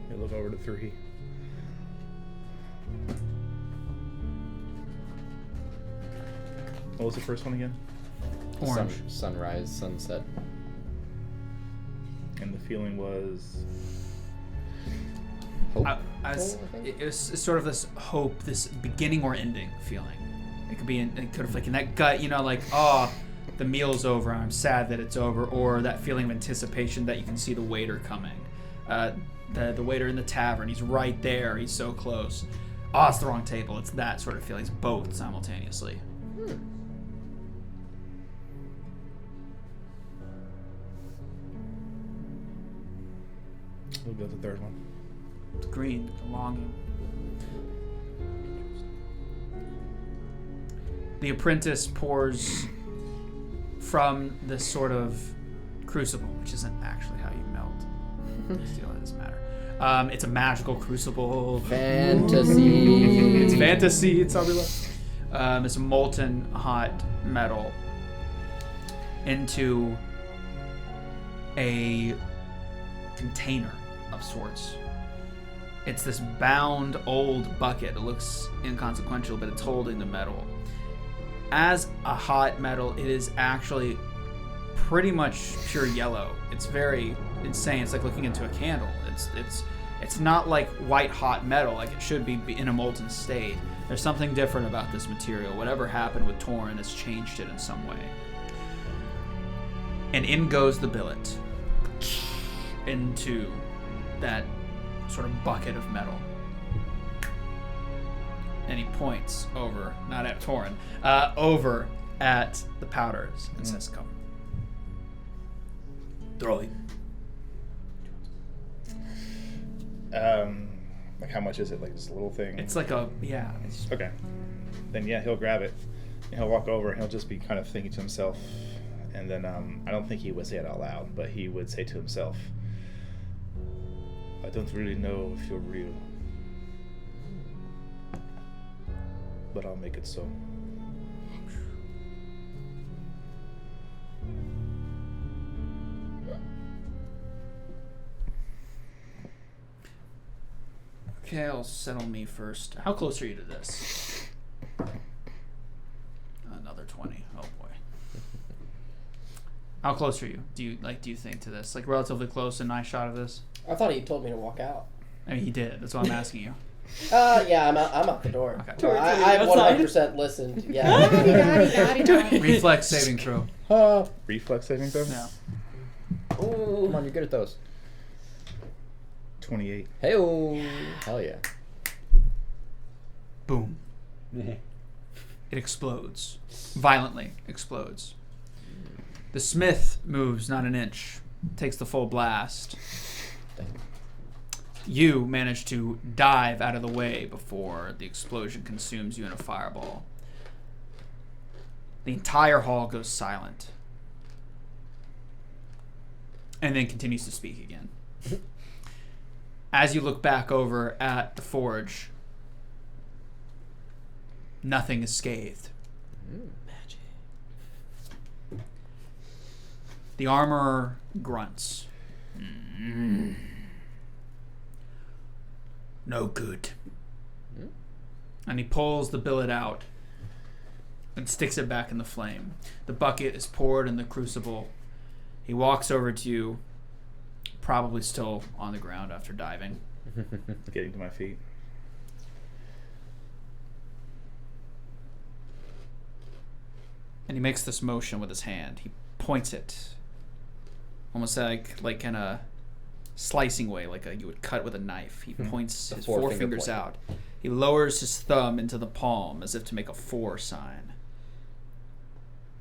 You look over to 3. What was the first one again? Orange. Sunrise, sunset. And the feeling was... Hope. It's sort of this hope, this beginning or ending feeling. It could be it could have like in that gut, like, oh, the meal's over, I'm sad that it's over, or that feeling of anticipation that you can see the waiter coming. The waiter in the tavern, he's right there, he's so close. Oh, it's the wrong table. It's that sort of feeling. It's both simultaneously. We'll go to the third one. It's green, the longing. The apprentice pours from this sort of crucible, which isn't actually how you melt steel. It doesn't matter. It's a magical crucible. Fantasy. It's fantasy. It's it's a molten hot metal into a container of sorts. It's this bound old bucket. It looks inconsequential, but it's holding the metal. As a hot metal, it is actually pretty much pure yellow. It's very insane. It's like looking into a candle. It's not like white hot metal like it should be in a molten state. There's something different about this material. Whatever happened with Torin has changed it in some way. And in goes the billet into that sort of bucket of metal. And he points over, not at Torin, over at the powders and says, "Come. Throw it." Like how much is it? Like this little thing? It's like it's Okay. Then he'll grab it and he'll walk over and he'll just be kind of thinking to himself. And then I don't think he would say it out loud, but he would say to himself, "I don't really know if you're real, but I'll make it so." Okay, I'll settle me first. How close are you to this? Another 20. Oh boy. How close are you? Do you think to this? Like relatively close, a nice shot of this? I thought he told me to walk out. I mean, he did. That's why I'm asking you. Yeah, I'm out the door. Okay. I 100% listened. Yeah. Reflex saving throw. Reflex saving throw? No. Ooh, come on, you're good at those. 28. Hey-oh. Hell yeah. Boom. It explodes. Violently explodes. The smith moves not an inch. Takes the full blast. You manage to dive out of the way before the explosion consumes you in a fireball. The entire hall goes silent. And then continues to speak again. As you look back over at the forge, Nothing is scathed. Magic. The armorer grunts. No good. And he pulls the billet out and sticks it back in the flame. The bucket is poured in the crucible. He walks over to you, probably still on the ground after diving. Getting to my feet. And he makes this motion with his hand. He points it, almost like in a slicing way, like you would cut with a knife. He points his four fingers out. He lowers his thumb into the palm as if to make a 4 sign.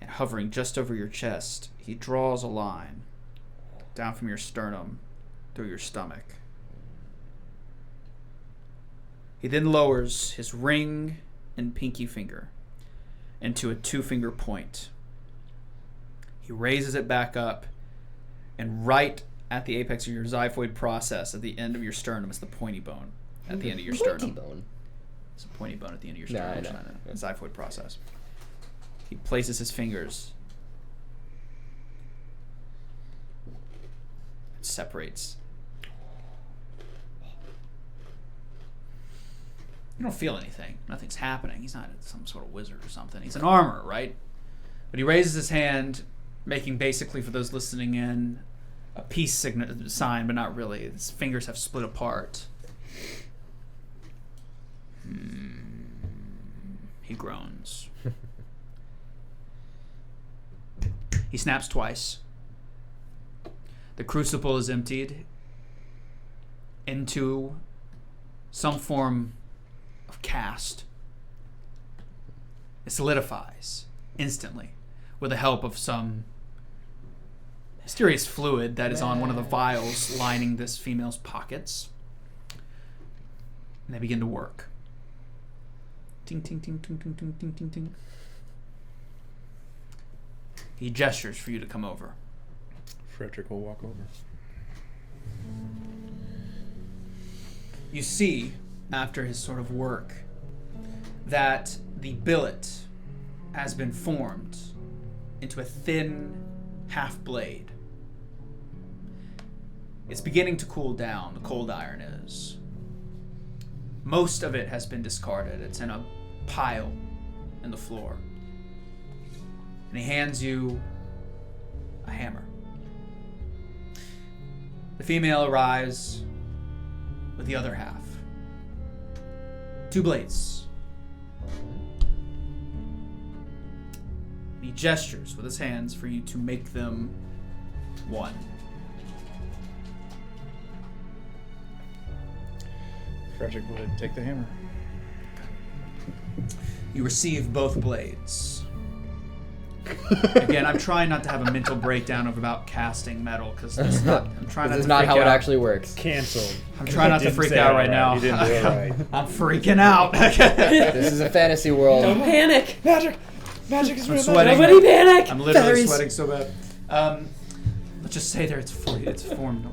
And hovering just over your chest, he draws a line down from your sternum through your stomach. He then lowers his ring and pinky finger into a 2-finger point. He raises it back up, and right at the apex of your xiphoid process, at the end of your sternum, is the pointy bone. At the end of your sternum. Bone. It's a pointy bone at the end of your sternum. Nah, I know. Xiphoid process. He places his fingers. It separates. You don't feel anything. Nothing's happening. He's not some sort of wizard or something. He's an armorer, right? But he raises his hand, making basically, for those listening in, a peace sign, but not really. His fingers have split apart. He groans. He snaps twice. The crucible is emptied into some form of cast. It solidifies instantly with the help of some mysterious fluid that is on one of the vials lining this female's pockets. And they begin to work. Ting, ting, ting, ting, ting, ting, ting, ting, ting. He gestures for you to come over. Fredrick will walk over. You see, after his sort of work, that the billet has been formed into a thin half blade. It's beginning to cool down, the cold iron is. Most of it has been discarded. It's in a pile in the floor. And he hands you a hammer. The female arrives with the other half. 2 blades. He gestures with his hands for you to make them one. Fredrick would take the hammer. You receive both blades. Again, I'm trying not to have a mental breakdown of about casting metal because I'm trying not to This is not freak how it out. actually works. Canceled. I'm trying not to freak out right now. You didn't do it right. I'm freaking out. This is a fantasy world. Don't panic. Magic is I'm real. sweating. Nobody panic. I'm literally Fairies. sweating so bad. Let's just say there it's formed.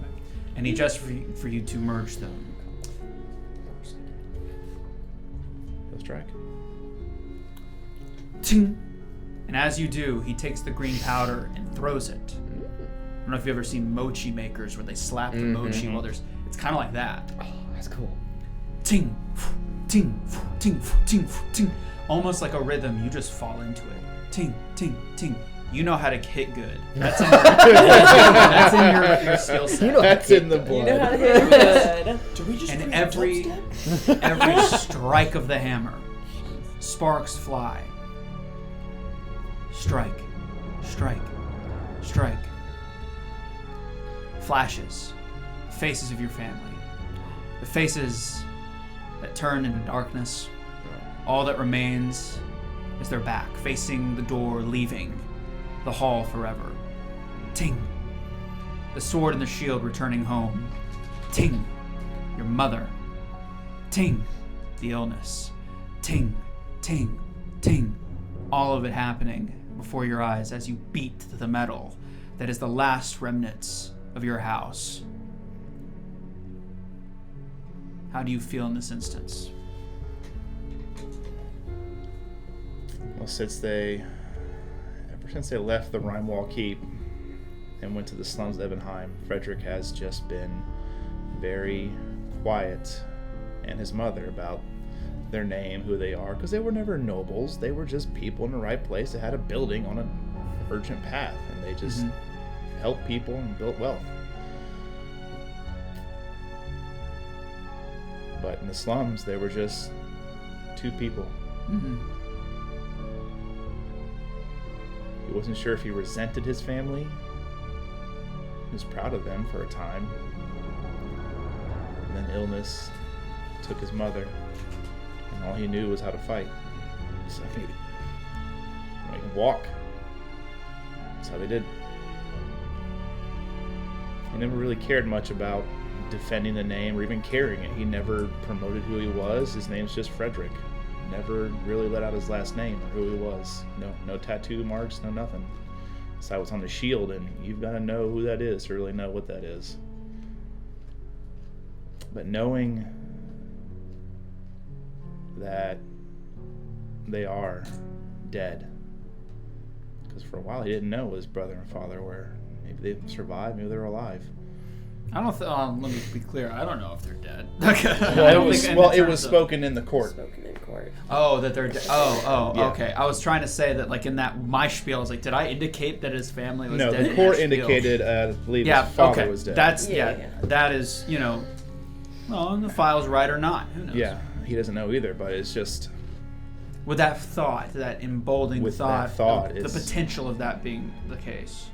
And he gestures for you to merge them. He'll strike. Ting. And as you do, he takes the green powder and throws it. I don't know if you've ever seen mochi makers where they slap the mochi while there's... It's kind of like that. Oh, that's cool. Ting, ting, ting, ting, ting. Almost like a rhythm, you just fall into it. Ting, ting, ting. You know how to hit good. That's in your skill set. You know That's in the blood. You know how to hit good. Do we just And create a every dubstep? strike of the hammer, sparks fly. Strike, strike, strike. Flashes. Faces of your family. The faces that turn into darkness. All that remains is their back, facing the door, leaving the hall forever. Ting. The sword and the shield returning home. Ting. Your mother. Ting. The illness. Ting. Ting. Ting. All of it happening before your eyes as you beat the metal that is the last remnants of your house. How do you feel in this instance? Well, ever since they left the Rheinwall Keep and went to the slums of Ebenheim, Fredrick has just been very quiet, and his mother, about their name, who they are, because they were never nobles. They were just people in the right place that had a building on an urgent path, and they just helped people and built wealth. But in the slums, they were just two people. He wasn't sure if he resented his family. He was proud of them for a time. And then illness took his mother, and all he knew was how to fight. So he can walk. That's how they did. He never really cared much about defending the name or even carrying it. He never promoted who he was. His name's just Fredrick. Never really let out his last name or who he was. No tattoo marks, no nothing. So I was on the shield, and you've got to know who that is to really know what that is. But knowing that they are dead, because for a while he didn't know his brother and father were. Maybe they survived, maybe they're alive. I don't. Let me be clear. I don't know if they're dead. It was spoken in the court. Spoken in court. Oh, that they're dead. Yeah. Okay. I was trying to say that, like, in that my spiel, I was like, did I indicate that his family was dead? No, the court indicated, I believe his father was dead. That's that is, well, the file's right or not. Who knows? Yeah, he doesn't know either, but it's just with that thought, that emboldening thought, the it's potential of that being the case.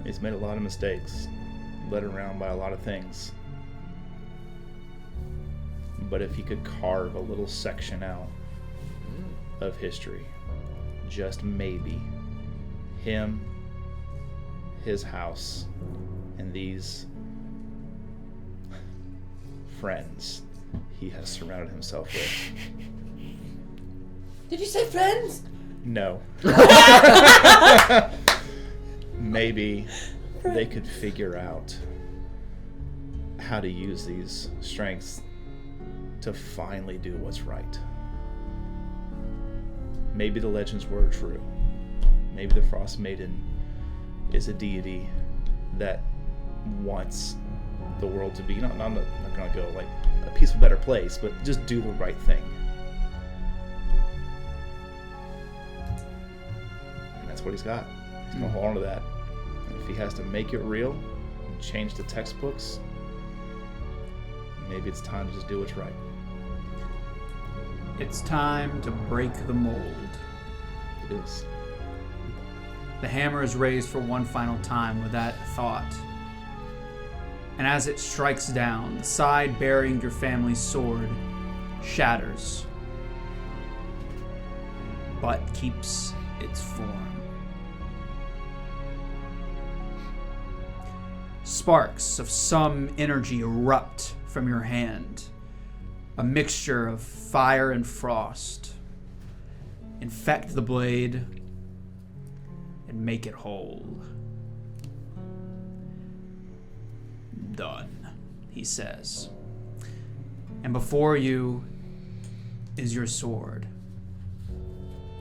He's made a lot of mistakes, led around by a lot of things. But if he could carve a little section out of history, just maybe, him, his house, and these friends he has surrounded himself with. Did you say friends? No. Maybe they could figure out how to use these strengths to finally do what's right. Maybe the legends were true. Maybe the Frost Maiden is a deity that wants the world to be, I'm not going to go like a peaceful, better place, but just do the right thing. And that's what he's got. He's going to hold on to that. And if he has to make it real and change the textbooks, maybe it's time to just do what's right. It's time to break the mold. It is. The hammer is raised for one final time with that thought. And as it strikes down, the side bearing your family's sword shatters, but keeps its form. Sparks of some energy erupt from your hand, a mixture of fire and frost. Infect the blade and make it whole. Done, he says. And before you is your sword.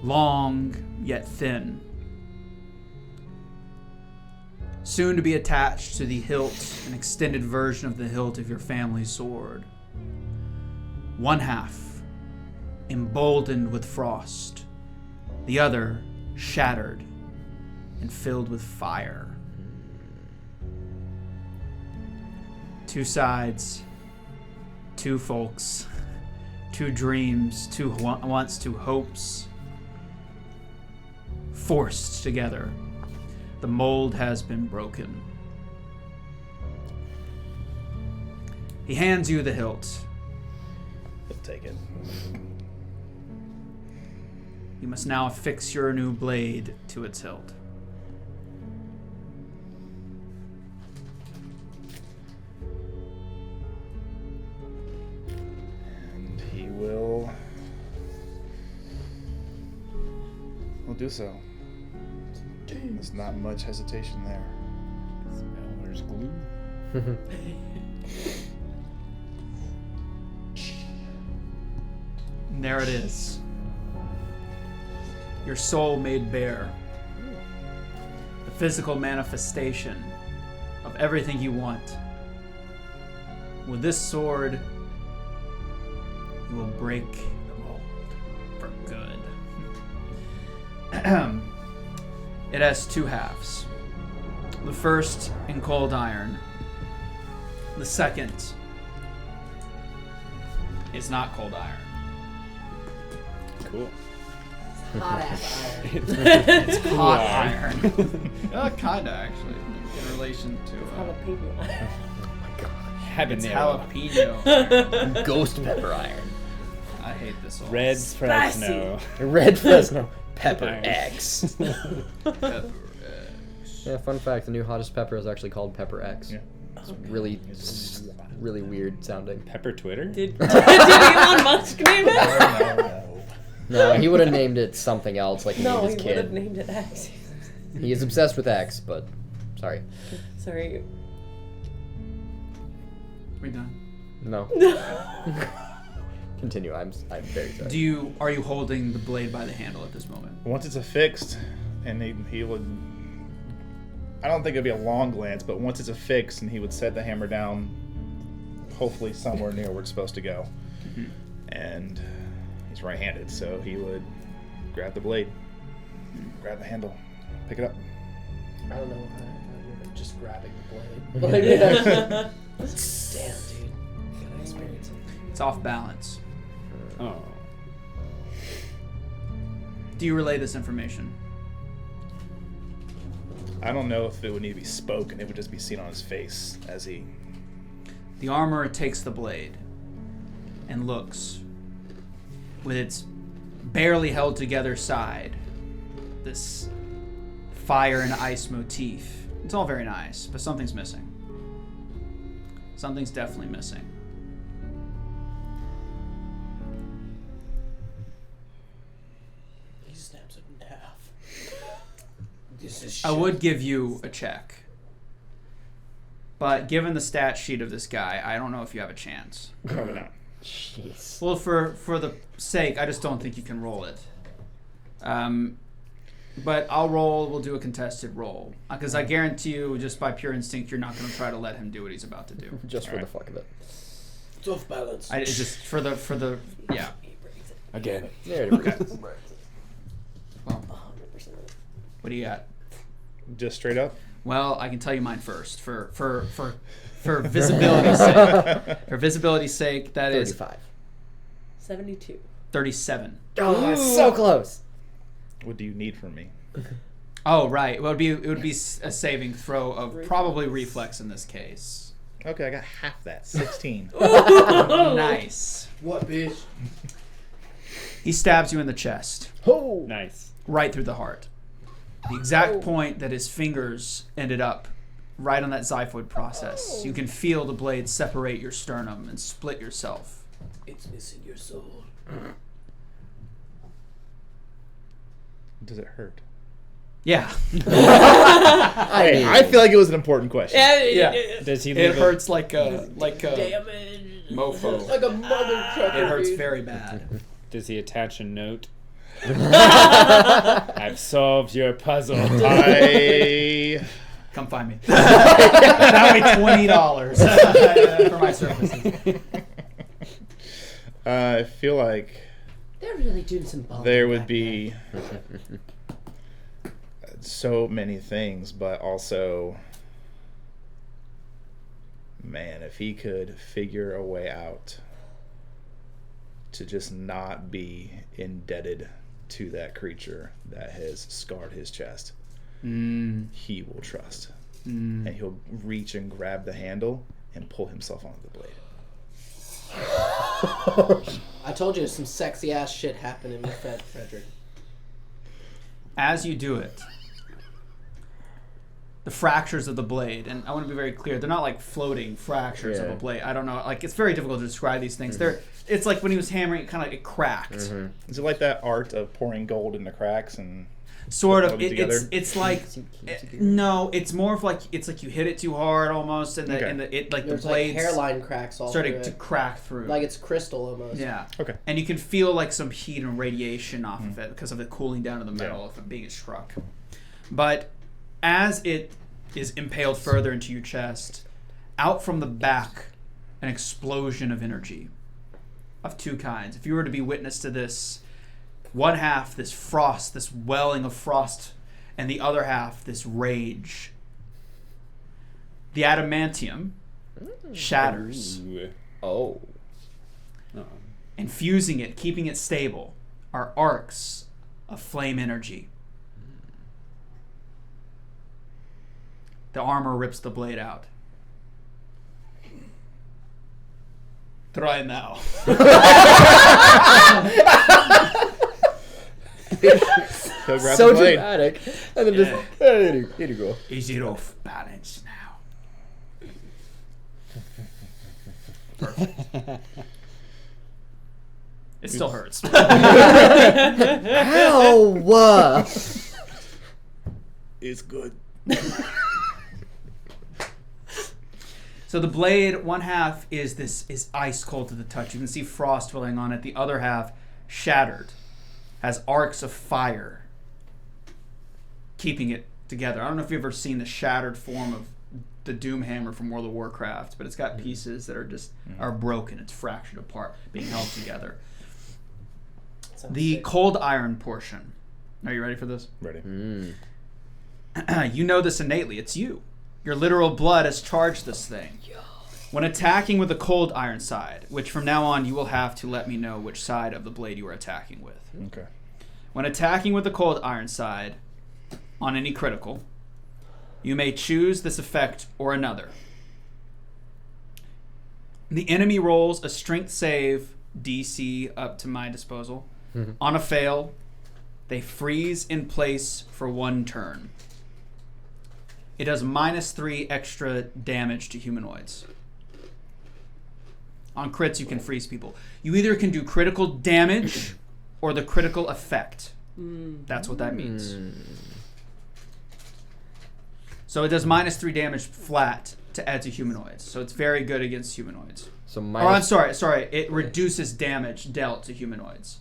Long, yet thin. Soon to be attached to the hilt, an extended version of the hilt of your family's sword. One half, emboldened with frost. The other, shattered and filled with fire. Two sides, two folks, two dreams, two wants, two hopes, forced together. The mold has been broken. He hands you the hilt. He'll take it. You must now affix your new blade to its hilt. We'll do so. There's not much hesitation there. There's glue. And there it is. your soul made bare. The physical manifestation of everything you want. With this sword, you will break the mold for good. It has two halves. The first in cold iron. The second is not cold iron. Cool. Hot ass iron. It's hot iron. Kinda, actually, in relation to... Jalapeno. It's Habanero. jalapeno. Ghost pepper iron. I hate this all. Red Fresno. Red Fresno. Pepper Iron. X. Pepper. Yeah, fun fact, the new hottest pepper is actually called Pepper X. Yeah. It's really weird sounding. Pepper Twitter? Did Elon Musk name it? No, he would have named it something else, like he No, named he his would have kid. named it X. He is obsessed with X, but sorry. Sorry. We done? No. Continue. I'm very sorry. Are you holding the blade by the handle at this moment? Once it's affixed, and he would... I don't think it'd be a long glance, but once it's affixed, and he would set the hammer down, hopefully somewhere near where it's supposed to go. Mm-hmm. And he's right-handed, so he would grab the blade, grab the handle, pick it up. I don't know if you were just grabbing the blade. But yeah. Damn, dude. Gotta experience it. It's off balance. Oh. Do you relay this information? I don't know if it would need to be spoken. It would just be seen on his face as he... The armorer takes the blade and looks with its barely held together side. This fire and ice motif. It's all very nice, but something's missing. Something's definitely missing. He snaps it in half. This is I would give you a check. But given the stat sheet of this guy, I don't know if you have a chance. Probably not. Jeez. Well, for the sake, I just don't think you can roll it. But I'll roll. We'll do a contested roll. Because I guarantee you, just by pure instinct, you're not going to try to let him do what he's about to do. Just for the fuck of it. It's off balance. It's just for the yeah. Again. There it is. Well, 100%. what do you got? Just straight up? Well, I can tell you mine first. For visibility's sake. For visibility's sake, that is 35. 72. 37. Oh, that's so close. What do you need from me? Oh, right. Well, it would be a saving throw of probably reflex in this case. Okay, I got half that. 16. Nice. What, bitch? He stabs you in the chest, Oh. Nice. right through the heart. The exact point that his fingers ended up, right on that xiphoid process. You can feel the blade separate your sternum and split yourself. It's missing your soul. Does it hurt? Yeah. Hey, I feel like it was an important question. Yeah. Does he It leave hurts like a Damage. mofo. Like a mother trucker. It hurts dude. very bad. Does he attach a note? I've solved your puzzle. I... Come find me. That'll be $20 for my services. I feel like They're really doing some ballin' there would back be so many things, but also, man, if he could figure a way out to just not be indebted to that creature that has scarred his chest, he will trust. And he'll reach and grab the handle and pull himself onto the blade. I told you some sexy ass shit happening with Fredrick. As you do it, the fractures of the blade, and I want to be very clear, they're not like floating fractures of a blade. I don't know, like it's very difficult to describe these things. It's like when he was hammering, it kind of it cracked. Is it like that art of pouring gold into cracks and Sort of. Hold it together? It's like no. It's more of like it's like you hit it too hard almost, and Okay. There's the like blades hairline cracks all starting through to it. crack through. Like it's crystal almost. Yeah. Okay. And you can feel like some heat and radiation off of it because of it cooling down to the metal Yeah. of it being struck. But as it is impaled further into your chest, out from the back, an explosion of energy of two kinds. If you were to be witness to this, one half this frost, this welling of frost, and the other half this rage. The adamantium shatters. Ooh. Oh. Oh. And fusing it, keeping it stable, are arcs of flame energy. The armor rips the blade out. Try now. He'll grab So the blade. dramatic. And then just, hey, here you go. Is it off balance now? It still hurts. Ow! It's good. So the blade, one half is ice cold to the touch. You can see frost dwelling on it. The other half, shattered, has arcs of fire keeping it together. I don't know if you've ever seen the shattered form of the Doom Hammer from World of Warcraft, but it's got pieces that are just are broken. It's fractured apart, being held together. The cold iron portion. Are you ready for this? Ready. You know this innately. It's you. Your literal blood has charged this thing. When attacking with the cold iron side, which from now on you will have to let me know which side of the blade you are attacking with. Okay. When attacking with the cold iron side, on any critical, you may choose this effect or another. The enemy rolls a strength save DC up to my disposal. On a fail, they freeze in place for 1 turn. It does -3 extra damage to humanoids. On crits, you can freeze people. You either can do critical damage or the critical effect. That's what that means. So it does -3 damage flat to add to humanoids. So it's very good against humanoids. So I'm sorry. It reduces damage dealt to humanoids.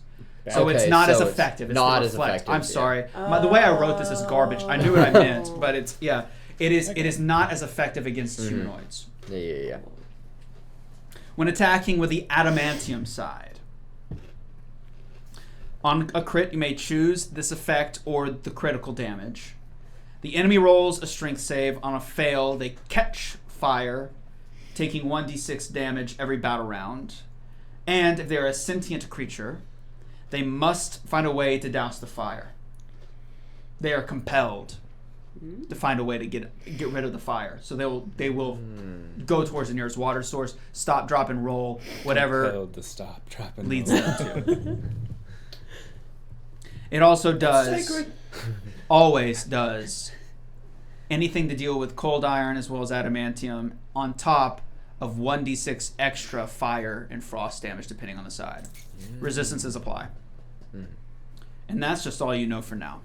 So Okay, it's not as so it's effective. It's not the as reflect. effective, I'm yeah. sorry. The way I wrote this is garbage. I knew what I meant, but it is not as effective against humanoids. Yeah. When attacking with the adamantium side. On a crit, you may choose this effect or the critical damage. The enemy rolls a strength save. On a fail, they catch fire, taking 1d6 damage every battle round. And if they're a sentient creature, they must find a way to douse the fire. They are compelled to find a way to get rid of the fire. So they will go towards the nearest water source, stop, drop, and roll, whatever Compelled to stop, drop, and leads roll. them to. It also does, always does, anything to deal with cold iron as well as adamantium on top of 1d6 extra fire and frost damage depending on the side. Resistances apply. And that's just all you know for now.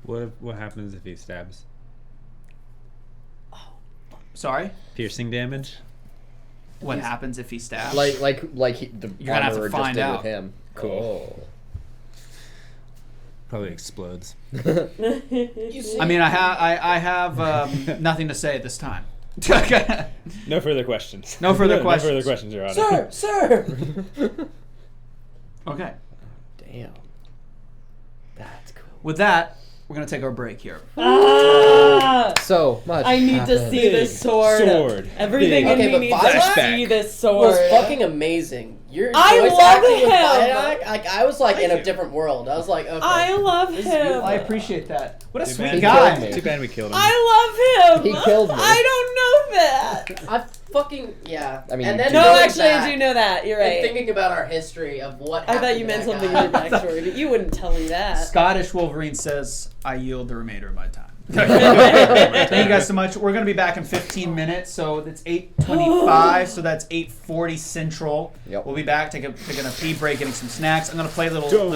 What happens if he stabs? Sorry? Piercing damage? What happens if he stabs? The You're gonna have to armorer find just did out. with him. Cool. Probably explodes. I mean, I have nothing to say at this time. No further questions. No further No questions. further questions, Your Honor. Sir! Okay. Damn. That's cool. With that, we're going to take our break here. So much. I need to happened. see this sword. Sword. Everything Okay, in me but needs to flashback see this was sword. fucking amazing. Your I voice love acting with him. Viadoc, like I was like in Thank a you. different world. I was like, okay. I love him. I appreciate that. What a Too sweet bad. guy. killed me. Too bad we killed him. I love him. He killed me. I don't know that. I fucking yeah. I mean, and you then do. No, going actually, back I do know that. You're and right. thinking about our history of what. I thought happened you to meant that something guy. in your backstory, but you wouldn't tell me that. Scottish Wolverine says, I yield the remainder of my time. Thank you guys so much. We're going to be back in 15 minutes, so it's 8:25, so that's 8:40 Central. Yep. We'll be back taking a pee break, getting some snacks. I'm going to play a little Don't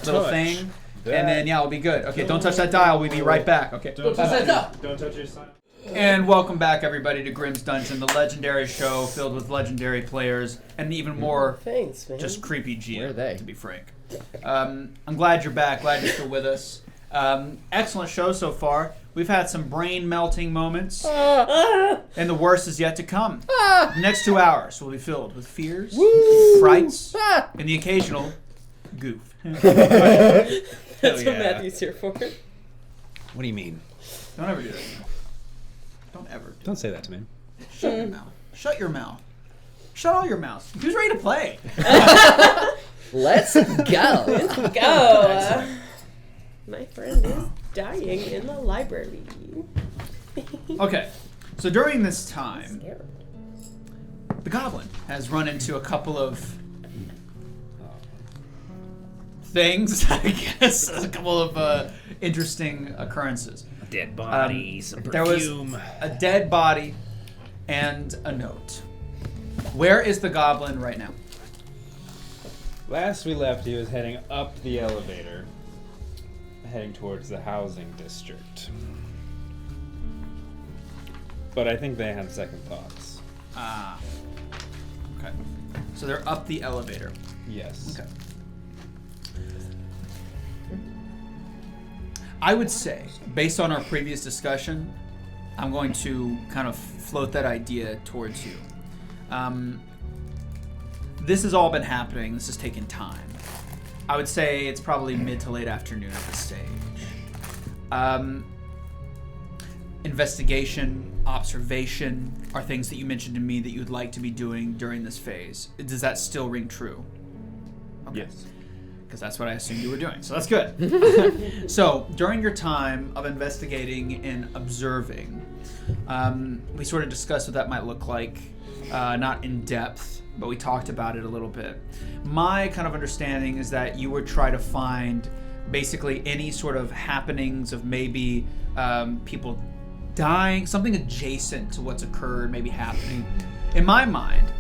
touch. thing. And then, yeah, we'll be good. Okay, don't touch that dial. We'll be right back. Okay. Don't touch that dial. Don't touch your sign. And welcome back, everybody, to Grimm's Dungeon, the legendary show filled with legendary players and even more Thanks, man. just creepy GM, Where are they? to be frank. I'm glad you're back. Glad you're still with us. Excellent show so far. We've had some brain-melting moments, and the worst is yet to come. The next 2 hours will be filled with fears, frights, and the occasional goof. That's what Matthew's here for. What do you mean? Don't ever do that. Don't ever. Don't say that to me. Shut your mouth. Shut your mouth. Shut all your mouths. Who's ready to play? Let's go. Go! My friend is dying in the library. Okay, so during this time, Scared. the Goblin has run into a couple of things, I guess, a couple of interesting occurrences. A dead body, some There was perfume. a dead body and a note. Where is the Goblin right now? Last we left, he was heading up the elevator, heading towards the housing district. But I think they had second thoughts. Ah. Okay. So they're up the elevator. Yes. Okay. I would say, based on our previous discussion, I'm going to kind of float that idea towards you. This has all been happening. This has taken time. I would say it's probably mid to late afternoon at this stage. Investigation, observation are things that you mentioned to me that you would like to be doing during this phase. Does that still ring true? Okay. Yes. Because that's what I assumed you were doing. So that's good. So during your time of investigating and observing, we sort of discussed what that might look like. Not in depth, but we talked about it a little bit. My kind of understanding is that you would try to find basically any sort of happenings of maybe people dying, something adjacent to what's occurred, maybe happening. In my mind,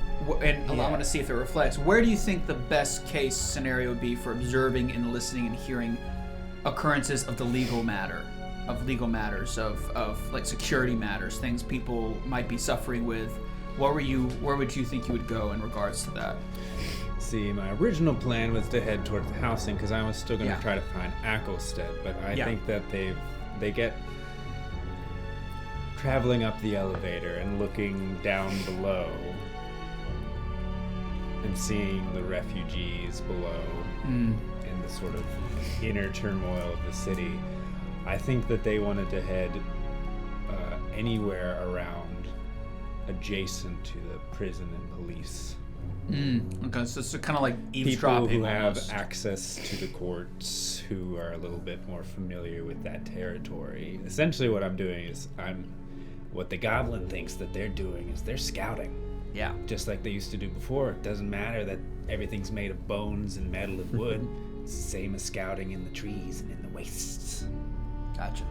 and I want to see if it reflects, where do you think the best case scenario would be for observing and listening and hearing occurrences of the legal matter, of legal matters, of like security matters, things people might be suffering with? Where would you think you would go in regards to that? See, my original plan was to head towards the housing because I was still going to Yeah. try to find Ackelstead, but I Yeah. think that they get traveling up the elevator and looking down below and seeing the refugees below in the sort of inner turmoil of the city. I think that they wanted to head anywhere around adjacent to the prison and police. Okay, so it's kind of like People eavesdropping who have almost. access to the courts, who are a little bit more familiar with that territory. Essentially what I'm doing is what the Goblin thinks that they're doing is they're scouting. Yeah. Just like they used to do before. It doesn't matter that everything's made of bones and metal and wood. It's the same as scouting in the trees and in the wastes. Gotcha.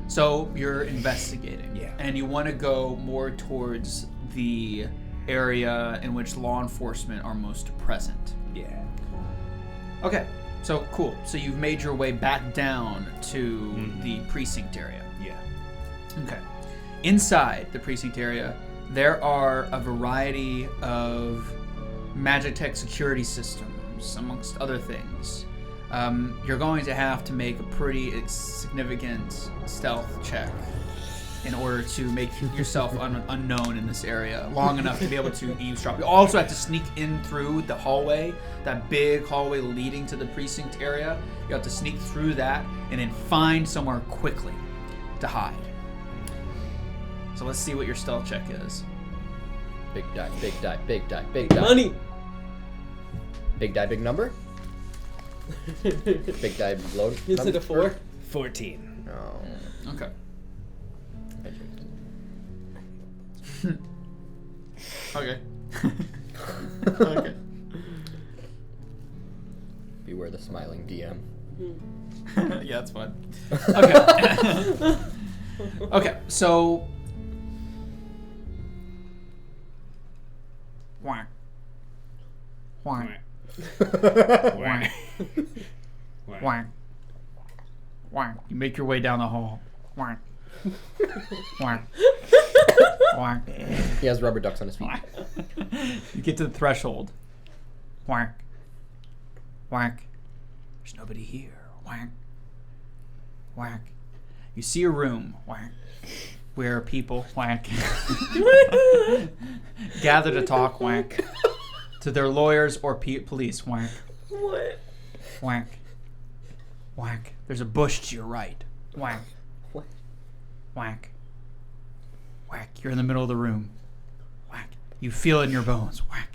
So you're investigating. Yeah. And you want to go more towards the area in which law enforcement are most present. Yeah. Okay. So cool. So you've made your way back down to the precinct area. Yeah. Okay. Inside the precinct area, there are a variety of Magitech security systems, amongst other things. You're going to have to make a pretty significant stealth check in order to make yourself unknown in this area long enough to be able to eavesdrop. You also have to sneak in through the hallway, that big hallway leading to the precinct area. You have to sneak through that and then find somewhere quickly to hide. So let's see what your stealth check is. Big die, big die, big die, big die. Money! Big die, big number? Big die, load. Is it a 4? 14. No. Okay. Okay. Okay. Beware the smiling DM. Yeah, that's fun. Okay. Okay, so. Whack. Whack. Whack. Whack. Whack. You make your way down the hall. Whack. Whack. Whack. He has rubber ducks on his feet. You get to the threshold. Whack. Whack. There's nobody here. Whack. Whack. You see a room. Whack. Where people, whack, gather to talk, whack, to their lawyers or police, whack. What? Whack. Whack. There's a bush to your right. Whack. What? Whack. Whack. You're in the middle of the room. Whack. You feel it in your bones. Whack.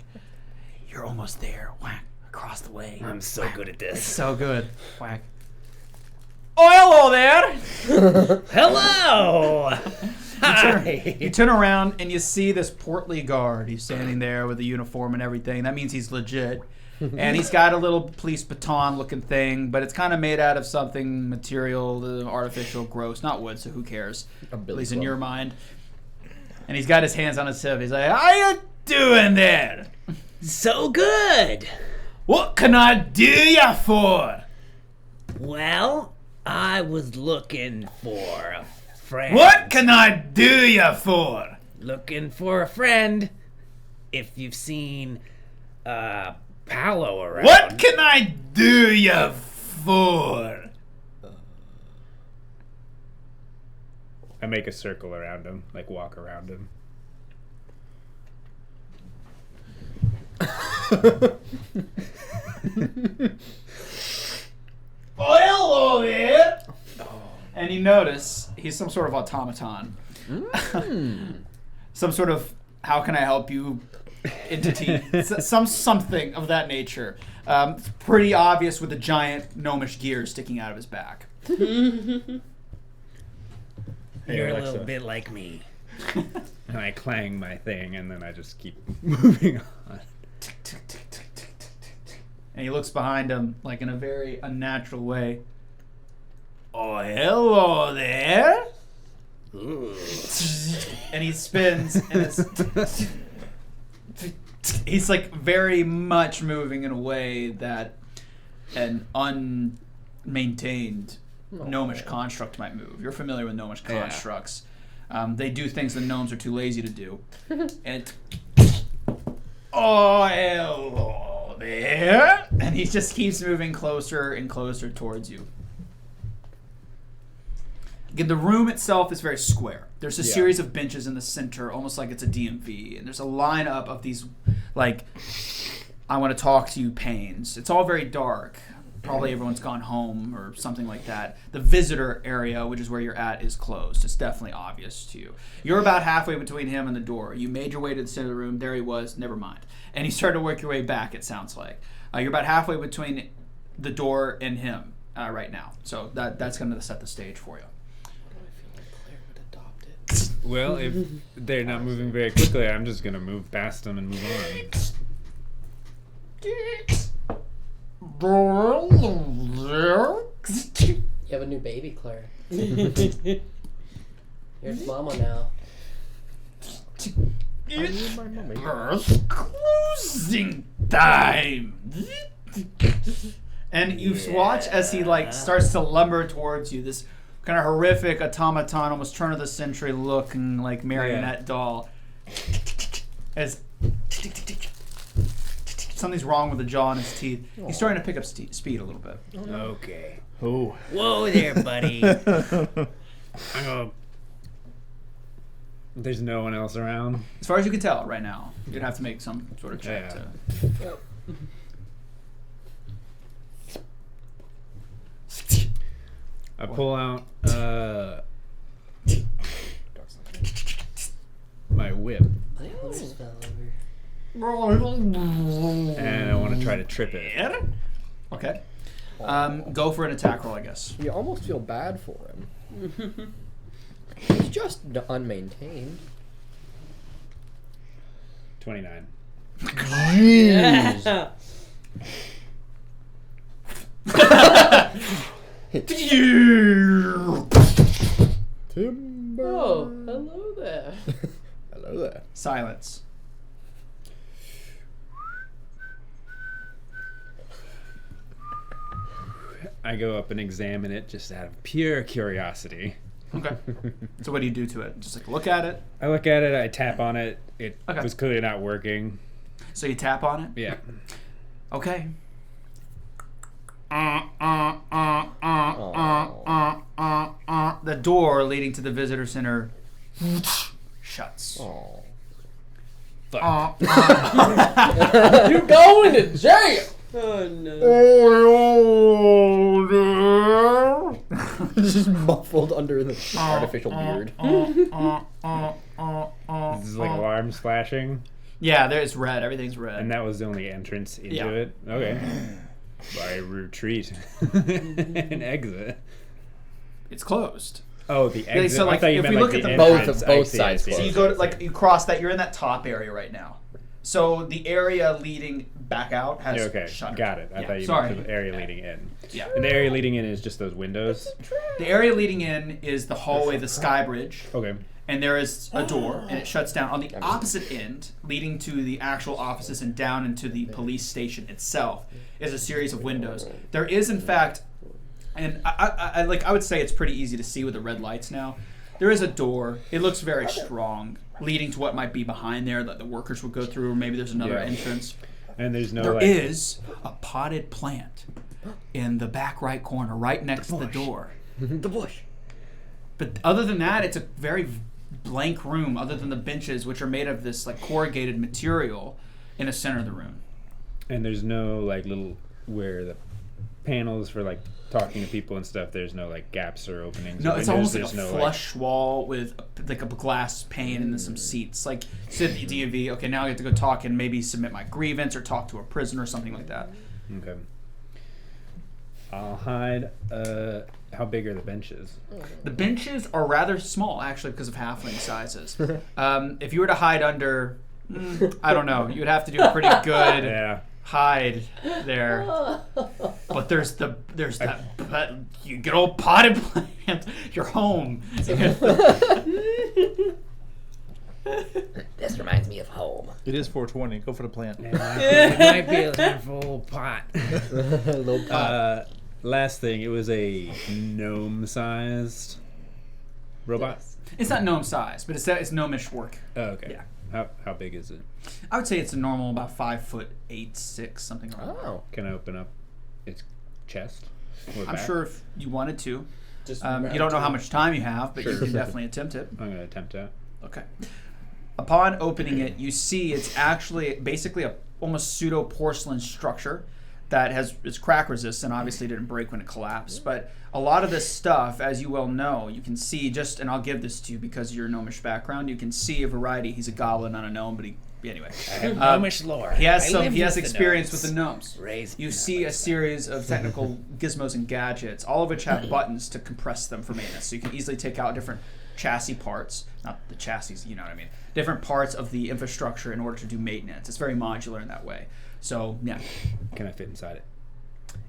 You're almost there. Whack. Across the way. I'm so Whack. good at this. So good. Whack. Oh, hello there. Hello! You turn around and you see this portly guard. He's standing there with a uniform and everything. That means he's legit. And he's got a little police baton looking thing, but it's kind of made out of something material, artificial, gross, not wood, so who cares? At least in your mind. And he's got his hands on his hip. He's like, how you doing there? So good! What can I do ya for? Well, I was looking for a friend. What can I do ya for? Looking for a friend. If you've seen Paolo around. What can I do ya for? I make a circle around him, like walk around him. Oh, hello there! And you notice he's some sort of automaton. Some sort of how can I help you entity. something of that nature. It's pretty obvious with the giant gnomish gears sticking out of his back. You're a Alexa. little bit like me. And I clang my thing, and then I just keep moving on. And he looks behind him like in a very unnatural way. Oh, hello there! And he spins, and he's like very much moving in a way that an unmaintained gnomish construct might move. You're familiar with gnomish constructs. They do things the gnomes are too lazy to do. And oh, hello there! And he just keeps moving closer and closer towards you. Again, the room itself is very square. There's a series of benches in the center, almost like it's a DMV. And there's a lineup of these, like, I want to talk to you panes. It's all very dark. Probably everyone's gone home or something like that. The visitor area, which is where you're at, is closed. It's definitely obvious to you. You're about halfway between him and the door. You made your way to the center of the room. There he was. Never mind. And you started to work your way back, it sounds like. You're about halfway between the door and him right now. So that's going to set the stage for you. Well, if they're not moving very quickly, I'm just gonna move past them and move on. You have a new baby, Claire. Here's Mama now. It's closing time. And you watch as he starts to lumber towards you. This kind of horrific automaton, almost turn of the century looking like marionette doll. As something's wrong with the jaw and his teeth. He's starting to pick up speed a little bit. Okay. Oh. Whoa there, buddy. There's no one else around. As far as you can tell right now, you'd have to make some sort of check to. I pull out my whip, and I want to try to trip it. Okay. Go for an attack roll, I guess. You almost feel bad for him. He's just unmaintained. 29. Jeez. Timber. Oh, hello there. Hello there. Silence. I go up and examine it just out of pure curiosity. Okay. So what do you do to it? Just like look at it? I look at it, I tap on it. It Okay. was clearly not working. So you tap on it? Yeah. Okay. The door leading to the visitor center shuts. Oh. Fuck. You going to jail? Oh no. Just muffled under the artificial beard. This is like alarms flashing. Yeah, there's red. Everything's red. And that was the only entrance into Yeah. it? Okay. I retreat and exit. It's closed. Oh, the exit. so, like, I thought you if meant we like look the at the- entrance. both I see, sides I see. So you go to, like, you cross that. You're in that top area right now. So the area leading back out has Okay, shutters. got it. I Yeah, thought you sorry. meant the area leading in. Yeah. And the area leading in is just those windows? The area leading in is the hallway, the sky bridge, Okay. and there is a door, and it shuts down. On the opposite end, leading to the actual offices and down into the police station itself, is a series of windows. There is, in fact, and I would say it's pretty easy to see with the red lights now. There is a door. It looks very strong, leading to what might be behind there that the workers would go through, or maybe there's another Yeah. entrance. And there's no There like is a potted plant in the back right corner, right next to the door. The bush. But other than that, it's a very blank room, other than the benches, which are made of this like corrugated material in the center of the room. and there's no like little where the panels for like talking to people and stuff, there's no like gaps or openings. No, or it's windows, almost like a there's no, flush wall with like a glass pane and then some seats. Like, sit at the DMV, okay, now I get to go talk and maybe submit my grievance or talk to a prisoner or something like that. Okay. I'll hide. How big are the benches? The benches are rather small, actually, because of halfling sizes. If you were to hide under, I don't know, you'd have to do a pretty good Yeah. hide there. But there's that, but you get old potted plant, you're home. This reminds me of home. It is 420. Go for the plant. It might be a full pot. Little pot. Last thing, it was a gnome-sized robot. It's not gnome size, but it's gnomish work. Oh, okay. Yeah. How big is it? I would say it's a normal about 5'8", 6", something around there. Oh. Can I open up its chest? Or I'm back? sure if you wanted to. Just You don't know how much time you have, but you can definitely attempt it. I'm gonna attempt that. Okay. Upon opening it, you see it's actually basically a almost pseudo porcelain structure that is crack resistant. Obviously, didn't break when it collapsed. But a lot of this stuff, as you well know, you can see just, and I'll give this to you because of your gnomish background. You can see a variety. He's a goblin, not a gnome, but anyway. I have gnomish lore. He has I live he has with the experience gnomes. with the gnomes. Raised You me see up a series of technical gizmos and gadgets, all of which have buttons to compress them for maintenance. So you can easily take out different chassis parts, not the chassis, you know what I mean, different parts of the infrastructure in order to do maintenance. It's very modular in that way. So, yeah. Can I fit inside it?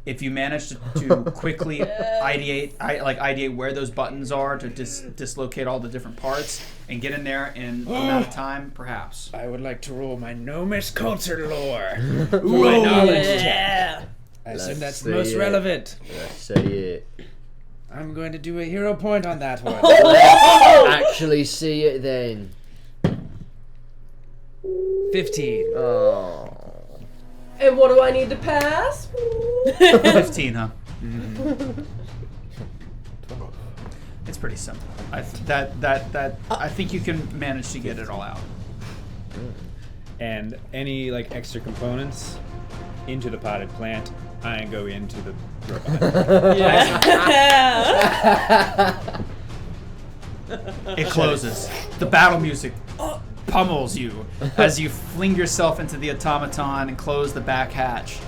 If you manage to quickly ideate where those buttons are to dislocate all the different parts and get in there in a amount of time, perhaps. I would like to roll my gnomish culture lore. My knowledge Yeah. I Let's assume that's see the most it. relevant. Let's say it. I'm going to do a hero point on that one. Actually see it then. 15. Oh. And what do I need to pass? 15, huh? It's pretty simple. I think you can manage to get it all out. And any like extra components into the potted plant, I go into the robot. It closes. The battle music pummels you as you fling yourself into the automaton and close the back hatch.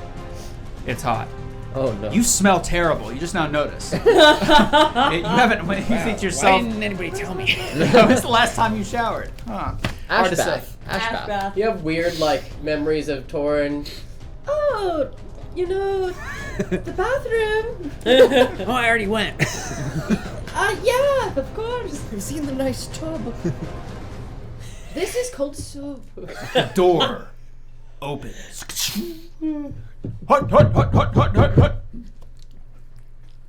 It's hot. Oh no. You smell terrible. You just now notice. You haven't. You think to yourself. Why didn't anybody tell me? When was the last time you showered? Huh. Hard to say. Ash bath. You have weird like memories of Torin. Oh, you know, the bathroom. Oh, I already went. Yeah, of course. Have you seen the nice tub? This is cold soup. The door opens. Hut, hut, hut, hut, hut, hut, hut.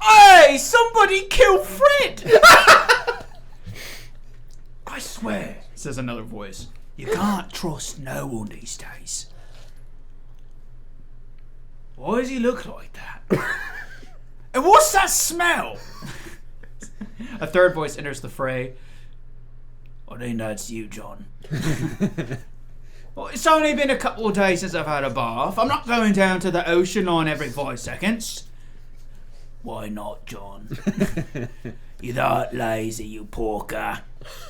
Hey, somebody kill Fred! I swear, says another voice, you can't trust no one these days. Why does he look like that? And what's that smell? A third voice enters the fray. I think that's you, John. Well, it's only been a couple of days since I've had a bath. I'm not going down to the ocean line every 5 seconds. Why not, John? You're that lazy, you porker.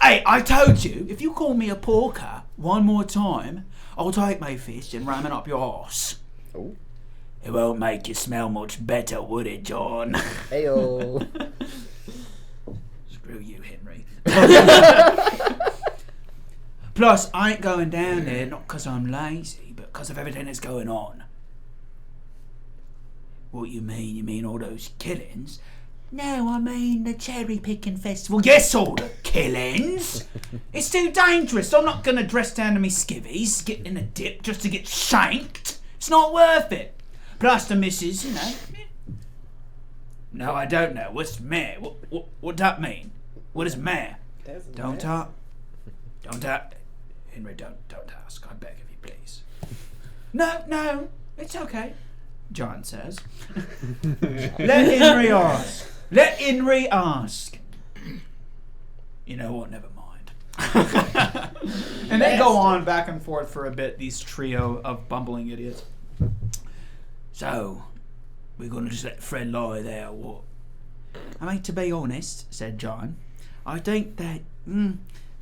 Hey, I told you, if you call me a porker one more time, I'll take my fist and ram it up your arse. Oh. It won't make you smell much better, would it, John? Heyo. Screw you, Henry. Plus, I ain't going down there not because I'm lazy, but because of everything that's going on. What you mean? You mean all those killings? No, I mean the cherry picking festival. Yes, all the killings. It's too dangerous. I'm not gonna dress down to me skivvies, get in a dip just to get shanked. It's not worth it. Plus the missus, you know. No, I don't know. What's mare? What that mean? What is mare? Don't talk. Don't ask. Henry, don't ask. I beg of you, please. No, it's okay. John says. Let Henry ask. Let Henry ask. You know what? Never mind. And they go on back and forth for a bit, these trio of bumbling idiots. So, we're going to just let Fred lie there, or what? I mean, to be honest, said John, I think that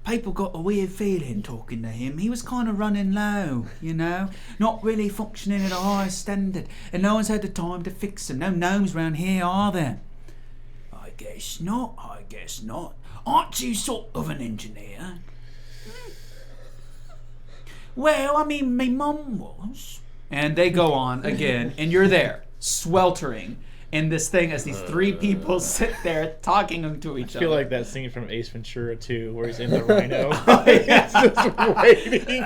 people got a weird feeling talking to him. He was kind of running low, you know, not really functioning at a high standard, and no one's had the time to fix him. No gnomes round here, are there? I guess not. Aren't you sort of an engineer? Well, I mean, my mum was. And they go on again, and you're there, sweltering in this thing as these 3 people sit there talking to each other. I feel like that scene from Ace Ventura 2 where he's in the rhino. He's just waiting.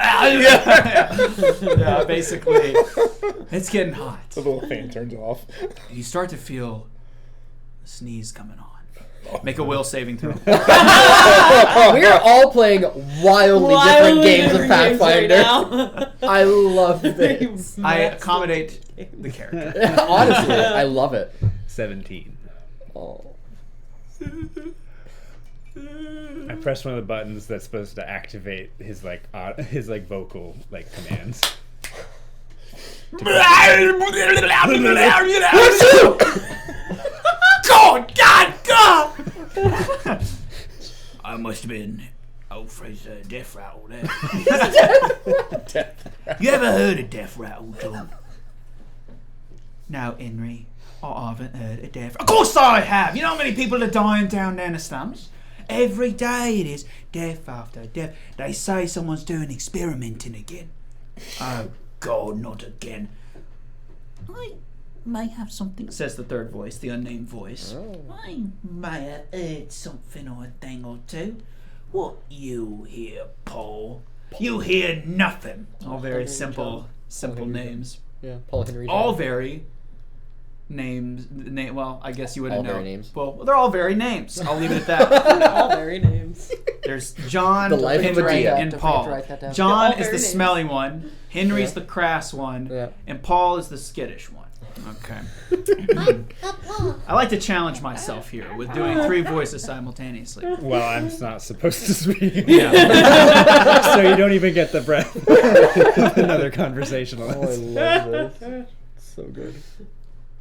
Yeah, basically. It's getting hot. The little fan turns off. You start to feel a sneeze coming on. Make a will saving throw. We are all playing wildly different games of Pathfinder. I love this. I accommodate the character. Honestly, I love it. 17. Oh. I pressed one of the buttons that's supposed to activate his vocal commands. God! I must have been old Fraser death rattle there. You ever heard of death rattle, John? No, Henry, I haven't heard of death. Of course I have. You know how many people are dying down there in the slums? Every day it is death after death. They say someone's doing experimenting again. Oh God, not again. I may have something, says the third voice, the unnamed voice. Oh. I may have heard something or a thing or two. What you hear, Paul? You hear nothing. All very simple names. Yeah, Paul Henry. All very names. Well, I guess you wouldn't All know. very names. Well, they're all very names. I'll leave it at that. All very names. There's John, The life of a Henry, DM. and Paul. All John is very the names. smelly one. Henry's Yeah. the crass one. Yeah. And Paul is the skittish one. Okay. I like to challenge myself here with doing 3 voices simultaneously. Well, I'm not supposed to speak. Yeah. So you don't even get the breath of another conversationalist. Oh, I love this. So good.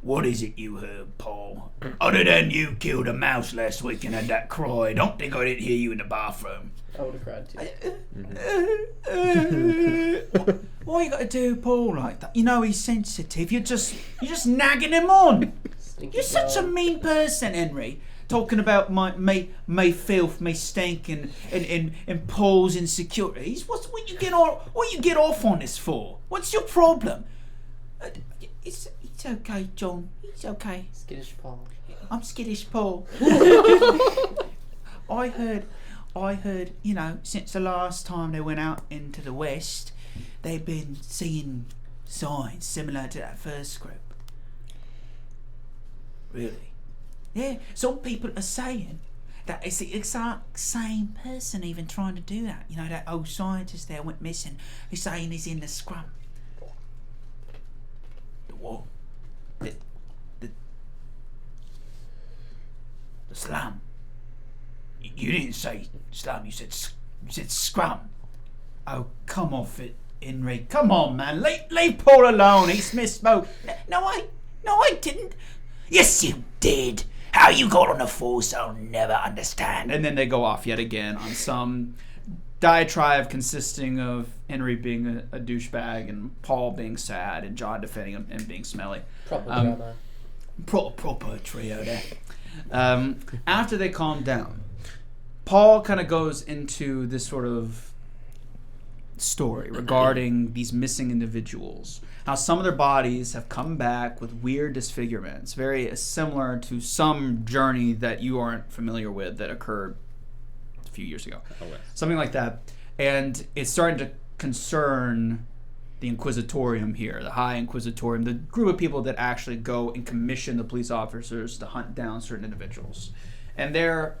What is it you heard, Paul? Other than you killed a mouse last week and had that cry, I don't think I didn't hear you in the bathroom. I would have cried too. Why you got to do Paul like that? You know he's sensitive. You're just nagging him on. Stinky You're such a dog. mean person, Henry. Talking about my filth, my stink, and Paul's insecurities. What you get off on this for? What's your problem? It's okay, John. It's okay. Skittish Paul. I'm skittish, Paul. I heard, you know, since the last time they went out into the west, they've been seeing signs similar to that first group. Really? Yeah, some people are saying that it's the exact same person even trying to do that. You know, that old scientist there went missing. He's saying he's in the scrum. The what? The slum. You didn't say slum, you said scrum. Oh, come off it, Henry. Come on, man. Leave Paul alone. He's misspoke. No, I didn't. Yes, you did. How you got on the force, I'll never understand. And then they go off yet again on some diatribe consisting of Henry being a douchebag and Paul being sad and John defending him and being smelly. Proper drama. Proper trio there. After they calm down, Paul kind of goes into this sort of story regarding these missing individuals. How some of their bodies have come back with weird disfigurements, very similar to some journey that you aren't familiar with that occurred a few years ago. Something like that. And it's starting to concern the Inquisitorium here, the High Inquisitorium, the group of people that actually go and commission the police officers to hunt down certain individuals. And they're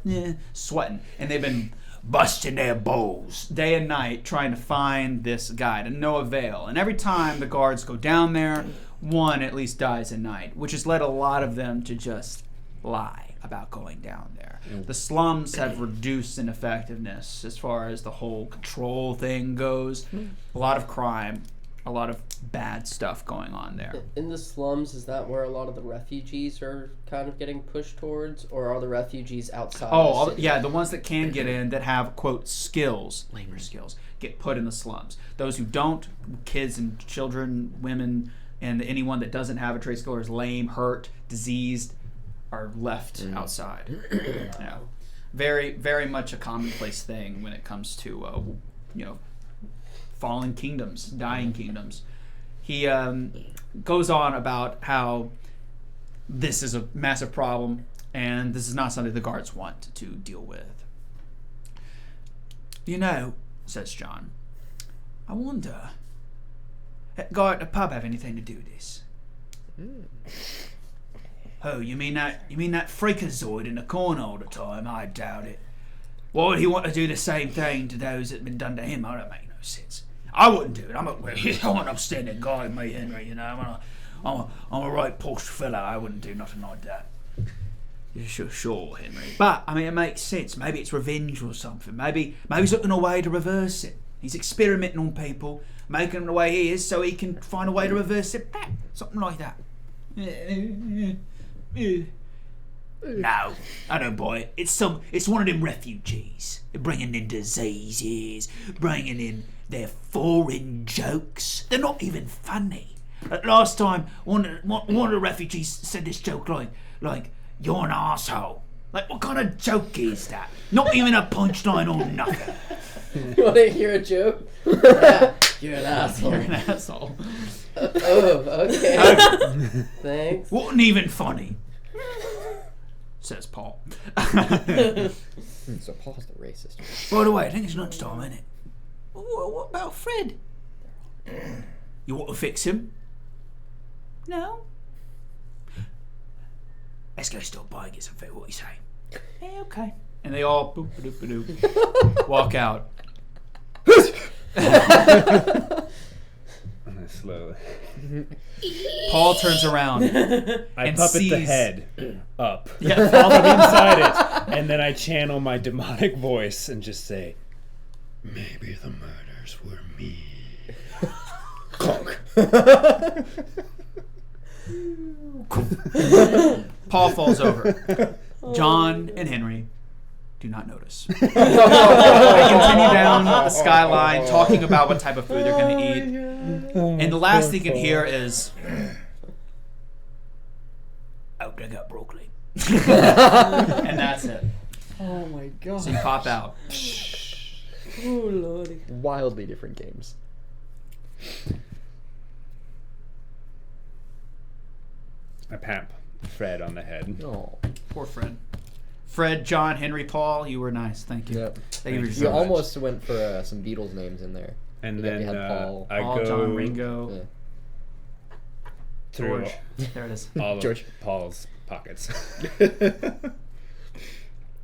sweating. And they've been busting their balls day and night trying to find this guy, to no avail. And every time the guards go down there, one at least dies at night, which has led a lot of them to just lie about going down there. The slums have reduced in effectiveness as far as the whole control thing goes. A lot of crime, a lot of bad stuff going on there. In the slums, is that where a lot of the refugees are kind of getting pushed towards, or are the refugees outside? The city? Yeah, the ones that can get in, that have, quote, skills, labor skills, get put in the slums. Those who don't, kids and children, women, and anyone that doesn't have a trade skill or is lame, hurt, diseased, are left outside. Yeah. Very, very much a commonplace thing when it comes to, fallen kingdoms, dying kingdoms. He goes on about how this is a massive problem and this is not something the guards want to deal with. You know, says John, I wonder, that guy at the pub have anything to do with this? Oh, you mean that freakazoid in the corner all the time? I doubt it. Why would he want to do the same thing to those that have been done to him? I don't make no sense. I wouldn't do it. I'm an upstanding guy, mate, Henry. You know, I'm a right posh fella. I wouldn't do nothing like that. Sure, Henry. But I mean, it makes sense. Maybe it's revenge or something. Maybe he's looking a way to reverse it. He's experimenting on people, making them the way he is, so he can find a way to reverse it back. Something like that. No, I don't buy it. It's one of them refugees. They're bringing in diseases, bringing in their foreign jokes. They're not even funny. Last time, one of the refugees said this joke like, you're an asshole. Like, what kind of joke is that? Not even a punchline or nothing. You want to hear a joke? Yeah, you're an asshole. You're an asshole. Oh, okay. Thanks. Wasn't even funny, says Paul. So Paul's the racist. By the way, I think it's lunchtime, isn't it? What about Fred? You want to fix him? No. Let's go stop by and get some food. What do you say? Yeah, okay. And they all walk out. Slowly. Paul turns around. I and puppet sees the head up. Yeah. Fall from inside it. And then I channel my demonic voice and just say, maybe the murders were me. Clunk. Paul falls over. John and Henry do not notice. They continue down the skyline, talking about what type of food they're going to eat. And the last thing you can hear is, "Oh, I got broccoli," and that's it. Oh my god. So you pop out. Oh lordy. Wildly different games. I pap Fred on the head. Oh. Poor Fred. Fred, John, Henry, Paul, you were nice. Thank you. Yep. Thank you You so much. almost went for some Beatles names in there. And You then had Paul. I Paul, go John, Ringo, Yeah. through George. There it is. all of George. Paul's pockets.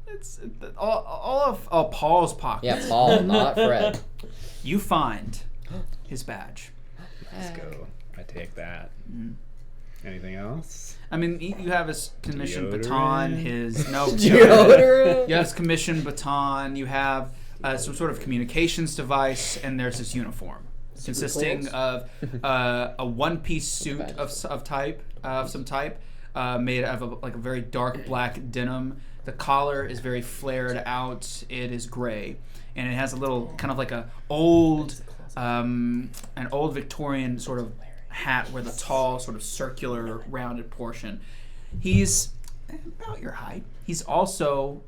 It's all of Paul's pockets. Yeah, Paul, not Fred. You find his badge. Let's go. I take that. Anything else? I mean, you have his commission Deodorant. baton, his Deodorant. You have his commission baton. You have some sort of communications device, and there's his uniform, consisting of a one-piece suit of some type, made of a very dark black denim. The collar is very flared out. It is gray, and it has a little kind of like an old Victorian sort of hat with a tall sort of circular rounded portion. He's about your height. He's also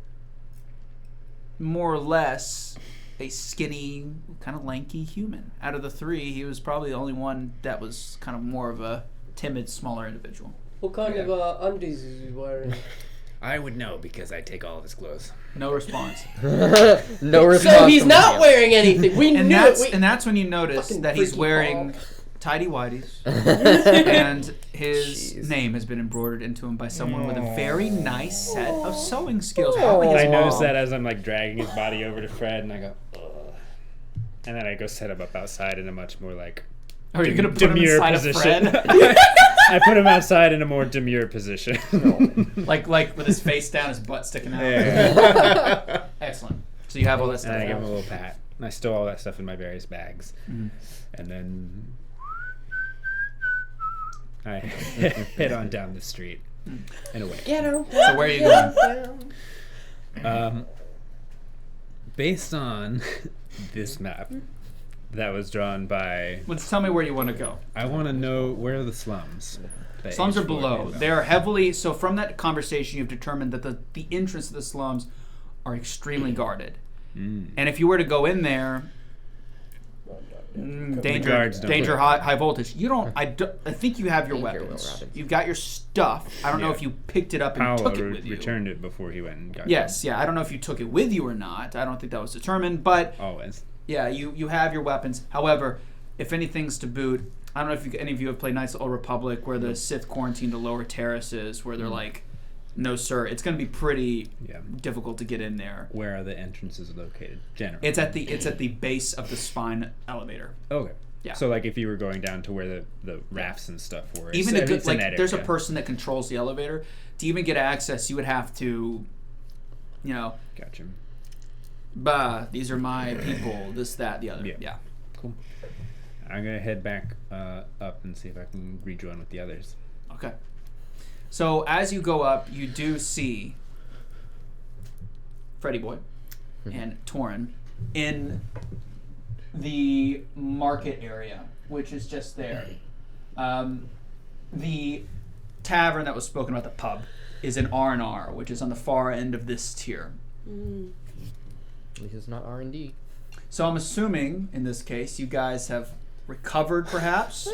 more or less a skinny, kind of lanky human. Out of the three, he was probably the only one that was kind of more of a timid, smaller individual. What kind of undies is he wearing? I would know because I take all of his clothes. No response. No response. So he's from not him. wearing anything. We And knew that's it. and that's when you notice Fucking that he's freaky wearing Paul. tidy whities, and his Jeez. name has been embroidered into him by someone with a very nice set of sewing skills. Probably his I notice mom. that as I'm like dragging his body over to Fred, and I go, ugh. And then I go set him up outside in a much more like Are you gonna put him demure inside position. of Fred? I put him outside in a more demure position. like with his face down, his butt sticking out. Yeah. Excellent. So you have all that And I stuff. give him a little pat. And I store all that stuff in my various bags. Mhm. And then I head on down the street and away. Get him. So where are you going? Based on this map that was drawn by, Let's tell me where you want to go. I want to know where are the slums. that Slums are H4 below. is on. They're heavily. So from that conversation, you've determined that the entrance to the slums are extremely guarded. Mm. And if you were to go in there, danger, guards don't danger, work. high voltage. You don't. I think you have your Danger, weapons. Will Robinson. You've got your stuff. I don't know Yeah. if you picked it up and Paolo took it with you. returned it before he went and got Yes, yeah. I don't know if you took it with you or not. I don't think that was determined, but it. Always. yeah, you have your weapons. However, if anything's to boot, I don't know if any of you have played Knights of the Old Republic, where the Sith quarantine the lower terraces, where they're like, no sir, it's going to be pretty Yeah. difficult to get in there. Where are the entrances located? Generally. It's at the base of the spine elevator. Okay. Yeah. So like if you were going down to where the rafts and stuff were, Even it's, to it's get, in like, that there's a area. person that controls the elevator. To even get access, you would have to, Gotcha. these are my people, this, that, the other. Yeah. Yeah. Cool. I'm gonna head back up and see if I can rejoin with the others. Okay. So as you go up, you do see Freddy Boy and Torin in the market area, which is just there. The tavern that was spoken about, the pub, is an R&R, which is on the far end of this tier. At least it's not R&D. So I'm assuming, in this case, you guys have recovered, perhaps?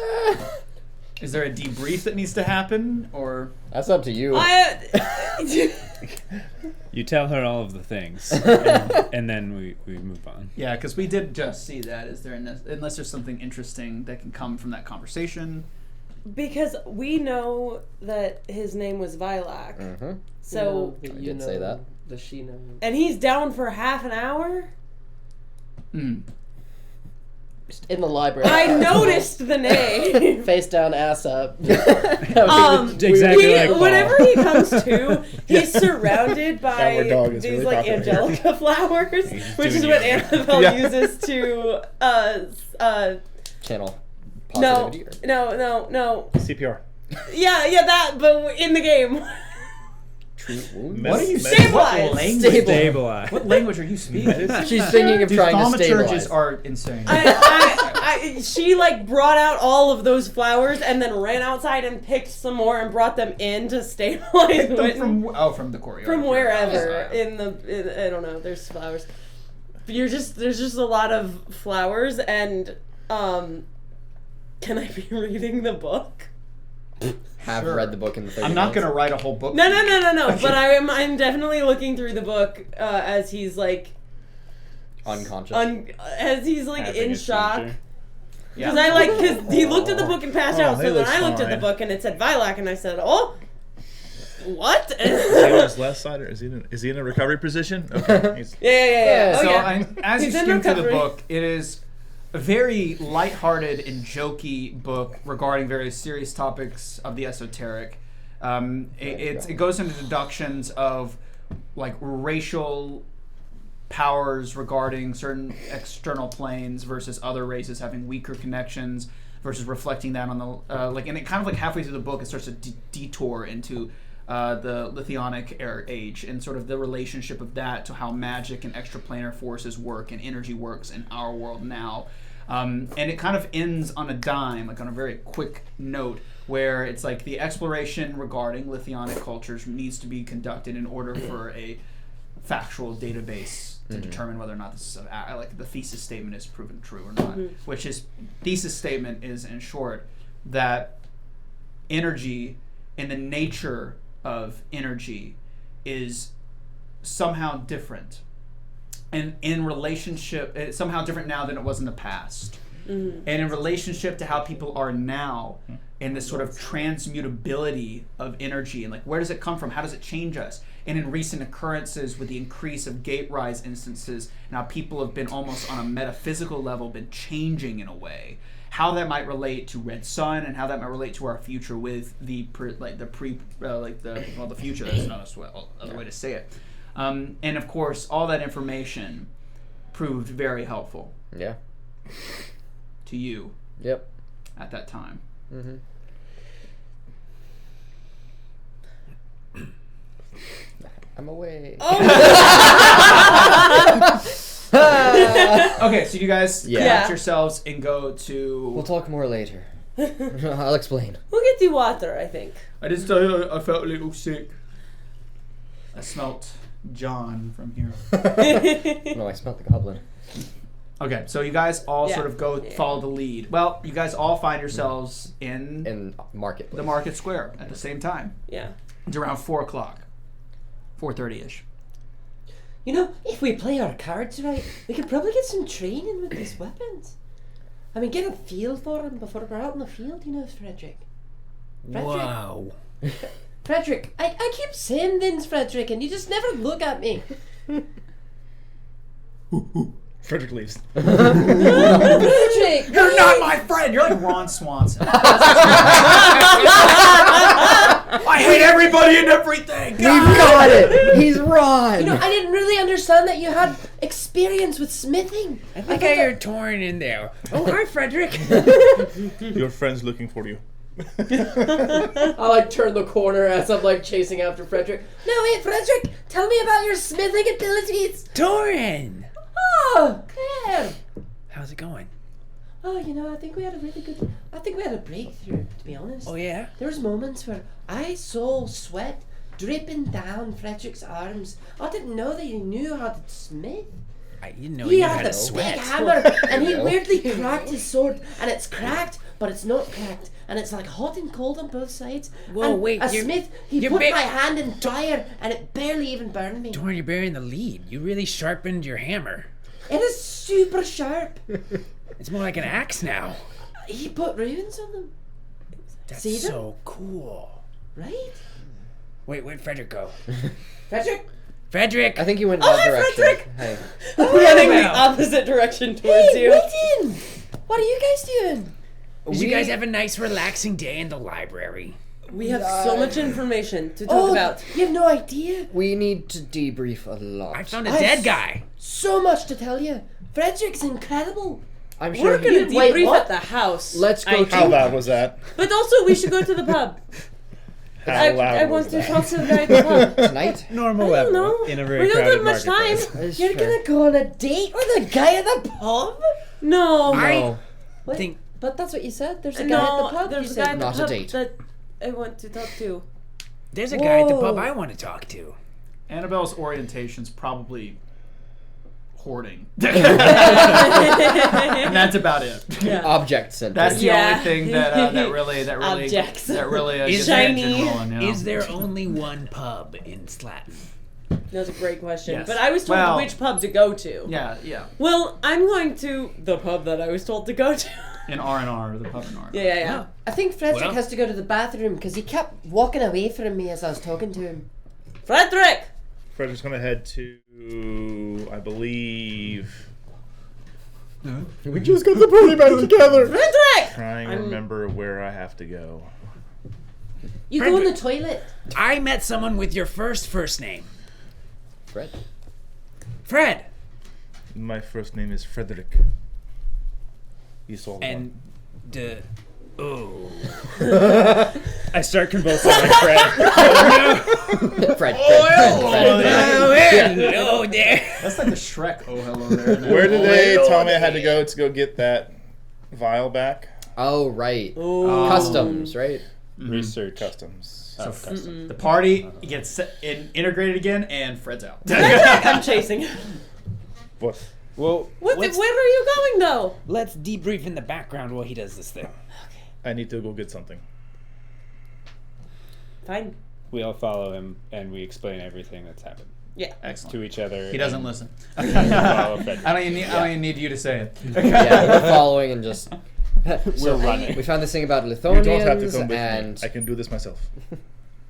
Is there a debrief that needs to happen, or... That's up to you. You tell her all of the things, and then we move on. Yeah, because we did just see that. Is there, unless there's something interesting that can come from that conversation? Because we know that his name was Vilak. Mm-hmm. So, I did say that. The she know. and he's down for half an hour? Hmm. In the library. I noticed the name. Face down, ass up. Exactly like Paul. Whenever he comes to, he's surrounded by Our dog is these really like popular. angelica flowers, which is doing what yoga. Annabelle Yeah. uses to Channel no, positivity. no. CPR. Yeah, that, but in the game. Treat wounds. What are you Stabilize. saying? What language? Stabilize. What language are you speaking? She's thinking of trying to stabilize. Thaumaturges are insane. She like brought out all of those flowers and then ran outside and picked some more and brought them in to stabilize Witton. From the courtyard. From wherever Oh, I don't know. There's flowers. But there's just a lot of flowers and can I be reading the book? Have Sure. read the book in the 30 I'm not minutes. gonna write a whole book. No. But I'm definitely looking through the book as he's like Unconscious. as he's like Having in a shock. seizure. Yeah. Because he looked at the book and passed out. he So then looks I looked at the fine. book and it said Vilak, and I said, "Oh, What? Is he on his left side, or is he in a recovery position? Okay. Yeah. So Oh, yeah. as you He's in skim through the recovery. book, it is a very lighthearted and jokey book regarding various serious topics of the esoteric. It goes into deductions of like racial powers regarding certain external planes versus other races having weaker connections versus reflecting that on the and it kind of like halfway through the book it starts to detour into the Lithionic age and sort of the relationship of that to how magic and extraplanar forces work and energy works in our world now. And it kind of ends on a dime, like on a very quick note, where it's like the exploration regarding Lithionic cultures needs to be conducted in order for a factual database to determine whether or not this is like the thesis statement is proven true or not. Which his thesis statement is, in short, that energy and the nature of energy is somehow different. And in relationship, it's somehow different now than it was in the past. And in relationship to how people are now, and this sort of transmutability of energy, and like where does it come from? How does it change us? And in recent occurrences with the increase of gate rise instances, and how people have been almost on a metaphysical level been changing in a way. How that might relate to Red Sun, and how that might relate to our future with the future. That's not another way to say it. And of course, all that information proved very helpful. Yeah. To you. Yep. At that time. Mm-hmm. I'm away. Okay, so you guys Yeah. collect yourselves and go to... We'll talk more later. I'll explain. We'll get you water, I think. I just tell you I felt a little sick. I smelt John from here. No, I smelled the goblin. Okay, so you guys all Yeah. sort of go follow the lead. Well, you guys all find yourselves in In marketplace. the market square at the same time. Yeah. It's around 4 o'clock. 4:30-ish. You know, if we play our cards right, we could probably get some training with these weapons. I mean, get a feel for them before we're out in the field, you know, Fredrick. Wow. Fredrick, I keep saying things, Fredrick, and you just never look at me. Fredrick leaves. Fredrick! You're not my friend! You're like Ron Swanson. I hate everybody and everything! We've got it! He's Ron! You know, I didn't really understand that you had experience with smithing. I think I heard Torin in there. Oh, hi, Fredrick. Your friend's looking for you. I like turn the corner as I'm like chasing after Fredrick. No, wait, Fredrick, tell me about your smithing abilities. Torin! Oh, Claire. How's it going? Oh, you know, I think we had a breakthrough, to be honest. Oh, yeah? There was moments where I saw sweat dripping down Fredrick's arms. I didn't know that he knew how to smith. I didn't know He you had had the a sweat. big hammer, and he No. weirdly cracked his sword, and it's cracked, but it's not cracked, and it's like hot and cold on both sides. Whoa, and wait, a you're- smith, he you're put ba- my hand in fire, and it barely even burned me. Torin, you're bearing the lead. You really sharpened your hammer. It is super sharp. It's more like an axe now. He put runes on them, That's See them? so cool. right? Wait, where'd Fredrick go? Fredrick? Fredrick! I think he went Oh, that hi, direction. Fredrick! Hey. Running the Annabelle. opposite direction towards Hey, you. Witton! What are you guys doing? Did you guys have a nice, relaxing day in the library? We have so much information to talk Oh, about. you have no idea. We need to debrief a lot. I found a I dead s- guy. So much to tell you. Fredrick's incredible. I'm We're sure gonna he... Wait, debrief what? at the house. Let's go I to- think. How loud was that? But also, we should go to the pub. How I loud want was to that? talk to the guy at the pub. Tonight? Normal I don't know. in a very We don't crowded have much time. marketplace. That's You're fair. gonna go on a date with a guy at the pub? No. No. What? Think- But that's what you said. There's a guy No, at the pub. there's you a guy said. at the Not a pub date. that I want to talk to. There's a guy at the pub Whoa. I want to talk to. Annabelle's orientation's probably hoarding. Yeah. And that's about it. Object center. That's the Yeah. only thing that really Objects. gets Shiny. the engine rolling, you know? Is there only one pub in Slattown? That's a great question. Yes. But I was told Well- which pub to go to. Yeah, yeah. Well, I'm going to the pub that I was told to go to. In R&R, the pub and R. Yeah. I think Fredrick Well- has to go to the bathroom because he kept walking away from me as I was talking to him. Fredrick! Fredrick's gonna head to, I believe, We just got the party back together. Fredrick! trying to remember where I have to go. You go in the toilet. I met someone with your first name. Fred. Fred. My first name is Fredrick. You saw the And oh. I start convulsing like Fred. Fred. Hello there. That's like the Shrek oh hello there. Where did they tell me I had to go get that vial back? Oh, right. Oh. Customs, right? Research. Customs. The party gets integrated again, and Fred's out. Fredrick, I'm chasing. What? Well, Where are you going, though? let's debrief in the background while he does this thing. I need to go get something. Fine. We all follow him and we explain everything that's happened Excellent. to each other. He doesn't listen. and follow Fredrick. I don't even need you to say it. Yeah, we're following and just. We're running. We found this thing about You don't have to Lithonians, come with and me. I can do this myself.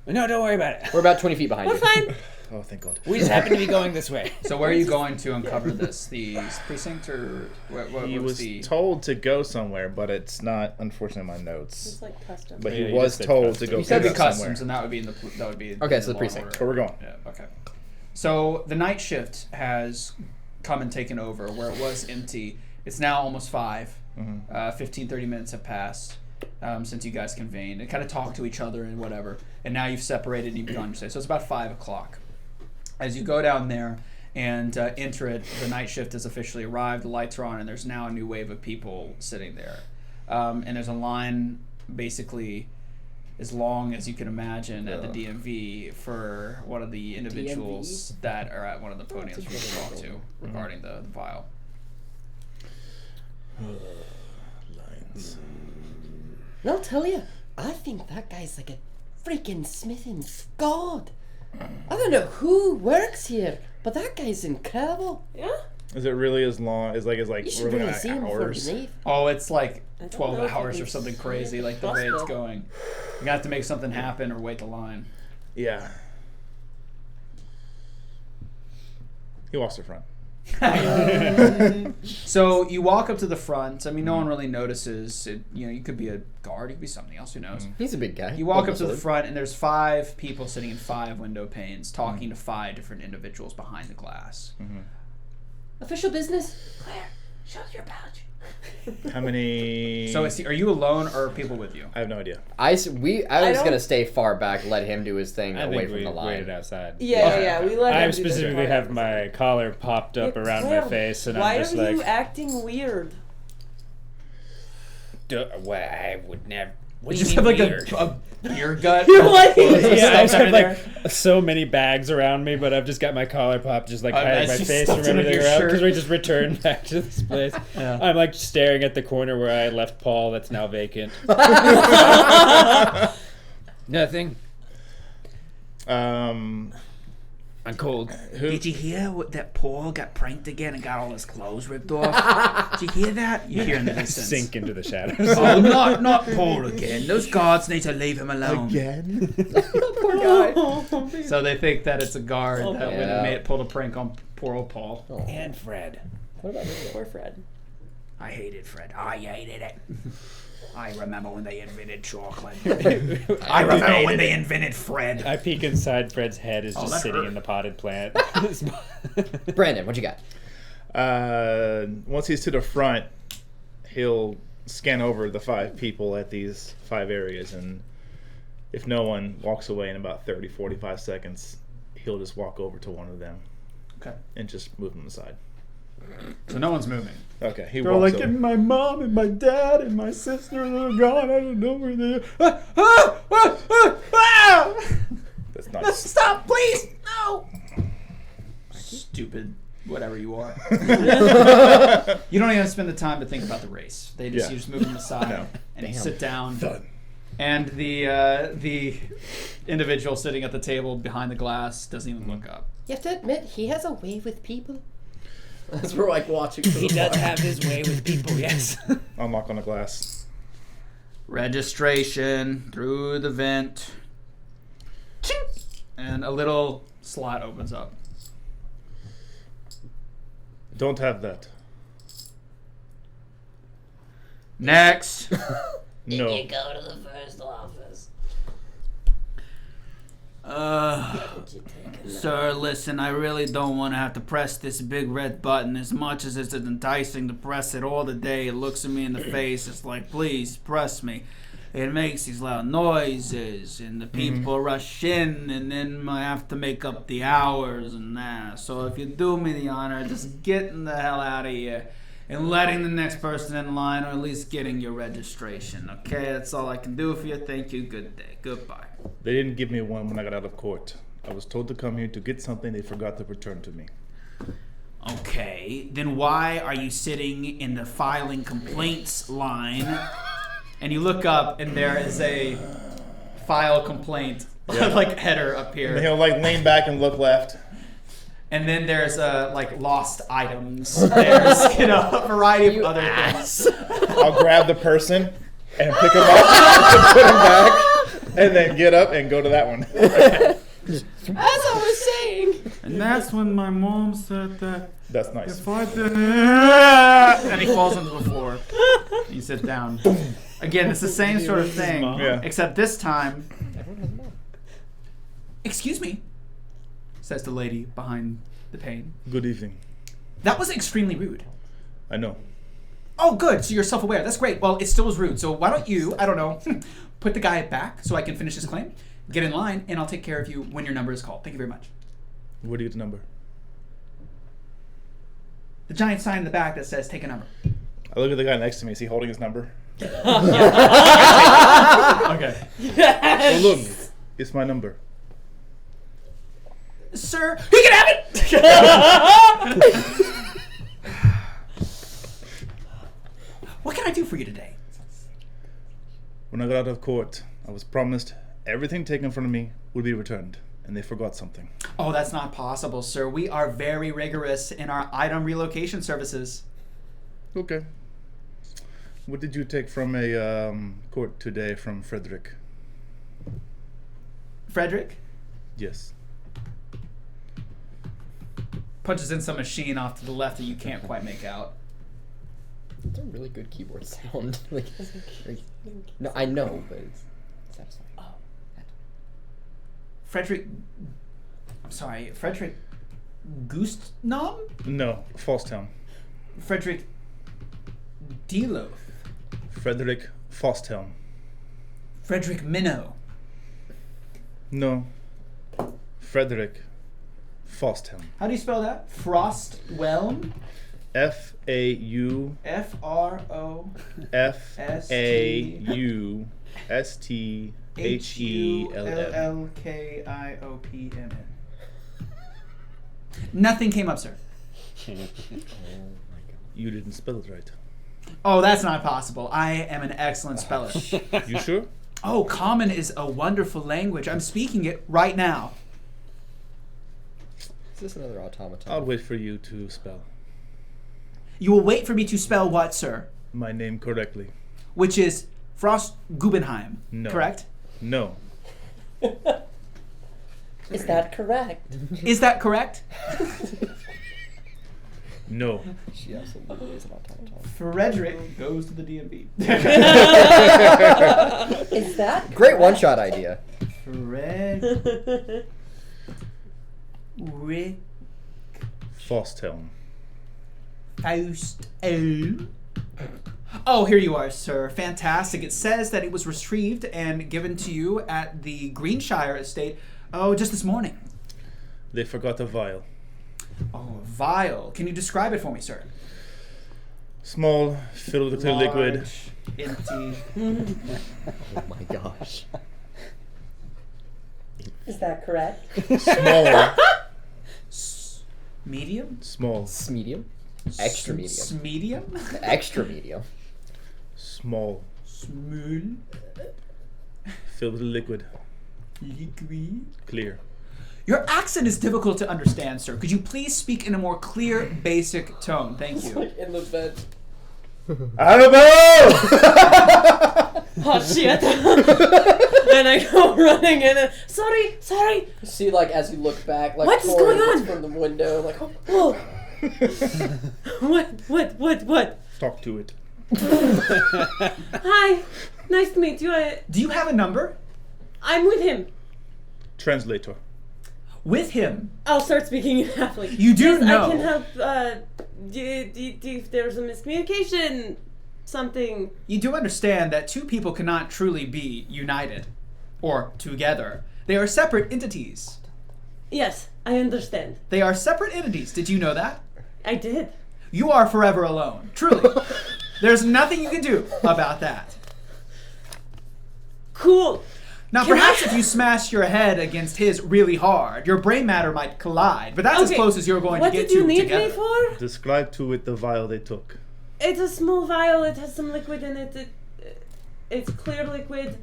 No, don't worry about it. we're about 20 feet behind We're you. fine. Oh, thank God. We just happen to be going this way. So where are you going to uncover this? The precinct or what He was the? told to go somewhere, but it's not, unfortunately, in my It's notes. like custom. But Yeah, he you was just said told to customs. go You said the pick up customs, somewhere. and that would be in the Okay, in so the law precinct. order. Where we're going. Yeah. Okay. So the night shift has come and taken over where it was empty. It's now almost 5. 15, 30 minutes have passed since you guys convened and kind of talked to each other and whatever. And now you've separated and you've gone your say. So it's about 5 o'clock. As you go down there and enter it, the night shift has officially arrived. The lights are on, and there's now a new wave of people sitting there. And there's a line basically as long as you can imagine at the DMV for one of the individuals that are at one of the podiums for you to talk to regarding the vial. Lines. And I'll tell you, I think that guy's like a freaking smithing god. I don't know who works here, but that guy's incredible. Yeah? Is it really as long as like You we're should looking really at see him before you hours? leave. Oh, it's like I don't 12 know if hours it or is something crazy, like the way it's possible. going. You're gonna have to make something happen or wait the line. Yeah. He walks to the front. So you walk up to the front. I mean, no one really notices. It, you could be a guard. You could be something else. Who knows? He's a big guy. You walk Hold up to my the sword. front, and there's 5 people sitting in 5 window panes, talking to 5 different individuals behind the glass. Official business? Claire, shut your pouch. How many? So are you alone, or are people with you? I have no idea. I was don't- gonna stay far back, let him do his thing I away think from we the line. waited outside. Yeah, we let I him do the specifically part. have my collar popped up around Claire, my face, and why I'm just are you like, acting weird? well, I would never. What You do just you have mean like weird? a beer gut. Like- Yeah, I just Stuff have like everywhere. so many bags around me, but I've just got my collar popped, just like hiding it's my just face stuffed from under everything your around shirt. because we just returned back to this place. Yeah. I'm like staring at the corner where I left Paul, that's now vacant. Nothing. I'm cold. Who? Did you hear that Paul got pranked again and got all his clothes ripped off? Did you hear that? You hear in the distance. Sink into the shadows. Oh, not Paul again. Those guards need to leave him alone. Again? Poor guy. So they think that it's a guard that Yeah. pulled a prank on poor old Paul. And Fred. Poor Fred. I hated Fred. I hated it. I remember when they invented chocolate. I I remember when they invented Fred. I peek inside Fred's head, is just that sitting hurt. in the potted plant. Brandon, what you got? Once he's to the front, he'll scan over the 5 people at these 5 areas, and if no one walks away in about 30, 45 seconds, he'll just walk over to one of them Okay. and just move them aside. So no one's moving. Okay, he They're walks like, over. and my mom and my dad and my sister, they're gone. I don't know where they are. That's nice. Stop, please! No! Stupid, whatever you are. You don't even spend the time to think about the race. They just Yeah. you just move them aside No. and you sit down. Done. And the individual sitting at the table behind the glass doesn't even look up. You have to admit, he has a way with people. As we're like watching. He does have his way with people, yes. I'll knock on the glass. Registration through the vent. Chink! And a little slot opens up. Don't have that. Next. No. You go to the first office. Sir, listen, I really don't want to have to press this big red button as much as it's enticing to press it all the day. It looks at me in the face. It's like, please, press me. It makes these loud noises, and the people rush in, and then I have to make up the hours and that. So if you do me the honor, just getting the hell out of here and letting the next person in line, or at least getting your registration, okay? That's all I can do for you. Thank you. Good day. Goodbye. They didn't give me one when I got out of court. I was told to come here to get something they forgot to return to me. Okay, then why are you sitting in the filing complaints line? And you look up, and there is a file complaint, like header up And here. he'll like lean back and look left. And then there's like lost items. There's a variety of other things. I'll grab the person and pick him up and put him back, and then get up and go to that one. As I was saying. And that's when my mom said that That's nice. if I didn't... And he falls onto the floor. You sit down. Again, it's the same sort of thing, Yeah. except this time. Everyone has a mom. Excuse me, says the lady behind the pane. Good evening. That was extremely rude. I know. Oh, good. So you're self-aware. That's great. Well, it still was rude. So why don't you, I don't know, put the guy back so I can finish his claim, get in line, and I'll take care of you when your number is called. Thank you very much. Where do you get the number? The giant sign in the back that says take a number. I look at the guy next to me. Is he holding his number? Okay. Oh, look. It's my number. Sir, he can have it! What can I do for you today? When I got out of court, I was promised everything taken from me would be returned, and they forgot something. Oh, that's not possible, sir. We are very rigorous in our item relocation services. Okay. What did you take from a court today from Fredrick? Fredrick Yes. punches in some machine off to the left that you can't quite make out. It's a really good keyboard sound. No, I know, but it's satisfying. Oh. Fredrick Goostnom? No, Falstown. Fredrick Deloth. Fredrick Falstown. Fredrick Minnow. No. Fredrick Falstown. How do you spell that? Frostwelm? F-A-U F-R-O F-A-U-S-T-H-E-L-M. L-L-K-I-O-P-M-N. Nothing came up, sir. You didn't spell it right. Oh, that's not possible. I am an excellent speller. You sure? Oh, Common is a wonderful language. I'm speaking it right now. Is this another automaton? I'll wait for you to spell You will wait for me to spell what, sir? my name correctly. Which is Frost Gubbenheim. No. Correct? No. Is that correct? Is that correct? No. She absolutely is an automaton. Fredrick goes to the DMV. Is that Great one-shot idea. Fredrick Falstown. Faust. Oh, here you are, sir. Fantastic. It says that it was retrieved and given to you at the Greenshire estate, just this morning. They forgot a vial. Oh, vial. Can you describe it for me, sir? Small, filled with clear liquid. Large, empty. Oh my gosh. Is that correct? Small. Medium? Small. Medium? Extra medium. Medium? Extra medium. Small. Small. Filled with liquid. Liquid. Clear. Your accent is difficult to understand, sir. Could you please speak in a more clear, basic tone? Thank you. Like in the bed. Annabelle! Oh shit! And I go running in. And, sorry. You see, like, as you look back, like, What is Torin going looks on? from the window, like, Oh. What? Talk to it. Hi. Nice to meet you. Do you have a number? I'm with him. Translator. With him. I'll start speaking in halfling. You do Yes, know. I can help. If there's a miscommunication, something. You do understand that two people cannot truly be united or together. They are separate entities. Yes, I understand. They are separate entities. Did you know that? I did. You are forever alone. Truly. There's nothing you can do about that. Cool. Now, Can perhaps I- if you smash your head against his really hard, your brain matter might collide. But that's as Okay, close as you're going What to get did you to need together. me for? Describe to it the vial they took. It's a small vial. It has some liquid in it. It's clear liquid.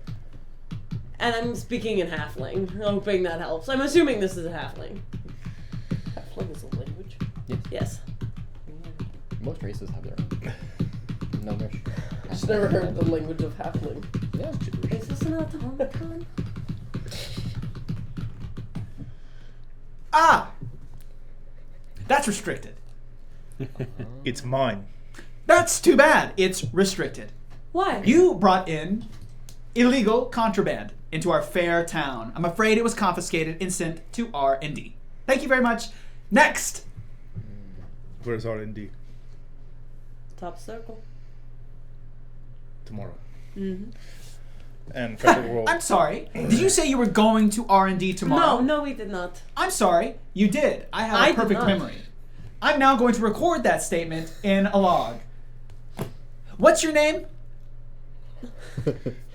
And I'm speaking in halfling, hoping that helps. I'm assuming this is a halfling. halfling is a language. Yes. Most races have their own. Gnomish. I've just never heard the language of halfling. Yeah. Is this an automaton? Ah! That's restricted. It's mine. That's too bad. It's restricted. Why? You brought in illegal contraband into our fair town. I'm afraid it was confiscated and sent to R&D. Thank you very much. Next! Where's R&D? Top circle. Tomorrow. Mm-hmm. And Fredrick will... I'm sorry. Did you say you were going to R&D tomorrow? No, we did not. I'm sorry. You did. I have I a did perfect not. memory. I'm now going to record that statement in a log. What's your name?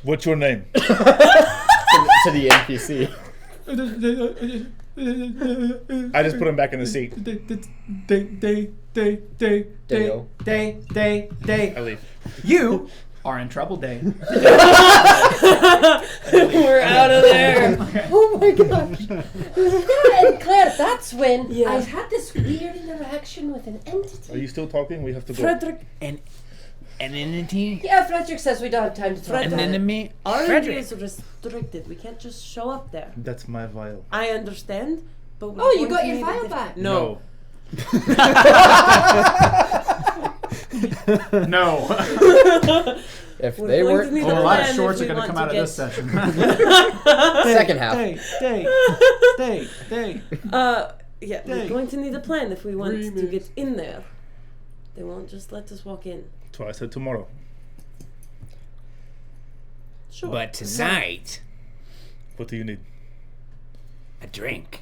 What's your name? To the NPC. I just put him back in the seat. Deo. I leave. You are in trouble, Day. We're out of there. Oh my gosh! And Claire, that's when Yeah. I had this weird interaction with an entity. Are you still talking? We have to go. Fredrick. An entity? Yeah, Fredrick says we don't have time to talk Fredrick. about it. enemy? R&D is restricted. We can't just show up there. That's my vial. I understand, but we're Oh, you going got to your need a vial diff- back. No. No. If We're they going weren't to need Oh, a a lot of plan shorts if are we going to want come out of get- this session. second half. Day. Yeah, Dang. we're going to need a plan if we want to get in there. They won't just let us walk in. So I said tomorrow. Sure. But tonight, What do you need? a drink.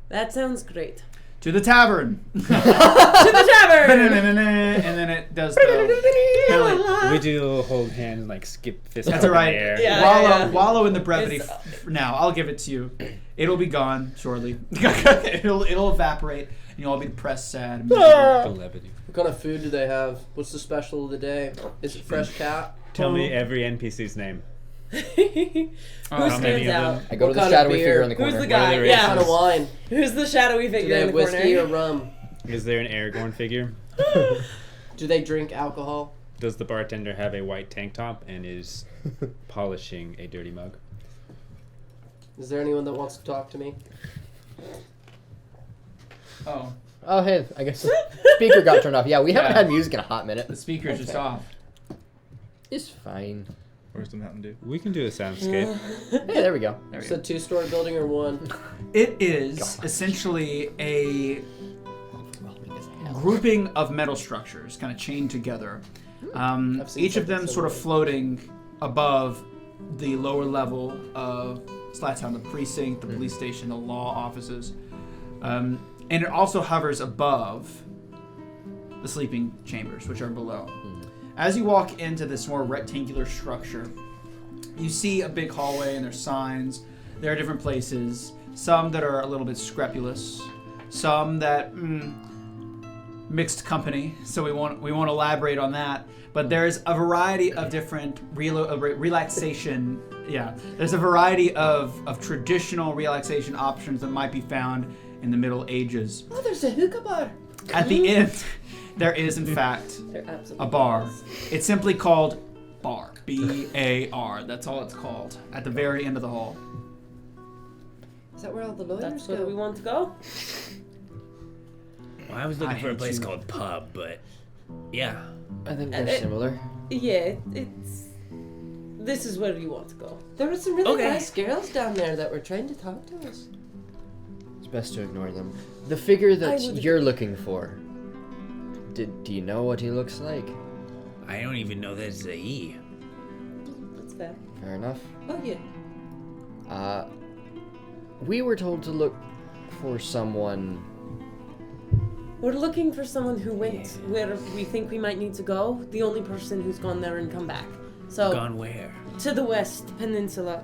That sounds great. To the tavern. To the tavern! And then it does the... We do hold hands and like skip fist That's up all right. in the air. Yeah. Wallow in the brevity It's- now. I'll give it to you. It'll be gone shortly. it'll evaporate, and you'll all be depressed, sad. and miserable. The levity. What kind of food do they have? What's the special of the day? Is it fresh cat? Tell me every NPC's name. Who how many stands of out? them? I go What to the kind of shadowy beer? figure in the Who's corner. the guy? What are the Yeah. What kind of wine? Who's the shadowy Do figure they in have the whiskey or corner? rum? Is there an Aragorn figure? Do they drink alcohol? Does the bartender have a white tank top and is polishing a dirty mug? Is there anyone that wants to talk to me? Oh, Oh, hey, I guess the speaker got turned off. Yeah, we haven't Yeah. had music in a hot minute. the speaker's just off. It's fine. Where's the Mountain Dew? We can do a soundscape. Hey, there we go. There we It's a go. 2-story building or one? It is essentially a grouping of metal structures, kind of chained together. I've seen Each of them something sort of similar. floating above the lower level of Slattown, the precinct, the police station, the law offices. And it also hovers above the sleeping chambers, which are below. As you walk into this more rectangular structure, you see a big hallway and there's signs. There are different places, some that are a little bit scrupulous, some that mixed company, so we won't elaborate on that. But there's a variety of different relaxation There's a variety of traditional relaxation options that might be found in the Middle Ages. Oh, there's a hookah bar. At the end, there is in fact a bar. It's simply called Bar. B-A-R. That's all it's called. At the very end of the hall. Is that where all the lawyers That's go? where we want to go. Well, I was looking for a hate place you. called Pub, but yeah. I think they're similar. Yeah, it's. This is where you want to go. There were some really Okay. nice girls down there that were trying to talk to us. It's best to ignore them. The figure that would- you're looking for. Do you know what he looks like? I don't even know there's a E. That's fair. Fair enough. Oh yeah. We were told to look for someone. We're looking for someone who went where we think we might need to go. The only person who's gone there and come back. So Gone where? to the west peninsula.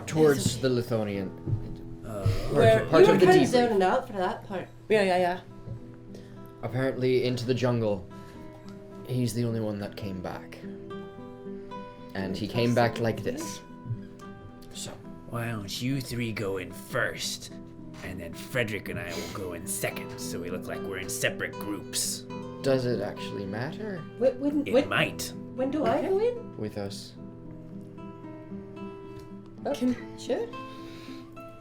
Towards the Lithonian. Where part You were of the kind of deep. zoning out for that part. Yeah. Apparently into the jungle. He's the only one that came back. And he came back like this. So, Why don't you three go in first, and then Fredrick and I will go in second, so we look like we're in separate groups. does it actually matter It might. When do I go in? with us? Oh, sure.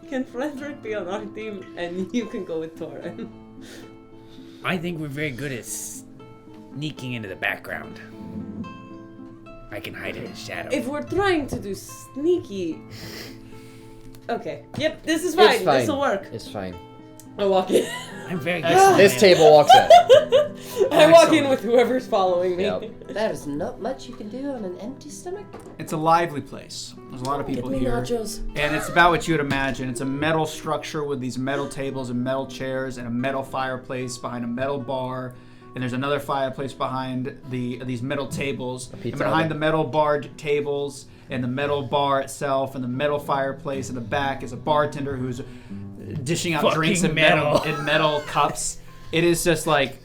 Can Fredrick be on our team and you can go with Torin? I think we're very good at sneaking into the background. I can hide in the shadow. If we're trying to do sneaky. Okay. Yep, this is fine. It's fine. This'll work. It's fine. I walk in. I'm very good. Excellent. This table walks in. I walk in Excellent. with whoever's following me. Yep. There is not much you can do on an empty stomach. It's a lively place. There's a lot of people Get me here. nachos. And it's about what you would imagine. It's a metal structure with these metal tables and metal chairs and a metal fireplace behind a metal bar. And there's another fireplace behind these metal tables. And pizza behind oven. the metal bar tables and the metal bar itself and the metal fireplace in the back is a bartender who's dishing out Fucking drinks in metal. metal cups. It is just like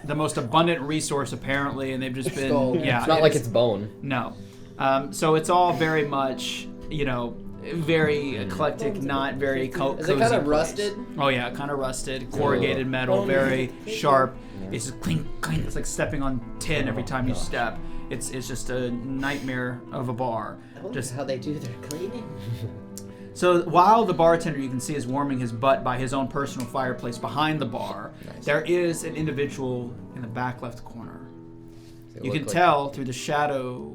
the most abundant resource apparently, and they've just been gold. yeah. It's not it like is- it's bone. no. So it's all very much, very eclectic, not very Is cozy it kind of place. rusted? Oh yeah, kind of rusted, corrugated metal, very sharp. It's just clink, clink. It's like stepping on tin every time you step. It's just a nightmare of a bar. I wonder Just how they do their cleaning. so while the bartender you can see is warming his butt by his own personal fireplace behind the bar, there is an individual in the back left corner. They You look can like- tell through the shadow.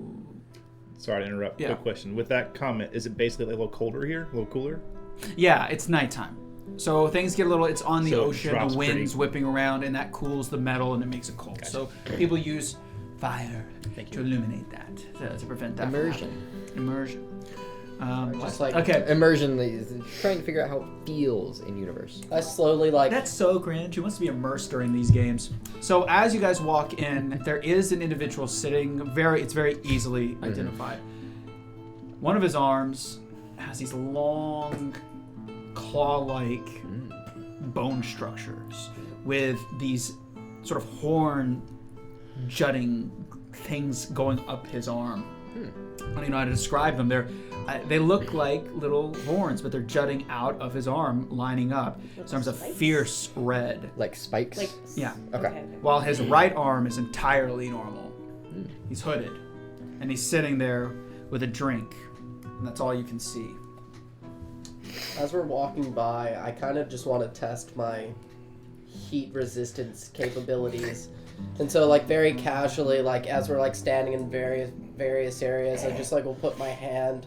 Sorry to interrupt. Yeah. Quick question. With that comment, is it basically a little colder here? A little cooler? Yeah, it's nighttime. So things get a little, it's on the So it ocean, drops the wind's pretty- whipping around, and that cools the metal and it makes it cold. Gotcha. So people use fire Thank to you. illuminate that, to prevent that from Immersion. happening. Immersion. Just like Okay. Immersion, trying to figure out how it feels in universe. I slowly like. That's so cringe. Who wants to be immersed during these games? So as you guys walk in, there is an individual sitting. It's very easily identified. One of his arms has these long, claw-like bone structures with these sort of horn jutting things going up his arm. I don't even know how to describe them. They look like little horns, but they're jutting out of his arm, lining up. His arm's a fierce red. Like spikes? Like. Yeah. Okay. While his right arm is entirely normal. He's hooded. And he's sitting there with a drink. And that's all you can see. As we're walking by, I kind of just want to test my heat resistance capabilities. And so, like, very casually, like, as we're, like, standing in various areas, I just, like, will put my hand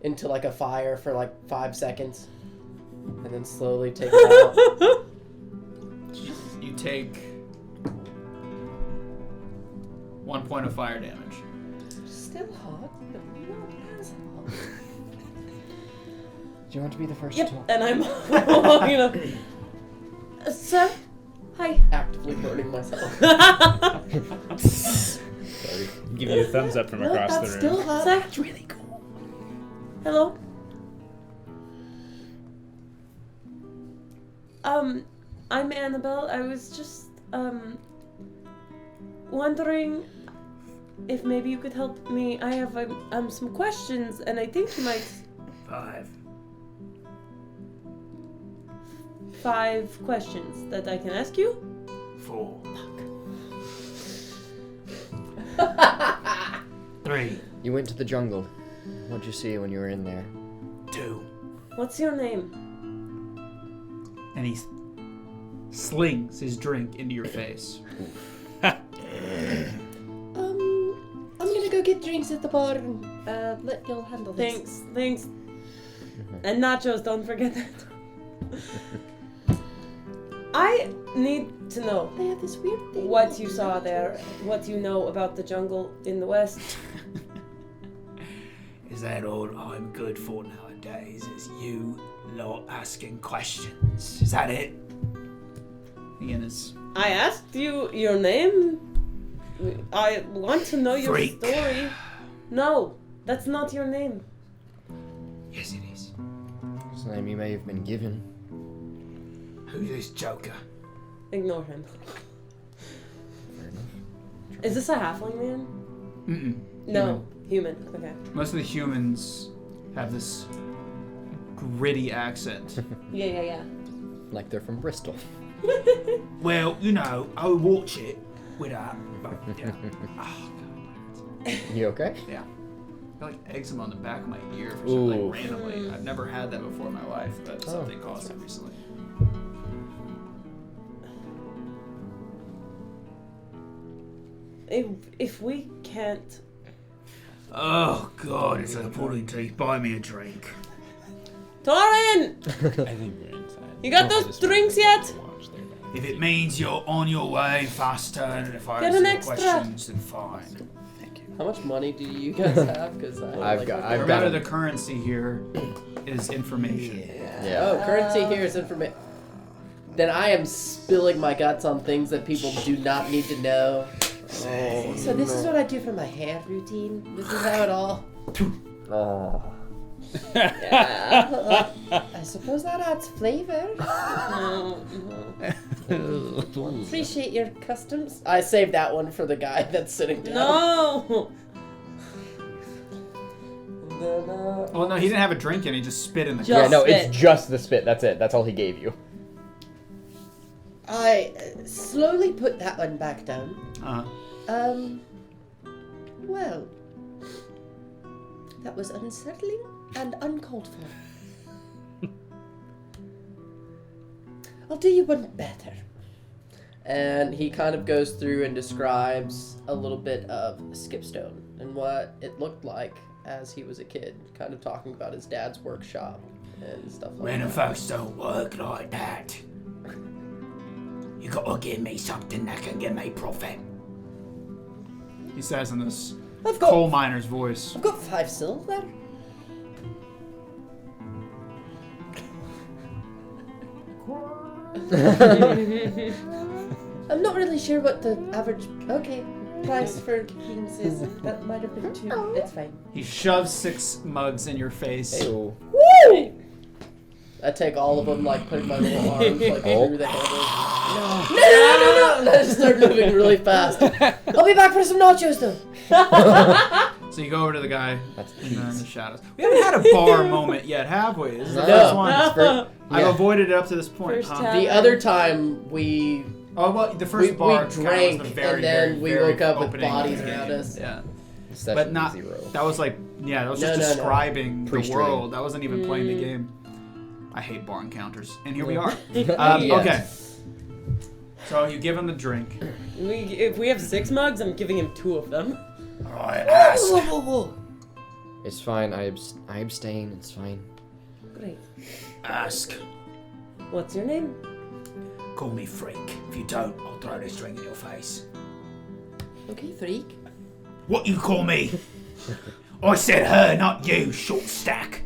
into, like, a fire for, like, 5 seconds. And then slowly take it out. You take 1 point of fire damage. Still hot, but not as hot. Do you want to be the first Yep, to talk? and I'm walking up. Sir? Hi. Actively burning myself. Give you a thumbs up from No, across that's the room. still hot. Sir? That's really cool. Hello? I'm Annabelle. I was just, wondering, if maybe you could help me. I have some questions, and I think you might. 5 questions that I can ask you. 4. 3. You went to the jungle. What'd you see when you were in there? 2. What's your name? And he slings his drink into your face. I'm gonna go get drinks at the bar and let y'all handle this. Thanks. And nachos, don't forget that. I need to know They have this weird thing. what you saw there, what you know about the jungle in the west. Is that all I'm good for nowadays? Is you lot asking questions? Is that it? Ian is. I asked you your name. I want to know your Freak. story. No, that's not your name. Yes, it is. It's the name you may have been given. Who's this joker? Ignore him. Fair enough. Is this a halfling man? Mm-mm. No, human. Okay. Most of the humans have this gritty accent. Yeah. Like they're from Bristol. Well, you know, I would watch it with that. But, yeah. Oh, God. You okay? Yeah. I got like eczema on the back of my ear for something Ooh. like randomly. I've never had that before in my life, but Oh, something caused it recently. If we can't. Oh, God, it's a pulling teeth. Buy me a drink. Torin! I think we're inside. You got I those just drinks wanted yet? to watch their back. If it means you're on your way faster, and if I Get answer an your extra. questions, then fine. Thank you. How much money do you guys have? Because I've got Remember, a- the currency here is information. Yeah. Oh, currency here is information. Then I am spilling my guts on things that people do not need to know. Oh, So this is what I do for my hair routine. This is how it all. Oh. Yeah. I suppose that adds flavor. Appreciate your customs. I saved that one for the guy that's sitting down. No! Well, no, he didn't have a drink in. He just spit in the Just- Yeah, no, spit. it's just the spit. That's it. That's all he gave you. I slowly put that one back down. Well, that was unsettling and uncalled for. I'll do you one better. And he kind of goes through and describes a little bit of Skipstone and what it looked like as he was a kid, kind of talking about his dad's workshop and stuff like When that. folks don't work like that, you gotta give me something that can give me profit. He says in this I've got coal miner's voice. 5 silver. I'm not really sure what the average price for kings is. That might have been too. It's fine. He shoves 6 mugs in your face. Ew. Woo! I take all of them, like put my little arms like Oh. through the handles. No! And I just start moving really fast. I'll be back for some nachos though. So you go over to the guy That's in the cheese. shadows. We haven't had a bar moment yet, have we? This is the No. first one. It's for- I've yeah. avoided it up to this point. First huh? time. The other time we Oh, well, the first we bar kinda drank was the very, and then very, we very woke up with opening bodies of the around game. us. Yeah. Session But not 0. that was like that was No, just no, no. describing the Pre-stream. world. That wasn't even playing the game. I hate bar encounters, and here we are. Yes. Okay. So you give him the drink. If we have 6 mugs, I'm giving him 2 of them. Alright, ask. It's fine. I abstain. It's fine. Great. Ask. What's your name? Call me freak. If you don't, I'll throw this drink in your face. Okay, freak. What you call me? I said her, not you, short stack.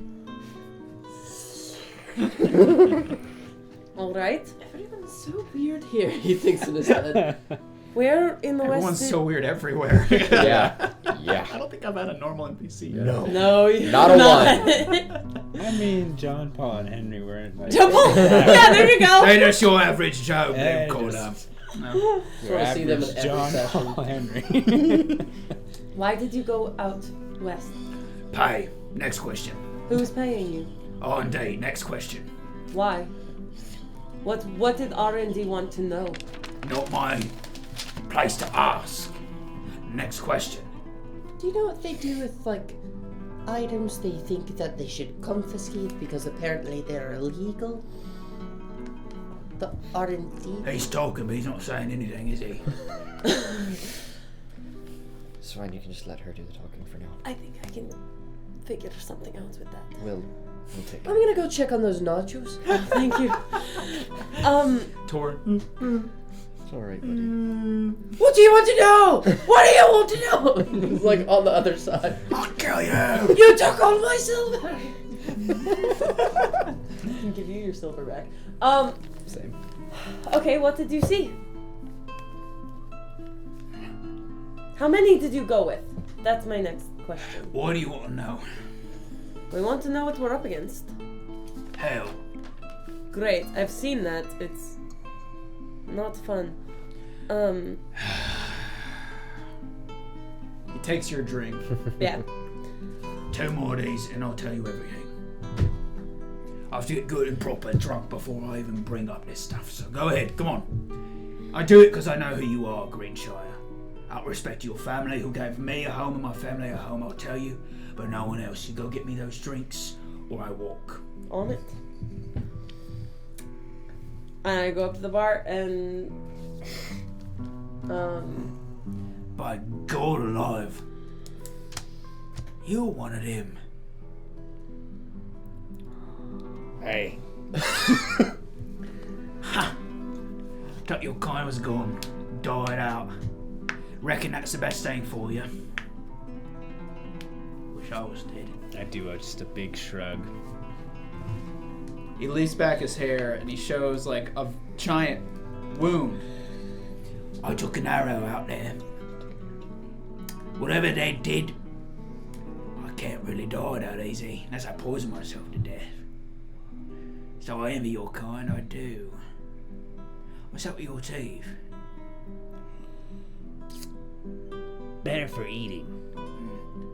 All right. Everyone's so weird here. He thinks in his head. Where in the Everyone's west? so weird everywhere. Yeah. I Yeah. don't think I've had a normal NPC yet. No. No, you're Not a one. I mean, John, Paul, and Henry weren't like. Double. Yeah, there you go. They're just your average Joe Yeah, blue collar. just- No. Your I see them in average every John, session. Paul, Henry. Why did you go out west? Pay. Next question. Who's paying you? R&D. Next question. Why? What did R&D want to know? Not my place to ask. Next question. Do you know what they do with, like, items they think that they should confiscate because apparently they're illegal? The R&D? He's talking, but he's not saying anything, is he? It's fine, you can just let her do the talking for now. I think I can figure something out with that. We'll take I'm gonna go check on those nachos. Thank you. Torin. It's alright, buddy. What do you want to know? What do you want to know? He's like on the other side. I'll kill you! You took all my silver! I can give you your silver back. Same. Okay, what did you see? How many did you go with? That's my next question. What do you want to know? We want to know what we're up against. Hell. Great, I've seen that. It's not fun. He takes your drink. Yeah. 2 more of these and I'll tell you everything. I have to get good and proper drunk before I even bring up this stuff, so go ahead, come on. I do it because I know who you are, Greenshire. I'll respect your family who gave me a home and my family a home, I'll tell you, but no one else. You go get me those drinks or I walk. On it. And I go up to the bar and By God alive. You're one of them. Hey. Ha! Thought your kind was gone. Died out. Reckon that's the best thing for you. Wish I was dead. I do just a big shrug. He leaves back his hair and he shows like a giant wound. I took an arrow out there. Whatever they did, I can't really die that easy unless I poison myself to death. So I envy your kind, I do. What's up with your teeth? Better for eating.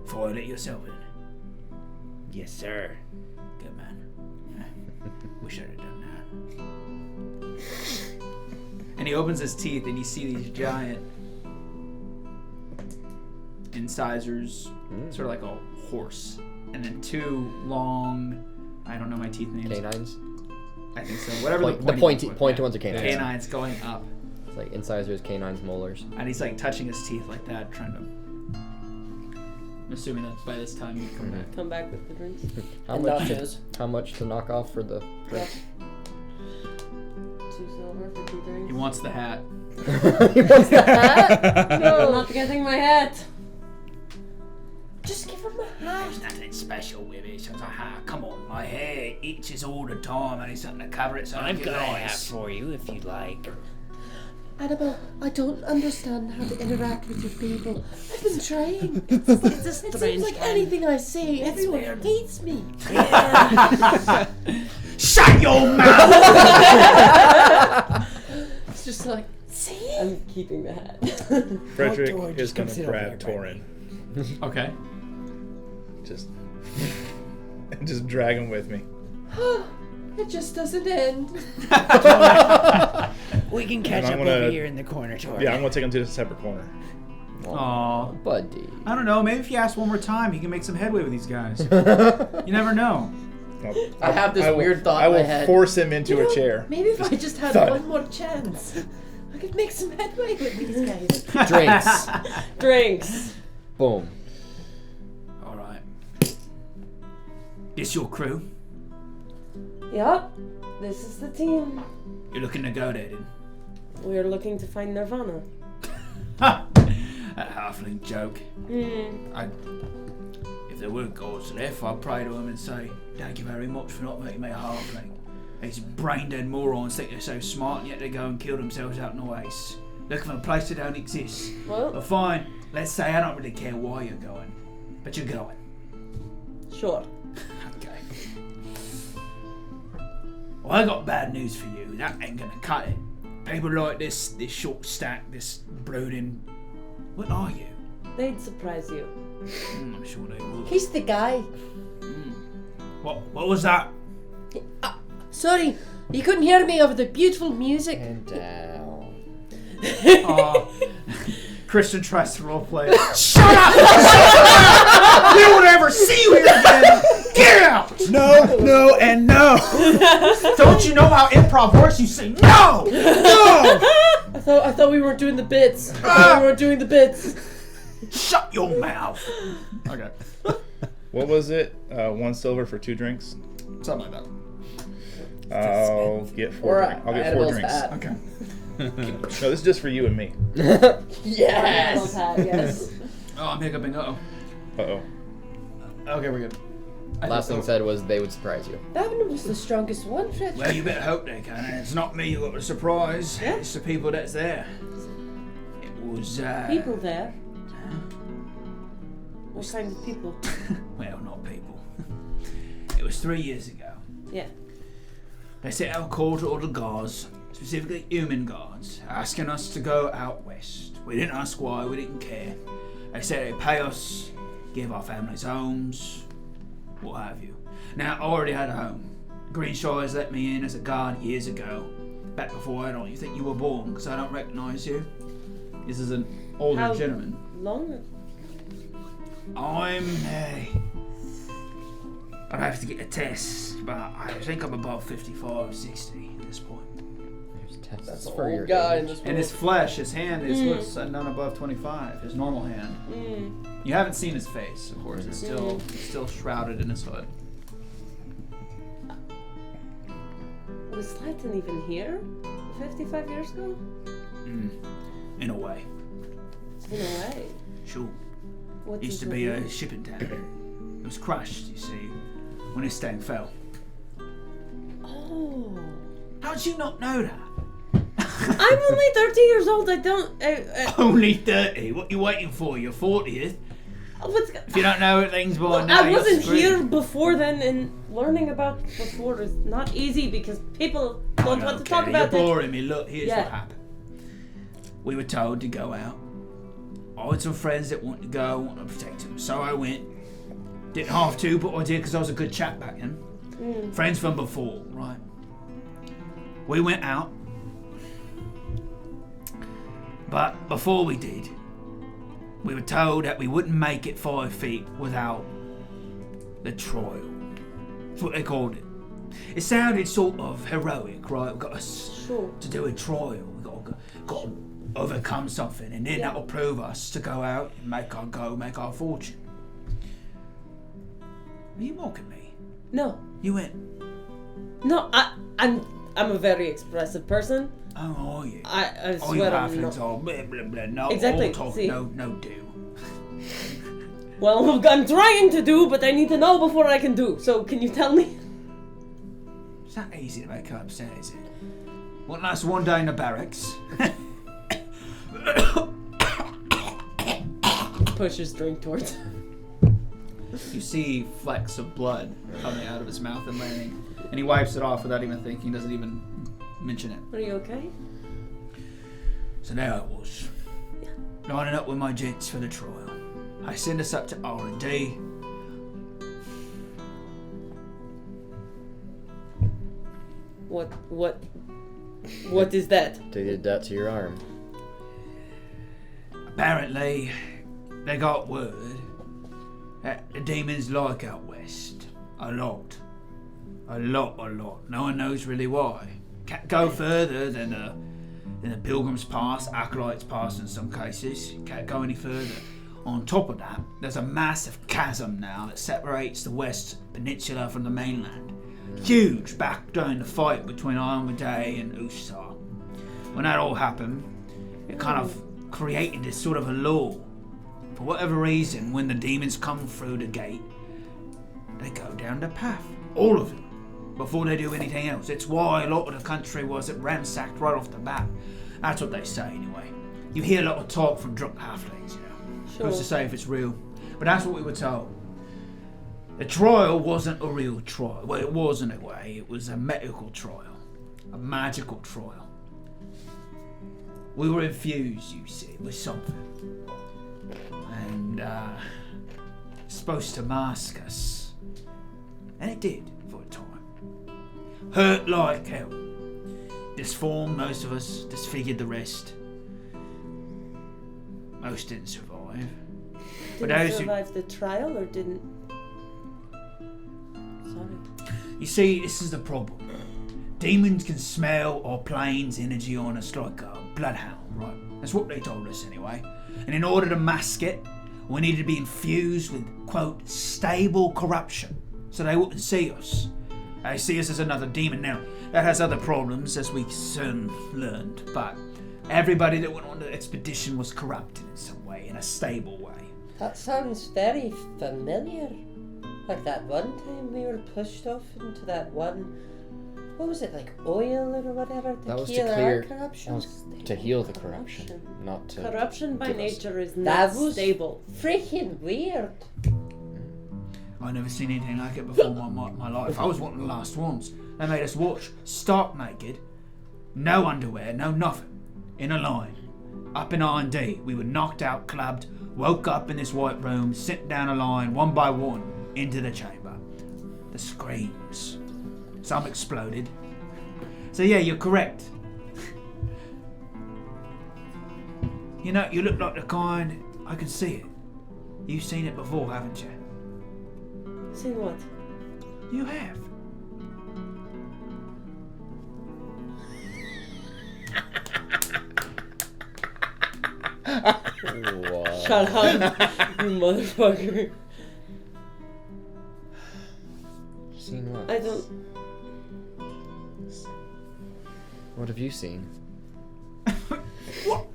Foiled it yourself in. Yes, sir. Good man. Wish I'd have done that. And he opens his teeth and you see these giant incisors, sort of like a horse. And then 2 long, I don't know my teeth names. Canines? I think so. Whatever The pointy ones are canines. Canines going up. It's like incisors, canines, molars. And he's like touching his teeth like that, trying to... I'm assuming that by this time you come back. come back with the drinks. How And much? nachos. How much to knock off for the drink? 2 silver for 2 drinks. He wants the hat. He wants the hat? No, I'm not getting my hat. Just give him a hat. There's nothing special with it. It's just like, come on, my hair itches all the time. I need something to cover it so I I'm can gonna have nice. for you if you'd like. Annabelle, I don't understand how to interact with your people. I've been trying. It seems like anything I say, everyone hates me. Shut your mouth! It's just like, see? I'm keeping the hat. Fredrick is going to grab Torin. Okay. Just drag him with me. It just doesn't end. We can catch And up I'm gonna- over here in the corner, Torin. Yeah, I'm going to take him to a separate corner. Aw. Buddy. I don't know. Maybe if you ask one more time, he can make some headway with these guys. You never know. I have this weird thought I in my will head. force him into You know, a chair. Maybe if I just had thud. one more chance, I could make some headway with these guys. Drinks. Drinks. Boom. Alright. This your crew? Yup. This is the team. You're looking to go there then? We're looking to find Nirvana. Ha! That halfling joke. If there were gods left, I'd pray to them and say, thank you very much for not making me a halfling. These brain-dead morons think they're so smart and yet they go and kill themselves out in the waste. Looking for a place that don't exist. Well, But fine, let's say I don't really care why you're going. But you're going. sure. Okay. Well, I got bad news for you. That ain't gonna cut it. People like this short stack, this brooding... What are you? They'd surprise you. I'm sure they would. He's the guy. What was that? Sorry, you couldn't hear me over the beautiful music. And down. Christian tries to roleplay. Shut up! We don't ever see you here again! Get out! No, and no! Don't you know how improv works? You say no! No! I thought we weren't doing the bits. I thought we weren't doing the bits. Shut your mouth! Okay. What was it? 1 silver for 2 drinks? Something like that. I'll get 4 Or drinks. I'll get 4 Annabelle's drinks. hat. Okay. No, this is just for you and me. Yes. Yes. Oh, I'm hiccuping. Uh-oh. Uh-oh. Okay, we're good. Last thing said was they would surprise you. That one was the strongest one, Fredrick. Well, you better hope they can. And it's not me who got the surprise. Yeah. It's the people that's there. It was, People there. What kind of people? well, not people. It was 3 years ago. Yeah. They sent out a call to all the guards, specifically human guards, asking us to go out west. We didn't ask why, we didn't care. They said they'd pay us, give our families homes, what have you. Now, I already had a home. Greenshires let me in as a guard years ago, back before I don't even think you were born, because I don't recognise you. This is an older How gentleman. long? I'm, I'd have to get a test, but I think I'm above 55, 60 at this point. There's tests That's an for your old guy in age. this And world. his flesh, his hand is what's none above 25. His normal hand. You haven't seen his face, of course. It's still shrouded in his hood. Was Slattown even here 55 years ago? In a way. In a way. Sure. What Used to does be that a mean? shipping town. It was crushed, you see, when this thing fell. Oh. How'd you not know that? I'm only 30 years old. I don't. Only 30? What you waiting for? Your 40th? If you don't know things by Well, now, I wasn't you're here screwed. before then, and learning about before is not easy because people don't want to talk Okay, about you're it. boring me. Look, here's Yeah. what happened. We were told to go out. I had some friends that wanted to go, wanted to protect them. So I went. Didn't have to, but I did because I was a good chap back then. Friends from before, right? We went out. But before we did, we were told that we wouldn't make it 5 feet without the trial. That's what they called it. It sounded sort of heroic, right? We've got us Sure. to do a trial. We've got to overcome something, and then Yeah. that'll prove us to go out and make our fortune. Are you mocking me? No, You went, no. I'm a very expressive person. oh, are you? I All your swear I'm halflings not. are blah, blah, blah. No, Exactly, all talk, see? no do. Well, I'm trying to do, but I need to know before I can do. So can you tell me? It's not easy to make up, is it? One last one day in the barracks. Push his drink towards. You see flecks of blood coming out of his mouth and landing, and he wipes it off without even thinking. Doesn't even mention it. Are you okay? So there I was, lining up with my gents for the trial. I send us up to R&D. What is that? They did that to your arm. Apparently, they got word that the demons like out west. A lot. No one knows really why. Can't go further than the Pilgrim's Pass, Acolyte's Pass in some cases. Can't go any further. On top of that, there's a massive chasm now that separates the West Peninsula from the mainland. Huge back during the fight between Armaday and Ustar. When that all happened, it kind of created this sort of a law. For whatever reason, when the demons come through the gate, they go down the path. All of them. Before they do anything else. It's why a lot of the country wasn't ransacked right off the bat. That's what they say anyway. You hear a lot of talk from drunk halflings, you know. Sure. Who's to say if it's real? But that's what we were told. The trial wasn't a real trial. Well, it was in a way. It was a medical trial. A magical trial. We were infused, you see, with something. And, supposed to mask us. And it did, for a time. Hurt like hell. Disformed most of us, disfigured the rest. Most didn't survive. But Didn't those who- survive the trial or didn't? Sorry. You see, this is the problem. Demons can smell our plane's energy on us like a bloodhound, right? That's what they told us anyway. And in order to mask it, we needed to be infused with, quote, stable corruption, so they wouldn't see us. They see us as another demon. Now, that has other problems, as we soon learned, but everybody that went on the expedition was corrupted in some way, in a stable way. That sounds very familiar. Like that one time we were pushed off into that one, what was it, like oil or whatever, to That was to heal clear- our corruption? That was to heal the corruption, not to. Corruption by give us- nature is That not was stable. freaking weird. I've never seen anything like it before in my life. I was one of the last ones. They made us watch, stark naked, no underwear, no nothing, in a line. Up in R&D, we were knocked out, clubbed, woke up in this white room, sent down a line, one by one, into the chamber. The screams. Some exploded. So yeah, you're correct. You know, you look like the kind, I can see it. You've seen it before, haven't you? See what? You have. What? Shut up, you motherfucker. Seen what? I don't. What have you seen? What?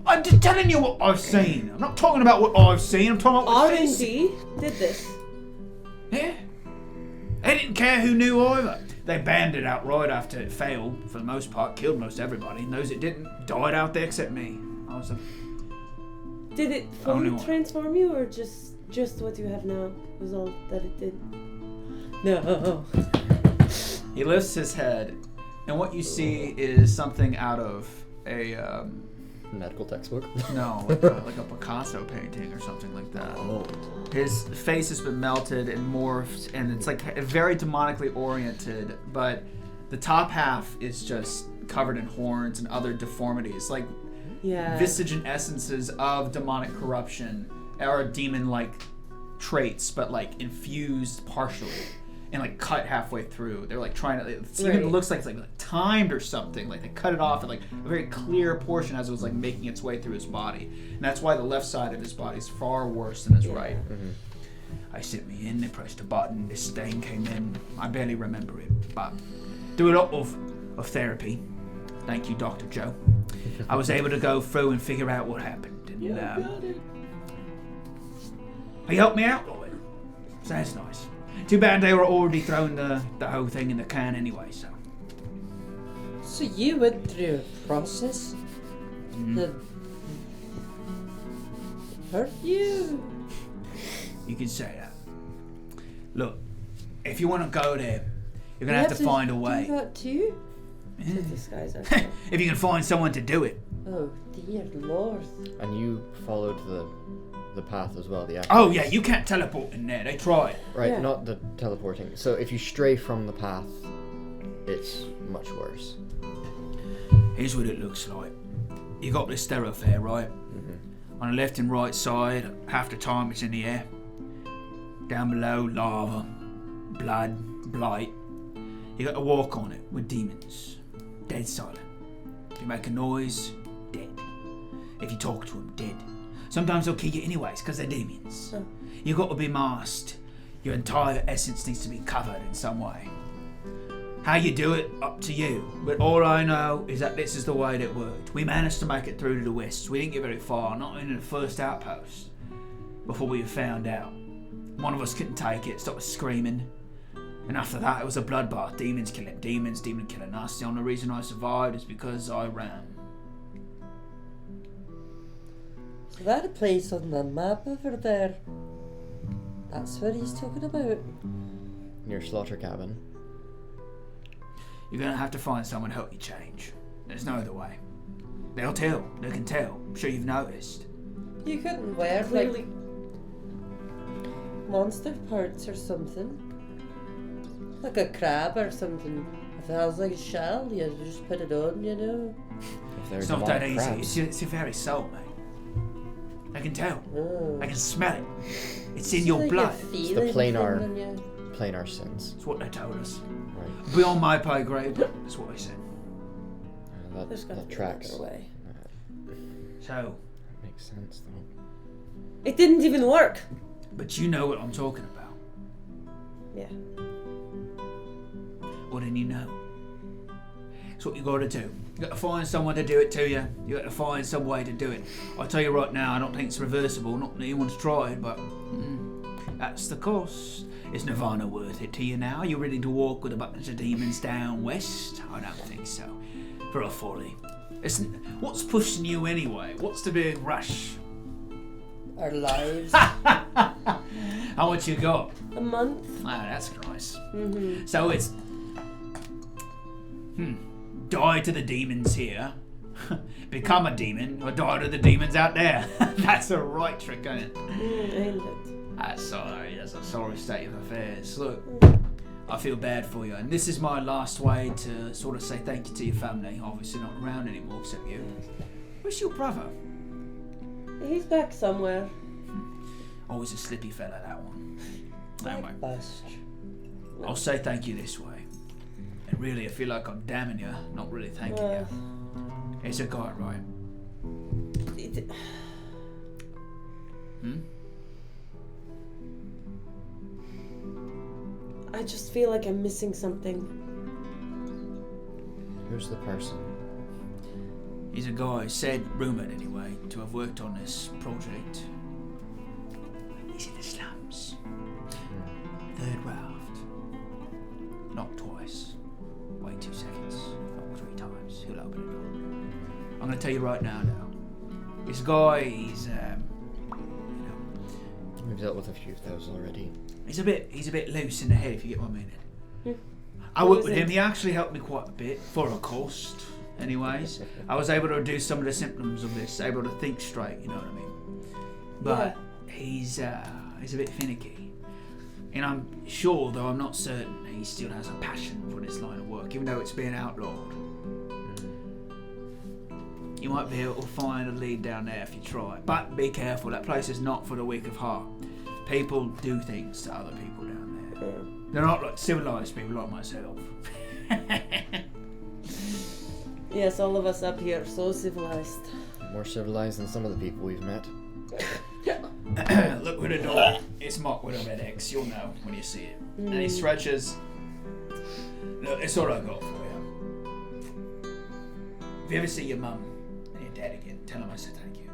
I'm just telling you what I've seen. I'm not talking about what I've seen. I'm talking about what I've seen. R&D did this. Yeah. They didn't care who knew either. They banned it outright after it failed, for the most part, killed most everybody. And those that didn't died out there except me. I was a... Did it Only fully one. transform you, or just what you have now was all that it did? No. He lifts his head, and what you see is something out of a Medical textbook? no, like a Picasso painting or something like that. Oh. His face has been melted and morphed, and it's like very demonically oriented, but the top half is just covered in horns and other deformities, like Yeah. visage and essences of demonic corruption or demon-like traits, but like infused partially and like cut halfway through. They're like trying to. It even Right. looks like it's like timed or something. Like they cut it off at like a very clear portion as it was like making its way through his body, and that's why the left side of his body is far worse than his right. Mm-hmm. I sent me in, they pressed a button, this stain came in. I barely remember it, but through a lot of therapy, thank you, Dr. Joe, I was able to go through and figure out what happened. And, he helped me out with it, so that's nice. Too bad they were already throwing the whole thing in the can anyway, so. So you went through a process that hurt you? You can say that. Look, if you want to go there, you're going to have to find a way. Do that too? Yeah. Disguise us. If you can find someone to do it. Oh dear Lord. And you followed the path as well, the active. Oh yeah, you can't teleport in there, they tried. Right, Yeah. not the teleporting. So if you stray from the path, it's much worse. Here's what it looks like. You got this thoroughfare, right? Mm-hmm. On the left and right side, half the time it's in the air. Down below, lava, blood, blight. You got to walk on it with demons. Dead silent. If you make a noise, dead. If you talk to them, dead. Sometimes they'll kill you anyways, because they're demons. Oh. You got to be masked. Your entire essence needs to be covered in some way. How you do it, up to you. But all I know is that this is the way that it worked. We managed to make it through to the west. We didn't get very far, not into the first outpost, before we were found out. One of us couldn't take it, started screaming. And after that, it was a bloodbath. Demons killing demons, demon killing us. The only reason I survived is because I ran. So that a place on the map over there. That's what he's talking about. Near Slaughter Cabin. You're gonna have to find someone to help you change. There's no other way. They'll tell. They can tell. I'm sure you've noticed. You couldn't wear like monster parts or something. Like a crab or something. If it has like a shell, you just put it on, you know. If there's It's a not lot that of easy. crabs. It's your very soul, mate. I can tell. Oh. I can smell it. It's in your like blood. It's the planar sins. That's what they told us. Right. Beyond my pay grade, that's what they said. There's gotta That be tracks. another way. So, That makes sense, though. It didn't even work. but you know what I'm talking about. Yeah. What didn't you know? It's what you gotta do. You gotta find someone to do it to you. You gotta find some way to do it. I'll tell you right now, I don't think it's reversible. Not that anyone's tried, but that's the cost. Is Nirvana worth it to you now? Are you ready to walk with a bunch of demons down west? I don't think so. For a folly. What's pushing you anyway? What's the big rush? Our lives. How much you got? A month. Ah, that's nice. Mm-hmm. So it's die to the demons here, become a demon, or die to the demons out there. That's a right trick, ain't it? Ain't it? That's sorry. That's a sorry state of affairs. Look, I feel bad for you, and this is my last way to sort of say thank you to your family. Obviously not around anymore except you. Where's your brother? He's back somewhere. Always a slippy fella, that one. Anyway, Bust. I'll say thank you this way. And really, I feel like I'm damning you, not really thanking you. It's a guy, right? I just feel like I'm missing something. Who's the person? He's a guy, said, rumoured anyway, to have worked on this project. He's in the slums. Third raft. Not twice. Wait 2 seconds. Not 3 times. He'll open the door. I'm going to tell you right now. This guy, he's, We've dealt with a few of those already. he's a bit loose in the head, if you get what I mean. I Who worked is with he? him. He actually helped me quite a bit for a cost. Anyways, I was able to reduce some of the symptoms of this, able to think straight. You know what I mean? But he's a bit finicky, and I'm sure, though I'm not certain, he still has a passion for this line of work, even though it's being outlawed. You might be able to find a lead down there if you try, but be careful. That place is not for the weak of heart. People do things to other people down there. They're not like civilized people like myself. Yes, all of us up here are so civilized. More civilized than some of the people we've met. Look with the door. It's marked with a red X. You'll know when you see it. And he stretches. Look, it's all I got for you. If you ever see your mum and your dad again, tell them I said thank you.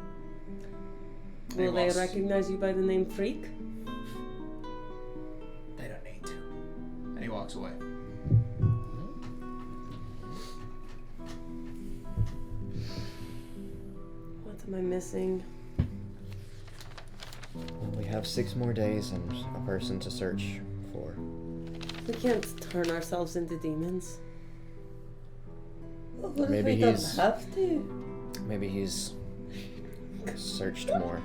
Will they boss. recognize you by the name Freak? They don't need to. And he walks away. What am I missing? We have 6 more days and a person to search for. We can't turn ourselves into demons. What if Maybe we don't he's- have to? Maybe he's searched more.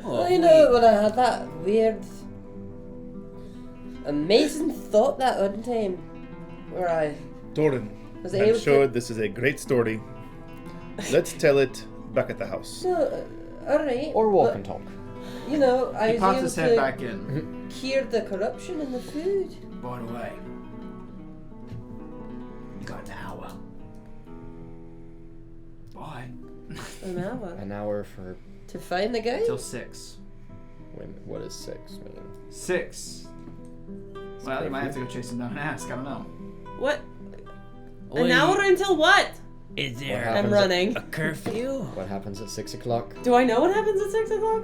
Well, you know, when I had that weird, amazing thought that one time, where I Torin, was I'm able sure to... this is a great story. Let's tell it back at the house. No, alright. Or walk but, and talk. You know, I He was pops able his head to back in. cure the corruption in the food. By the way, you got an hour. Bye. An hour. An hour for To find the guy? Till 6. when? What does 6 mean? 6. Well, you might have to go chase him down and ask. I don't know. What? An hour until what? Is What there happens I'm running. a curfew? What happens at 6 o'clock? Do I know what happens at 6 o'clock?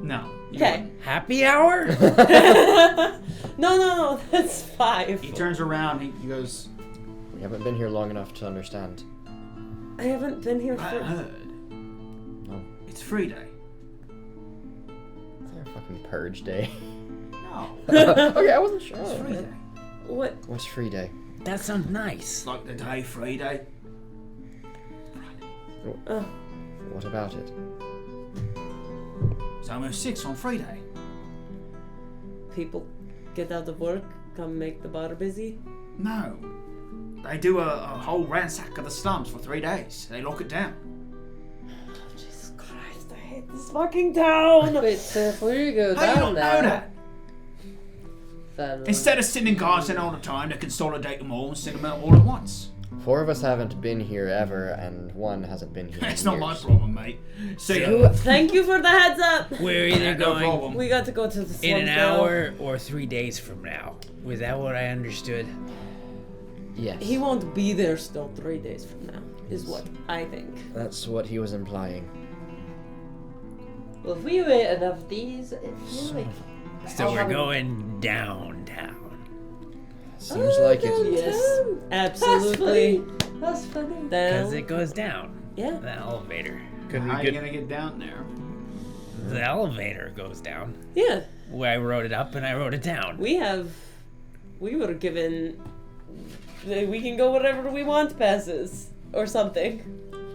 No. Okay. Happy hour? No, that's 5. He turns around. He goes, We haven't been here long enough to understand. I haven't been here I for... heard. No. It's free day. It's a fucking purge day. No. Okay, I wasn't sure. It's free day. What? What's free day? That sounds nice. It's like the day free day. What about it? It's almost 6 on Friday. People get out of work, come make the bar busy. No. They do a whole ransack of the slums for 3 days. They lock it down. Jesus Christ, I hate this fucking town! Wait, so if we go How do you down not know now, that? then Instead of sending guards in all the time to consolidate them all and send them out all at once. 4 of us haven't been here ever, and 1 hasn't been here. That's in not my years. problem, mate. See, Thank you for the heads up! We're either no going problem. We got to go to the slums in an now. hour or 3 days from now. Was that what I understood? Yes. He won't be there still 3 days from now, is what I think. That's what he was implying. well, if we wait enough days, if you wait. So I'll we're have a- going downtown. Seems like it. Yes. Absolutely. That's funny. Because Then, it goes down. yeah. The elevator. Can How are we you get? gonna get down there? The elevator goes down. Yeah. Where I wrote it up and I wrote it down. We were given, we can go wherever we want passes, or something.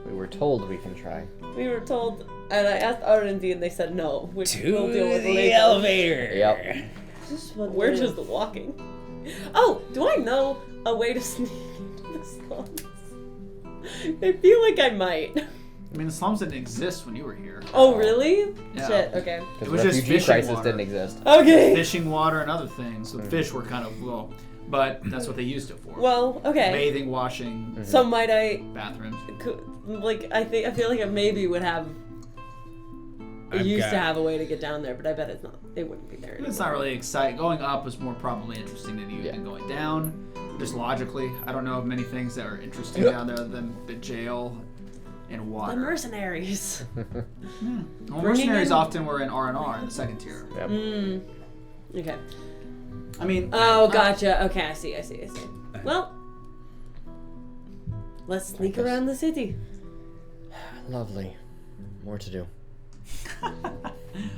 We were told we can try. We were told, and I asked R&D and they said no, which To we'll deal with the later. elevator. Yep. We're just walking. Oh, do I know a way to sneak into the slums? I feel like I might. I mean, the slums didn't exist when you were here. Oh, really? Yeah. Shit, okay. Because It was just refugee fishing crisis water. didn't exist. Okay. Fishing water and other things. The fish were kind of low, but that's what they used it for. Well, okay. Bathing, washing, So might I, bathrooms. I feel like I maybe would have, I've used got- to have a way to get down there, but I bet it's not. It wouldn't be there anymore. It's not really exciting. Going up was more probably interesting than Yeah. than going down. Just logically, I don't know of many things that are interesting down there than the jail and water. The mercenaries. Well, Bringing mercenaries in- often were in R&R in the second tier. Yep. Okay. I mean, Oh, gotcha. Okay, I see. Well, let's sneak guess. around the city. Lovely. More to do.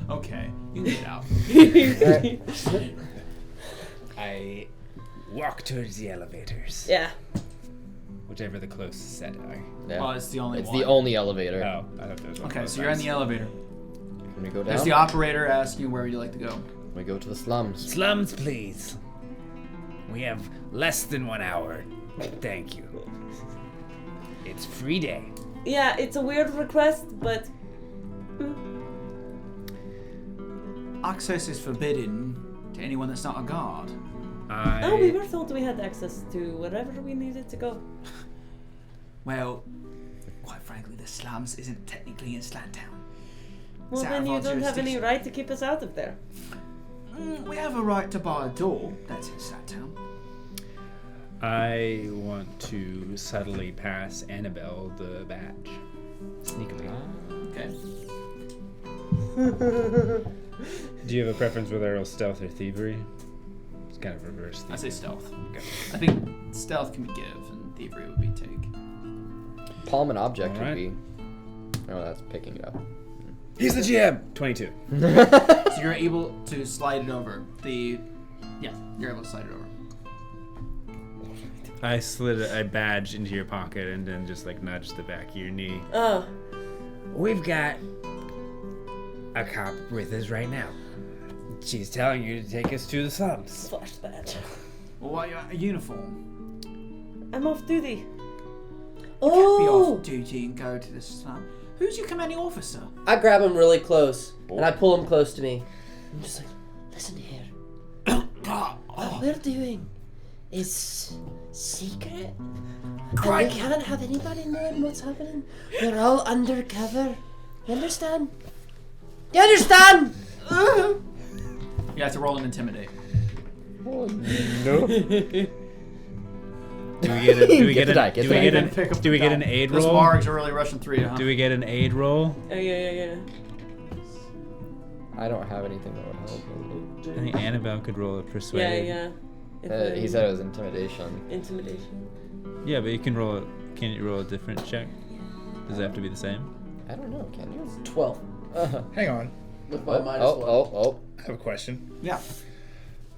okay, you can get out. I walk towards the elevators. Yeah. Whichever the closest set are. Yeah. Well, it's the only It's one. the only elevator. Oh, I thought there was one Okay, close so you're in by. the elevator. Can we go There's down? the operator asking you where would you like to go. We go to the slums. Slums, please. We have less than 1 hour. Thank you. It's free day. Yeah, it's a weird request, but Access is forbidden to anyone that's not a guard. oh, we were told we had access to wherever we needed to go. Well, quite frankly, the slums isn't technically in Slattown. Well, It's out then of you our don't have any jurisdiction. right to keep us out of there. We have a right to buy a door. That's in Slattown. I want to subtly pass Annabelle the badge. Sneakily. Okay. Do you have a preference whether it'll stealth or thievery? It's kind of reverse. I say stealth. Okay. I think stealth can be give and thievery would be take. Palm and object Alright. would be. Oh, that's picking it up. He's the GM! 22. So you're able to slide it over. Yeah, you're able to slide it over. I slid a badge into your pocket and then just like nudged the back of your knee. Oh, We've got a cop with us right now. She's telling you to take us to the slums. flash that. Well, why a uniform? I'm off duty. Be Oh! off duty and go to the slum. Who's your commanding officer? I grab him really close, and I pull him close to me. I'm just like, listen here. What we're doing is secret. And we can't have anybody knowing what's happening. We're all undercover. You understand? You understand? You have to roll an intimidate. No. Do we get a, do we Get get the an, die, get do the we die. get an, Pick up do we the get die. an aid Those roll? margs are really rushing through you, huh? Do we get an aid roll? Oh, yeah. I don't have anything that would help. I think Annabelle could roll a persuade. Yeah. If He we- said it was intimidation. Intimidation. Yeah, but you can roll. Can you roll a different check? Does it have to be the same? I don't know, can you? 12. Hang on. With my minus one. Oh. I have a question. Yeah.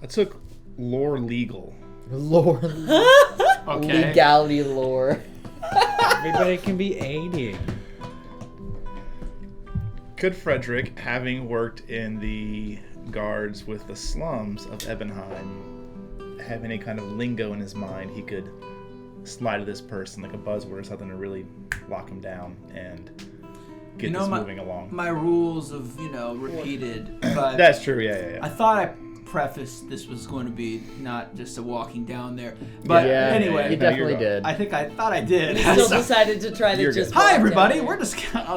I took lore legal. Lore. Okay. Legality lore. Everybody can be aiding. Could Fredrick, having worked in the guards with the slums of Ebenheim, have any kind of lingo in his mind he could slide to this person, like a buzzword or something, to really lock him down and get this moving along? My rules of, repeated, but That's true, yeah. I thought I prefaced this was going to be not just a walking down there. But anyway, you definitely did. I thought I did. We still decided to try to just. Hi everybody, walk down we're just.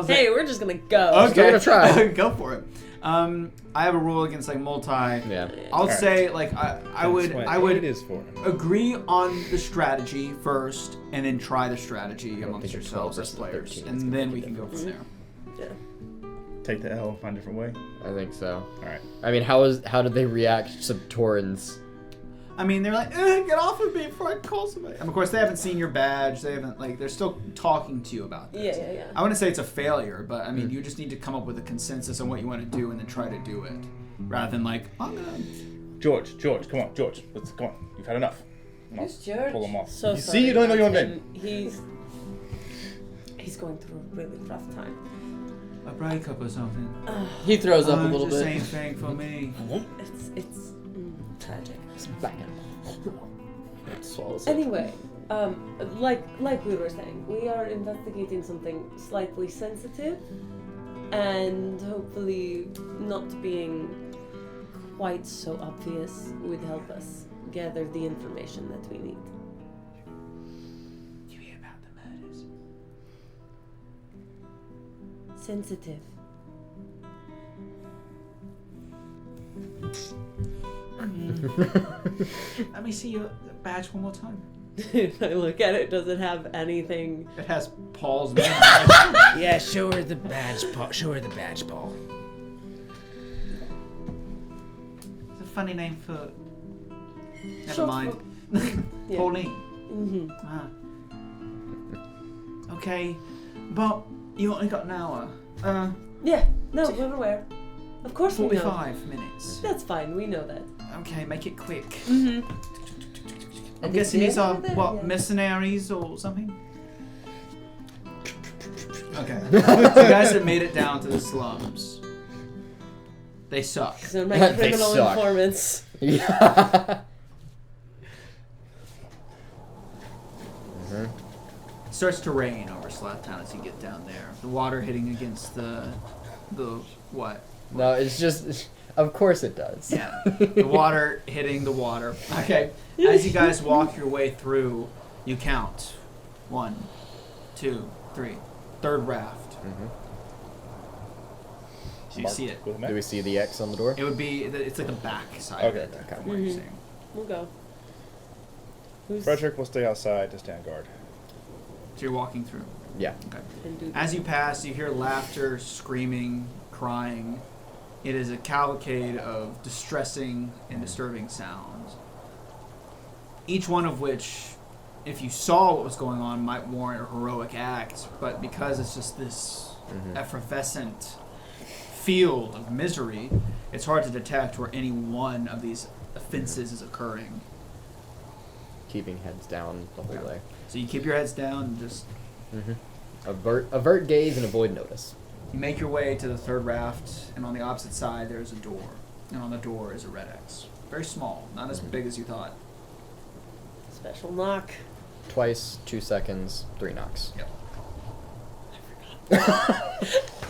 Hey, we're just gonna go. Okay, We're gonna try. Go for it. I have a rule against like multi. Yeah. I'll say like I would It is for him. agree on the strategy first, and then try the strategy amongst think a yourselves 12 as versus players, 13 is and gonna then make we a can go from there. Yeah. Take the L, find a different way. I think so. All right. I mean, how did they react to Torin's? I mean, they're like, get off of me before I call somebody. And of course, they haven't seen your badge. They haven't they're still talking to you about this. Yeah. I wouldn't say it's a failure, but I mean, you just need to come up with a consensus on what you want to do and then try to do it, rather than like, I'm gonna. George, come on, George. Come on. You've had enough. Who's George? Pull him off. So you sorry see, you don't know your about name. him. He's going through a really rough time. A breakup or something. He throws up a little the bit. same thing for me. It's tragic. Swallows it. Anyway, like we were saying, we are investigating something slightly sensitive, and hopefully not being quite so obvious would help us gather the information that we need. You hear about the murders? Sensitive. Let me see your badge one more time. If I look at it, does it have anything? It has Paul's name. Yeah, show her the badge, Paul. Show her the badge, Paul. It's a funny name for. Never Short mind. Yeah. Pauline. Mm-hmm. Ah. Okay, but you only got an hour. Yeah, no, we're aware. Of course we know. 45 minutes. That's fine, we know that. Okay, make it quick. Mm-hmm. I'm guessing these are, Yeah. mercenaries or something? Okay. So you guys have made it down to the slums. They suck. So my They criminal suck. informants. Yeah. It starts to rain over Slattown as you get down there. The water hitting against the what? No, it's just. Of course it does. Yeah, the water hitting the water. Okay, as you guys walk your way through, you count 1, 2, 3. Third raft. Mhm. So you see it. With a map? Do we see the X on the door? It would be. It's like the back side Okay. of it. Kind of what you're Mhm. saying. We'll go. Who's Fredrick will stay outside to stand guard. So you're walking through. Yeah. Okay. and do As you pass, you hear laughter, screaming, crying. It is a cavalcade of distressing and disturbing sounds. Each one of which, if you saw what was going on, might warrant a heroic act, but because it's just this effervescent field of misery, it's hard to detect where any one of these offenses is occurring. Keeping heads down the whole way. So you keep your heads down and just Avert gaze and avoid notice. you make your way to the third raft, and on the opposite side there's a door. And on the door is a red X. Very small, not as big as you thought. special knock. Twice, 2 seconds, 3 knocks. Yep.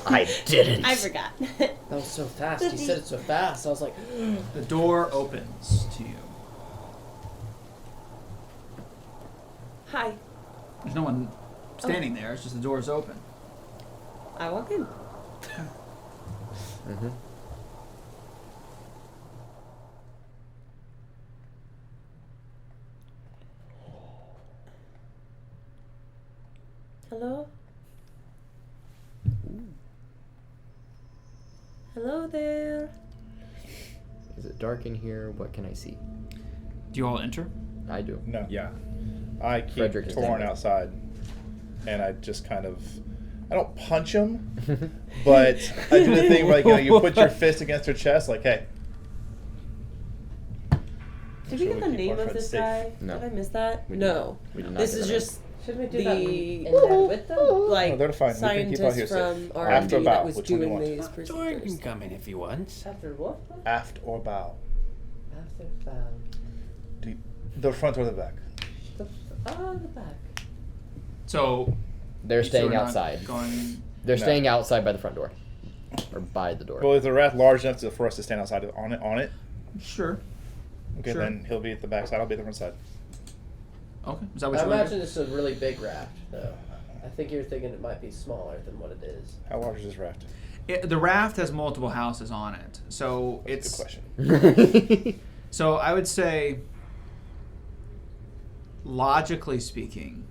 I didn't. I forgot. That was so fast. You said it so fast. I was like, The door opens to you. Hi. There's no one standing there, it's just the door's open. I walk in. Mm-hmm. Hello? Hello there. Is it dark in here? What can I see? Do you all enter? I do. No. Yeah. I keep Fredrick is Torin there. outside, and I just kind of, I don't punch him, but I do the thing like you put your fist against her chest, like, hey. Did we get the Really keep name our of friends this safe. guy? No. Did I miss that? We did No. We did not This get is that. just Should we do the that in there with them? like No, they're fine. We can keep out here scientist safe. from After R&D bow, that was which one do you doing want? these Torin procedures. can come in if he wants. After what? Aft or bow? After bow. The front or the back? The back. So They're so staying we're not outside. Going. They're No. staying outside by the front door. Or by the door. Well, is the rat large enough for us to stand outside on it? Sure. Okay, Sure. then he'll be at the back side. I'll be at the front side. Okay. Is that what I you want to imagine it's a really big raft, though. I think you're thinking it might be smaller than what it is. How large is this raft? The raft has multiple houses on it, so Good it's. question. So I would say, logically speaking,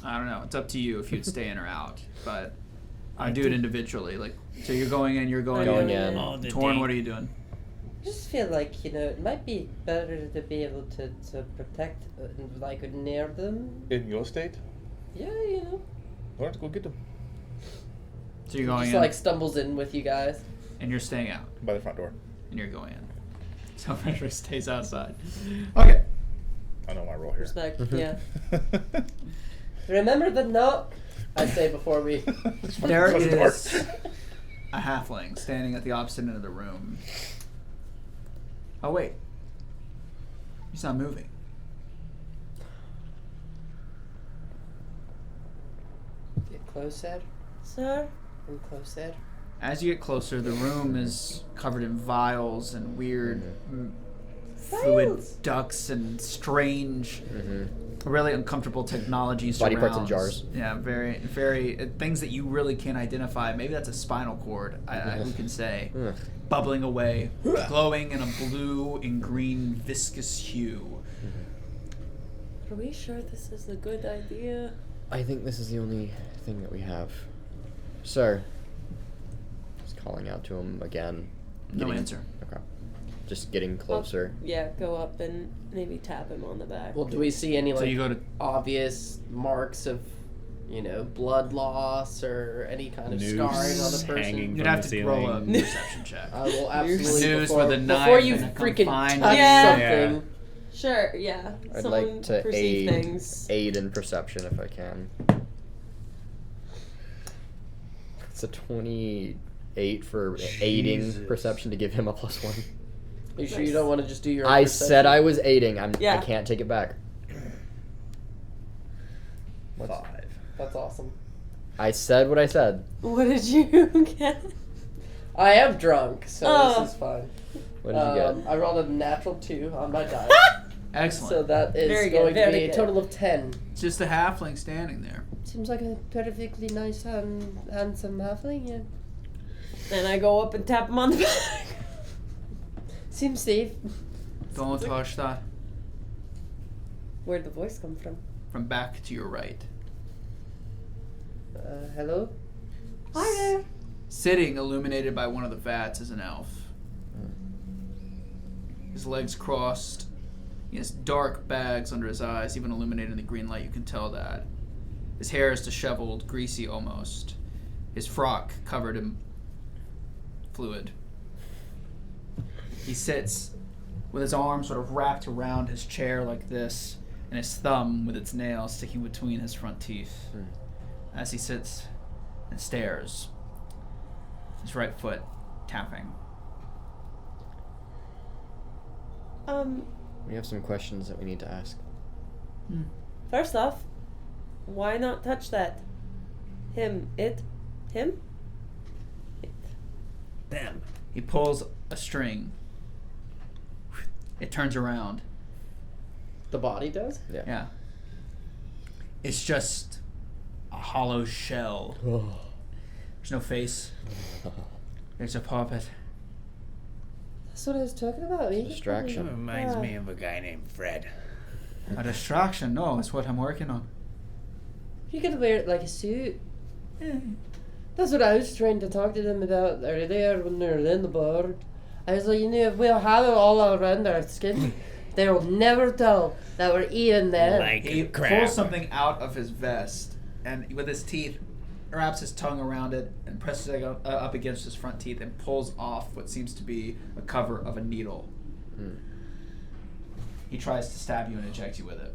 I don't know. It's up to you if you'd stay in or out, but I do it individually. Like, so you're going in, you're going Going in. in. Oh, the Torn, dang- what are you doing? I just feel like, it might be better to be able to protect, near them. In your state? Yeah, All right, go get them. So you're going Just in, stumbles in with you guys. and you're staying out, By the front door. and you're going in. So Fredrick stays outside. Okay. I know my role here. Respect, yeah. Remember the knock? I say before we. There Close the door. is a halfling standing at the opposite end of the room. Oh wait, he's not moving. Get closer. Sir? And closer. As you get closer, the room is covered in vials and weird fluid Vials? ducts and strange, Mm-hmm. really uncomfortable technology Body parts in surrounds. jars. Yeah, very things that you really can't identify. Maybe that's a spinal cord. Who can say? Ugh. Bubbling away, glowing in a blue and green viscous hue. Are we sure this is a good idea? I think this is the only thing that we have. Sir. Just calling out to him again. No Getting- answer. Okay. Just getting closer. Yeah, go up and maybe tap him on the back. Well, do we see any So you go to obvious marks of, blood loss or any kind of Noose scarring on the person? hanging You'd from have the to roll a ceiling. perception check. I will absolutely Noose before, with a knife before you and a freaking confined- touch Yeah. something. Sure, yeah. I'd Someone like to perceive aid things. in perception if I can. It's a 28 for aiding Jesus. perception to give him a +1. Are you sure you don't want to just do your own I perception? said I was aiding. I Yeah. can't take it back. 5. That's awesome. I said what I said. What did you get? I am drunk, so Oh. this is fine. What did you get? I rolled a natural 2 on my die. Excellent. So that is Very good, going to very be a good. total of 10. It's just a halfling standing there. Seems like a perfectly nice, handsome halfling, yeah. And I go up and tap him on the back. Seems safe. Don't touch that. Where'd the voice come from? From back to your right. Hello? Hi there. Sitting, illuminated by one of the vats, is an elf. His legs crossed. He has dark bags under his eyes, even illuminated in the green light, you can tell that. His hair is disheveled, greasy almost. His frock covered in fluid. He sits with his arms sort of wrapped around his chair like this, and his thumb with its nail sticking between his front teeth. As he sits and stares, his right foot tapping. We have some questions that we need to ask. First off, why not touch that? Him. It. Him? It. Them. He pulls a string. It turns around. The body does? Yeah. It's just a hollow shell. There's no face. There's a puppet. That's what I was talking about. eh? Distraction. Reminds me of a guy named Fred. A distraction? No, it's what I'm working on. You could wear it like a suit. That's what I was trying to talk to them about earlier when they were in the bar. I was like, if we'll have it all around our skin, they'll never tell that we're eating them. Like He a crab. pulls something out of his vest, and with his teeth, wraps his tongue around it and presses it up against his front teeth and pulls off what seems to be a cover of a needle. He tries to stab you and eject you with it.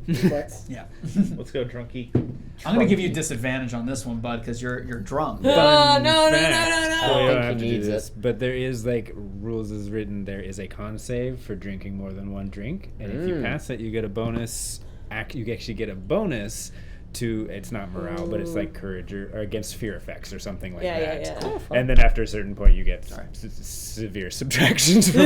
Reflex. Yeah. Let's go, drunkie. I'm gonna give you disadvantage on this one, bud, because you're drunk. No. I don't don't think have he to do needs this, it. but there is like rules is written. There is a con save for drinking more than one drink, and if you pass it, you get a bonus. You actually get a bonus to it's not morale, but it's like courage or against fear effects or something like that. Yeah. And then after a certain point, you get severe subtractions. From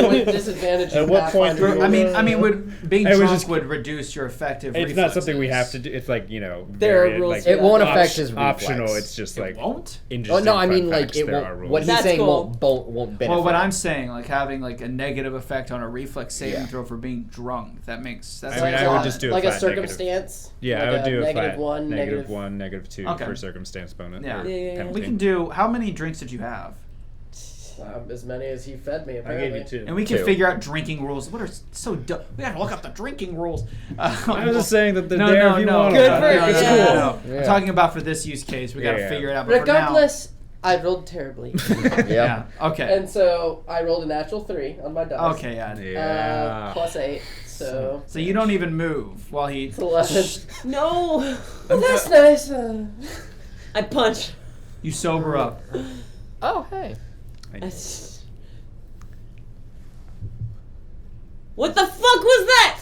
With disadvantage. At what point do you- I mean, would being I was drunk just- would reduce your effective. It's not something we have reflexes. to do. It's like There are very, rules like, for It won't that. affect his reflex. optional. It's just It like won't. interesting. Oh no, I fun mean like facts, it there are won't. rules. What he's That's saying cool. won't benefit. Well, what him. I'm saying, like having like a negative effect on a reflex saving Yeah. throw for being drunk. That's I mean, like I would just do a like a flat negative. circumstance. Yeah, like I would do a negative flat one, negative 1, negative 2 Okay. for circumstance bonus. Yeah. or Yeah. penalty. we can do. How many drinks did you have? As many as he fed me. I Apparently. gave you 2. And we can Two. figure out drinking rules. What are so dumb? We gotta look up the drinking rules. I was just saying that they're no, there no, if you no. want Good them. for no, you. no, no, no. Yeah. I'm talking about for this use case. We gotta Yeah. figure it out. But Regardless, I rolled terribly, for now, yeah. Okay. and so I rolled a natural 3 on my dice. Okay. Yeah. Yeah. Plus 8, so So you don't even move while he. it's 11. No. Well, that's nice. I punch. You sober up. Oh hey. What the fuck was that?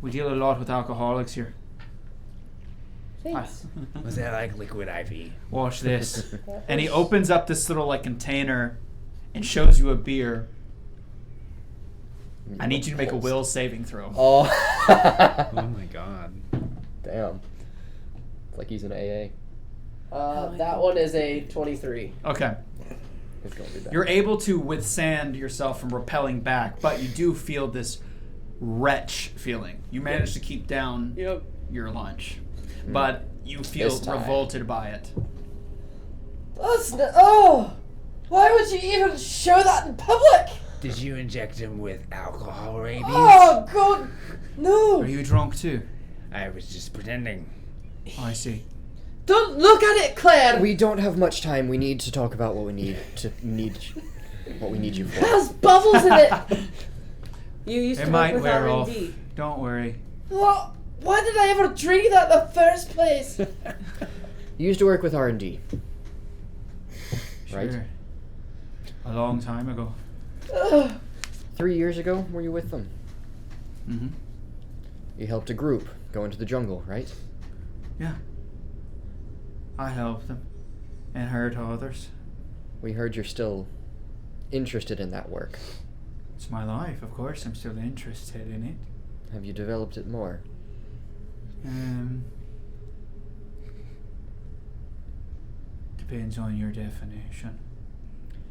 We deal a lot with alcoholics here. Thanks. Was that like liquid IV? Watch this. And he opens up this little like container and shows you a beer. I need you to make a will saving throw. Oh. Oh my god. Damn. It's like he's an AA. That one is a 23. Okay. It's gonna be bad. You're able to withstand yourself from repelling back, but you do feel this wretch feeling. You manage to keep down Yep. your lunch, but you feel This time. revolted by it. Why would you even show that in public? Did you inject him with alcohol rabies? Oh god, no! Are you drunk too? I was just pretending. Oh, I see. Don't look at it, Claire. We don't have much time. We need to talk about what we need what we need you It for. has bubbles in it. You used It to might work with wear off. R&D. Don't worry. What? Why did I ever drink that in the first place? You used to work with R&D. Right? Sure. A long time ago. Ugh. 3 years ago, were you with them? Mm-hmm. You helped a group go into the jungle, right? Yeah. I helped them and hurt others. We heard you're still interested in that work. It's my life, of course. I'm still interested in it. Have you developed it more? Depends on your definition.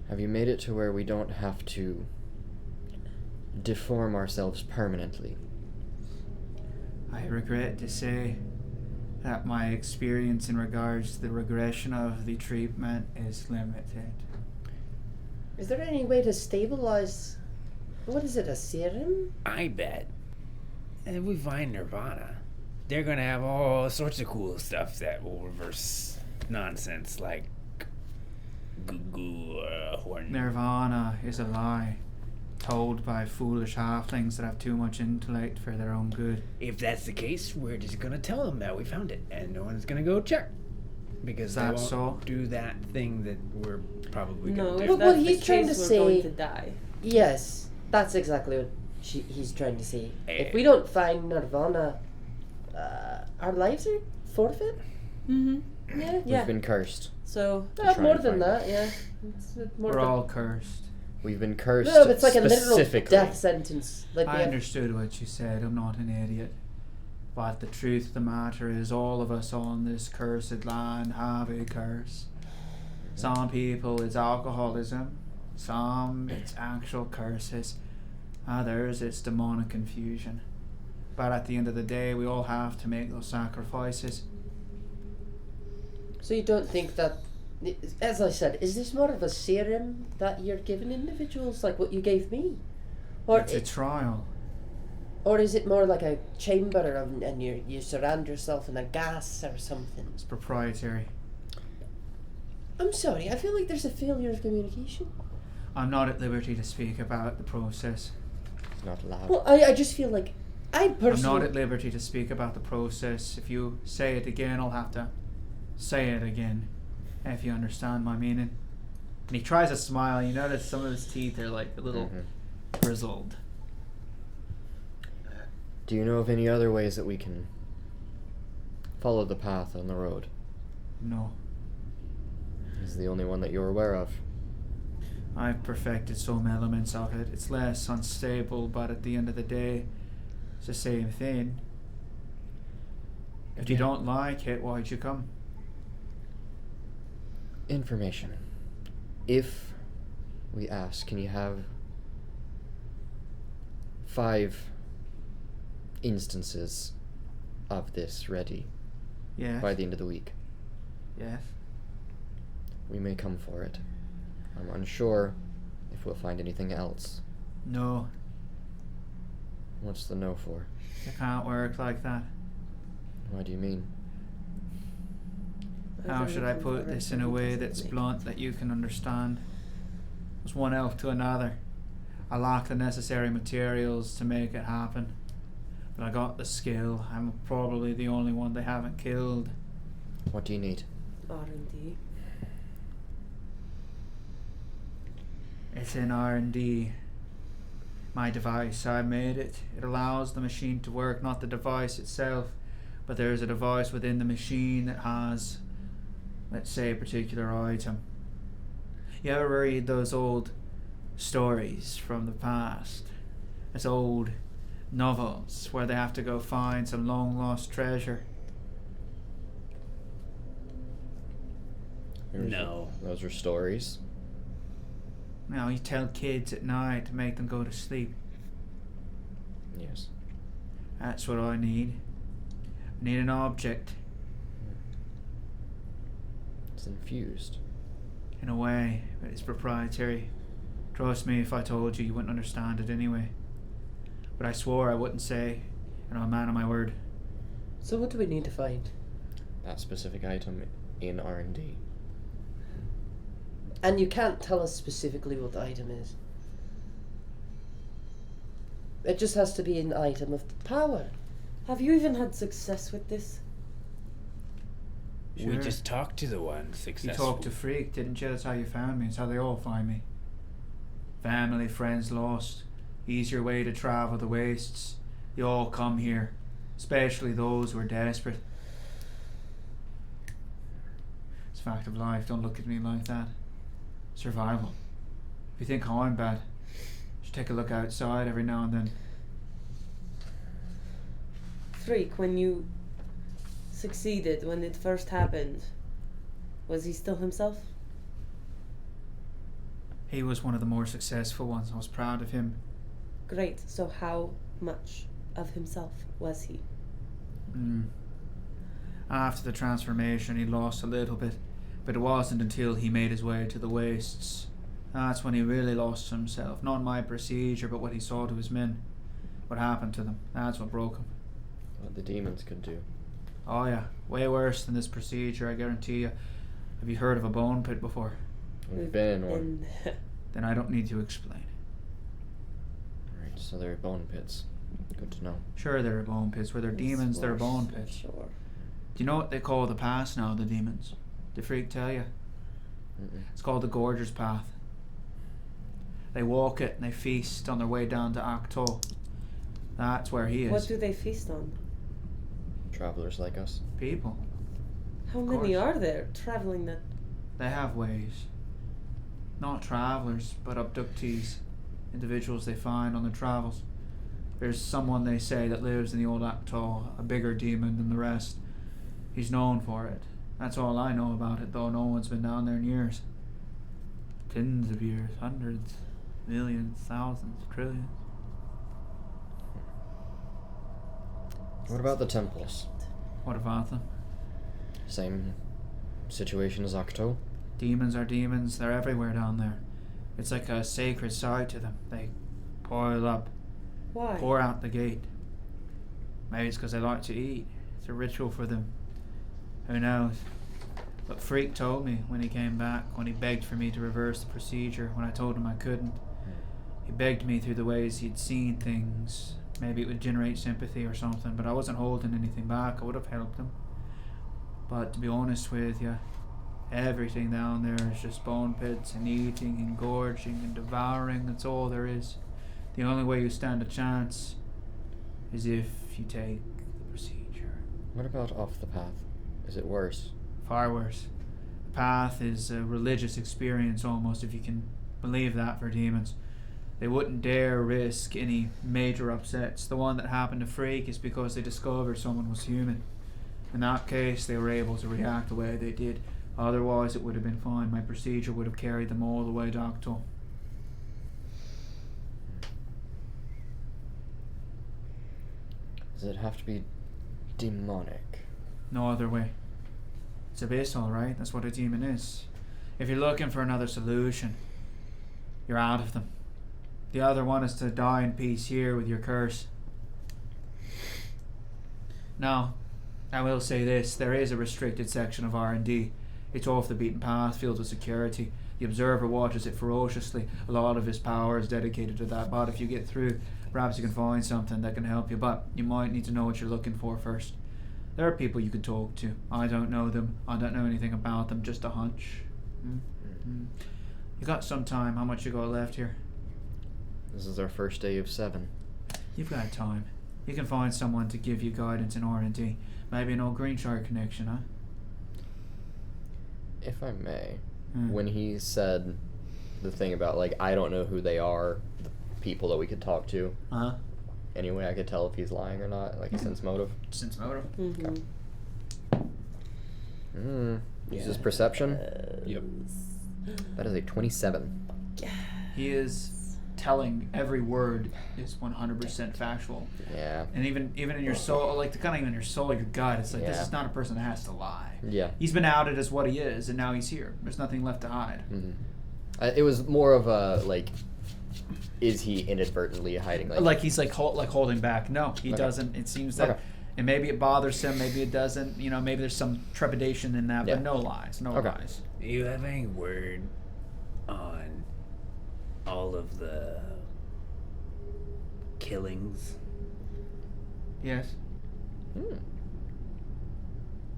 Have you made it to where we don't have to deform ourselves permanently? I regret to say that my experience in regards to the regression of the treatment is limited. Is there any way to stabilize? What is it? A serum? I bet. And if we find Nirvana, they're gonna have all sorts of cool stuff that will reverse nonsense like goo or Nirvana is a lie, told by foolish halflings that have too much intellect for their own good. If that's the case, we're just gonna tell them that we found it, and no one's gonna go check because Is they that won't so? do that thing that we're probably No, gonna if do. But what that's he's the trying case, to we're going say- to die. Yes, that's exactly what he's trying to say. If Eh. we don't find Nirvana, our lives are forfeit. Mm-hmm. Yeah. Yeah. We've been cursed. So Try more and than find that, yeah. It's more We're than- all cursed. We've been cursed No, it's like a literal specifically. death sentence. Like we I have, understood what you said. I'm not an idiot. But the truth of the matter is all of us on this cursed land have a curse. Some people it's alcoholism. Some it's actual curses. Others it's demonic confusion. But at the end of the day, we all have to make those sacrifices. so you don't think that, as I said, is this more of a serum that you're giving individuals, like what you gave me, or It's a trial. or is it more like a chamber and you surround yourself in a gas or something? It's proprietary. I'm sorry, I feel like there's a failure of communication. I'm not at liberty to speak about the process. It's not allowed. Well, I just feel like I I'm personally... not at liberty to speak about the process. If you say it again, I'll have to say it again. If you understand my meaning. And he tries to smile. You notice some of his teeth are like a little grizzled. Do you know of any other ways that we can follow the path on the road? No. This is the only one that you're aware of. I've perfected some elements of it. It's less unstable, but at the end of the day, it's the same thing. If you don't like it, why'd you come? Information. If we ask, can you have 5 instances of this ready Yes. by the end of the week? Yes. We may come for it. I'm unsure if we'll find anything else. No. What's the no for? It can't work like that. What do you mean? How should I put this in a way that's blunt, that you can understand? As one elf to another. I lack the necessary materials to make it happen. But I got the skill. I'm probably the only one they haven't killed. What do you need? R&D. It's in R&D. My device, I made it. It allows the machine to work, not the device itself. But there's a device within the machine that has, let's say, a particular item. You ever read those old stories from the past? Those old novels where they have to go find some long lost treasure. No. Those are stories. Now you tell kids at night to make them go to sleep. Yes. That's what I need. I need an object. It's infused. In a way, but it's proprietary. Trust me, if I told you, you wouldn't understand it anyway. But I swore I wouldn't say, and I'm a man of my word. So what do we need to find? That specific item in R&D. And you can't tell us specifically what the item is. It just has to be an item of power. Have you even had success with this? We Sure. just talked to the one You successful. talked to Freak, didn't you? That's how you found me. It's how they all find me. Family, friends lost. Easier way to travel the wastes. They all come here. Especially those who are desperate. It's a fact of life. Don't look at me like that. Survival. If you think how I'm bad, you should take a look outside every now and then. Freak, when you succeeded, when it first happened, was he still himself? He was one of the more successful ones. I was proud of him. Great. So how much of himself was he? After the transformation, he lost a little bit, but it wasn't until he made his way to the wastes. That's when he really lost himself. Not my procedure, but what he saw to his men. What happened to them. That's what broke him. What the demons could do. Oh yeah, way worse than this procedure, I guarantee you. Have you heard of a bone pit before? We've been in one. Then I don't need to explain. Right, so they're bone pits. Good to know. Sure, there are bone pits. Where they're demons, there are bone pits. Sure. Do you know what they call the pass now, the demons? Did Freak tell you? Mm-mm. It's called the Gorger's Path. They walk it and they feast on their way down to Akto. That's where he is. What do they feast on? Travelers like us. People. How Of many course. are there traveling that? They have ways. Not travelers, but abductees. Individuals they find on their travels. There's someone they say that lives in the old Akto, a bigger demon than the rest. He's known for it. That's all I know about it, though no one's been down there in years. Tens of years, hundreds, millions, thousands, trillions. What about the temples? What about them? Same situation as Octo? Demons are demons. They're everywhere down there. It's like a sacred side to them. They pile up, Why? pour out the gate. Maybe it's because they like to eat. It's a ritual for them. Who knows? But Freak told me when he came back, when he begged for me to reverse the procedure, when I told him I couldn't. He begged me through the ways he'd seen things. Maybe it would generate sympathy or something, but I wasn't holding anything back. I would have helped him. But to be honest with you, everything down there is just bone pits and eating and gorging and devouring. That's all there is. The only way you stand a chance is if you take the procedure. What about off the path? Is it worse? Far worse. The path is a religious experience almost, if you can believe that, for demons. They wouldn't dare risk any major upsets. The one that happened to Freak is because they discovered someone was human. In that case, they were able to react the way they did. Otherwise, it would have been fine. My procedure would have carried them all the way, Doctor. Does it have to be demonic? No other way. It's abyssal, right? That's what a demon is. If you're looking for another solution, you're out of them. The other one is to die in peace here with your curse. Now, I will say this. There is a restricted section of R&D. It's off the beaten path, filled with security. The Observer watches it ferociously. A lot of his power is dedicated to that. But if you get through, perhaps you can find something that can help you. But you might need to know what you're looking for first. There are people you can talk to. I don't know them. I don't know anything about them. Just a hunch. Mm-hmm. You got some time. How much you got left here? This is our first day of 7. You've got time. You can find someone to give you guidance in R&D. Maybe an old Greenshire connection, huh? If I may, when he said the thing about, like, I don't know who they are, the people that we could talk to, Uh-huh. any way I could tell if he's lying or not, like a sense motive? Sense motive. Mm-hmm. Uses perception? Yep. That is a 27. He is telling every word is 100% factual. Yeah. And even in your soul, like kind of even your soul, your gut, it's like this Yeah. is not a person that has to lie. Yeah. He's been outed as what he is, and now he's here. There's nothing left to hide. Mm-hmm. It was more of a, like, is he inadvertently hiding? Like he's like holding back. No, he Okay. doesn't. It seems that, Okay. and maybe it bothers him, maybe it doesn't. You know, maybe there's some trepidation in that, Yeah. but no lies, no Okay. lies. Do you have any word on all of the killings? Yes.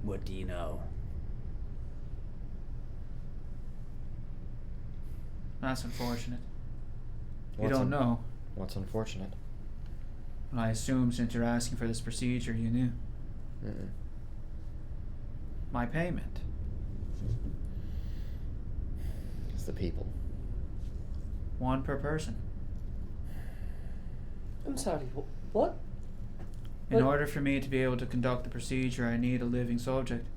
What do you know? That's unfortunate. You What's don't know. What's unfortunate? Well, I assume since you're asking for this procedure, you knew. Mm-mm. My payment. It's the people. 1 per person. I'm sorry, what? In What? order for me to be able to conduct the procedure, I need a living subject.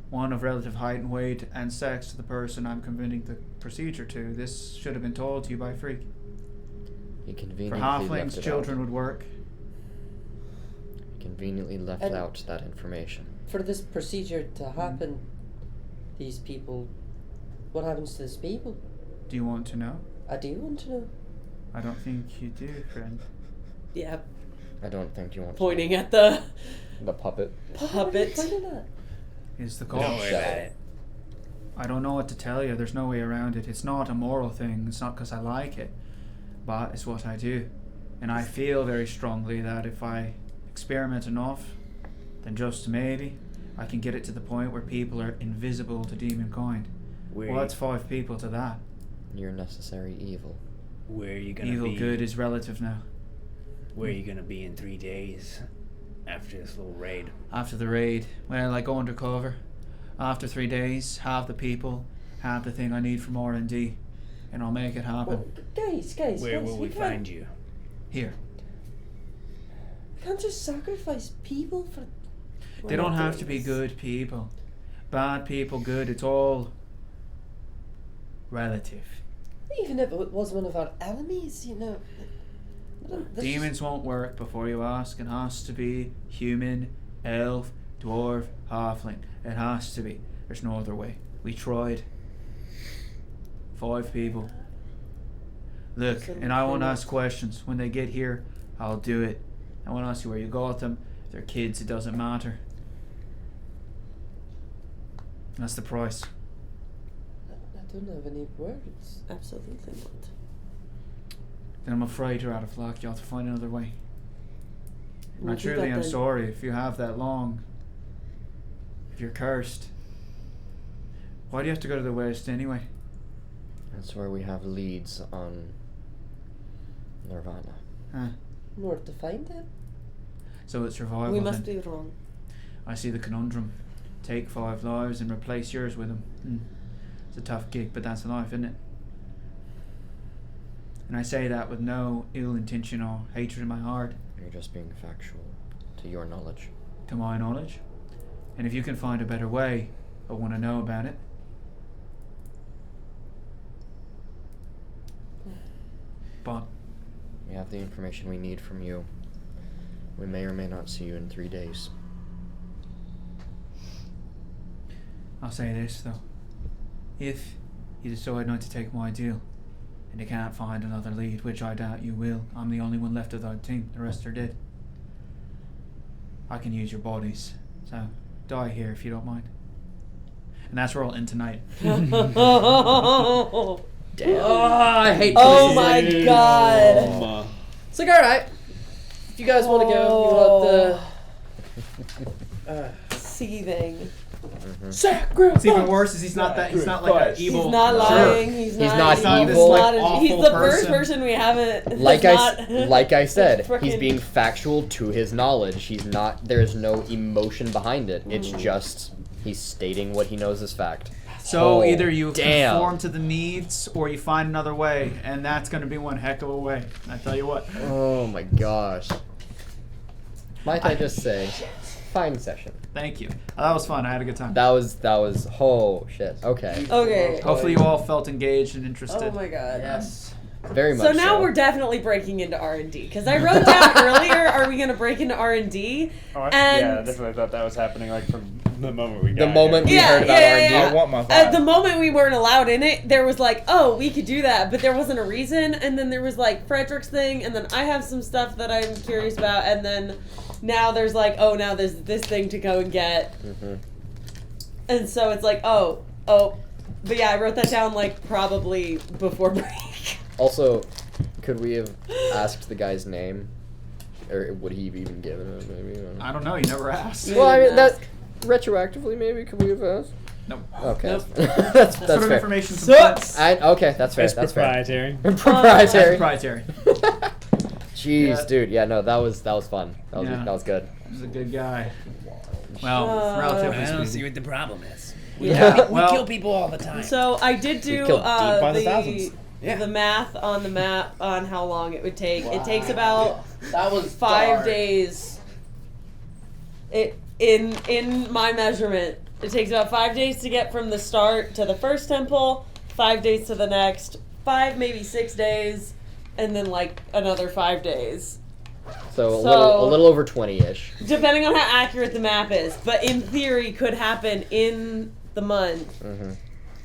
One of relative height and weight and sex to the person I'm conducting the procedure to. This should have been told to you by Freak. He For conveniently halflings, left it children out. would work. He conveniently left And- out that information. For this procedure to happen, these people, what happens to these people? Do you want to know? I do want to know. I don't think you do, friend. Yeah, I don't think you want pointing at the the puppet. puppet. What are you pointing at? Is the Don't call. worry about it. I don't know what to tell you. There's no way around it. It's not a moral thing. It's not because I like it, but it's what I do. And I feel very strongly that if I experiment enough, then just maybe I can get it to the point where people are invisible to demonkind. Where, What's 5 people to that? Your necessary evil. where are you gonna Evil be? good is relative now. Where are you gonna be in 3 days after this little raid? After the raid, well, I go undercover. After 3 days, have the people, have the thing I need from R&D, and I'll make it happen. Well, guys, Where guys, will we can't, find you? Here. we can't just sacrifice people for. They don't have to be good people. Bad people, good, it's all relative. Even if it was one of our enemies, you know. This Demons won't work before you ask. It has to be human, elf, dwarf, halfling. It has to be. There's no other way. We tried. 5 people. Look, and I won't ask questions. When they get here, I'll do it. I won't ask you where you got them. If they're kids, it doesn't matter. That's the price. I don't have any words. Absolutely not. Then I'm afraid you're out of luck. You'll have to find another way. We'll I do truly that am then. sorry if you have that long. If you're cursed. Why do you have to go to the west anyway? That's where we have leads on Nirvana. Huh. More to find it? So it's survival We then. must be wrong. I see the conundrum. Take 5 lives and replace yours with them. It's a tough gig, but that's life, isn't it? And I say that with no ill intention or hatred in my heart, You're just being factual, to your knowledge. to my knowledge. And if you can find a better way, I want to know about it. But We have the information we need from you. We may or may not see you in 3 days. I'll say this though. If you decide not to take my deal, and you can't find another lead, which I doubt you will, I'm the only one left of our team, the rest are dead. I can use your bodies, so die here if you don't mind. And that's where I'll end tonight. Damn. Oh, I hate Oh this. my god. It's like, alright. If you guys want to go, you want the. Seething. Sacrifice! What's even worse is he's not like an evil. He's not lying. He's He's not not evil. evil. He's, not Like, he's awful the first person. person we haven't. Like that's I said, he's frickin- being factual to his knowledge. He's not. There's no emotion behind it. It's just he's stating what he knows is fact. So Oh, either you damn. conform to the needs, or you find another way, and that's going to be one heck of a way. I tell you what. Oh my gosh. Might I just say, fine session. Thank you. That was fun. I had a good time. That was oh shit. Okay. Okay. Hopefully you all felt engaged and interested. Oh my god. Yes. Very much So now we're definitely breaking into R&D because I wrote down earlier, are we gonna break into R&D? Oh, And yeah, definitely. I thought that was happening like from the moment we got The moment we Yeah, heard about yeah, R&D. yeah, I want my At vibe. the moment we weren't allowed in it, there was like, oh, we could do that, but there wasn't a reason. And then there was like Fredrick's thing, and then I have some stuff that I'm curious about, and then now there's like, oh, now there's this thing to go and get. Mhm. And so it's like, oh. But yeah, I wrote that down like probably before break. Also, could we have asked the guy's name, or would he have even given it? Maybe. I don't know. I don't know. You never asked. Yeah. Well, I mean Ask. that retroactively, maybe could we have asked? Nope. Okay, Nope. that's Sort of fair. information. Sucks. Okay, that's fair. It's That's fair. proprietary. Proprietary. Proprietary. Jeez, Yeah. dude. Yeah, no, that was fun. That was good. He's a good guy. Well, relatively speaking. what the problem is. Yeah. Well, people all the time. So I did do killed deep by the thousands. the math on the map on how long it would take. It takes about That was 5 dark. days. It in my measurement, it takes about 5 days to get from the start to the first temple, 5 days to the next, 5 maybe 6 days, and then like another 5 days, So a little over 20-ish. depending on how accurate the map is. But in theory, could happen in the month Hmm.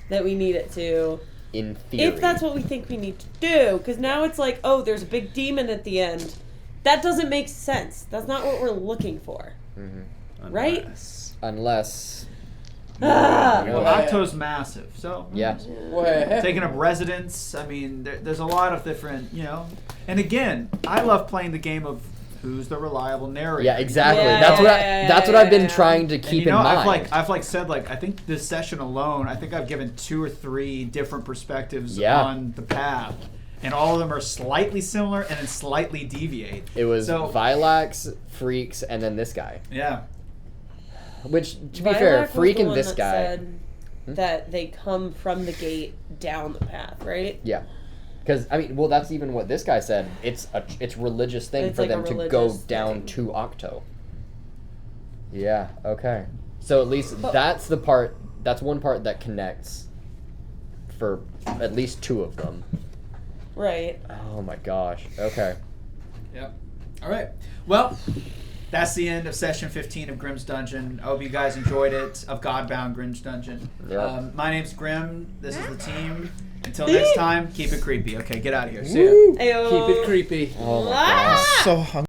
that we need it to. In theory. If that's what we think we need to do, because now it's like, oh, there's a big demon at the end. That doesn't make sense. That's not what we're looking for, right? Unless. Ah. well, Octo's massive, so Yeah. Wait. taking up residence. I mean, there's a lot of different, And again, I love playing the game of who's the reliable narrator. Yeah, exactly. Yeah, that's what yeah, that's what I've been yeah. trying to And keep in mind. I've said I think this session alone, I think I've given 2 or 3 different perspectives Yeah. on the path, and all of them are slightly similar and then slightly deviate. It was so Vilax, Freaks, and then this guy. yeah. Which, to be fair, Vilac was Freak the and one this that guy. said that they come from the gate down the path, right? Yeah. Because, I mean, well, that's even what this guy said. It's religious thing It's for like a them to go religious down thing. to Octo. Yeah, okay. So at least But- that's one part that connects for at least 2 of them. Right. Oh my gosh. Okay. Yep. All right. Well, that's the end of session 15 of Grimm's Dungeon. I hope you guys enjoyed it, of Godbound Grimm's Dungeon. Yeah. My name's Grimm. This is the team. Until next time, keep it creepy. Okay, get out of here. See ya. Ayo. Keep it creepy. Oh my Ah! gosh. So hungry.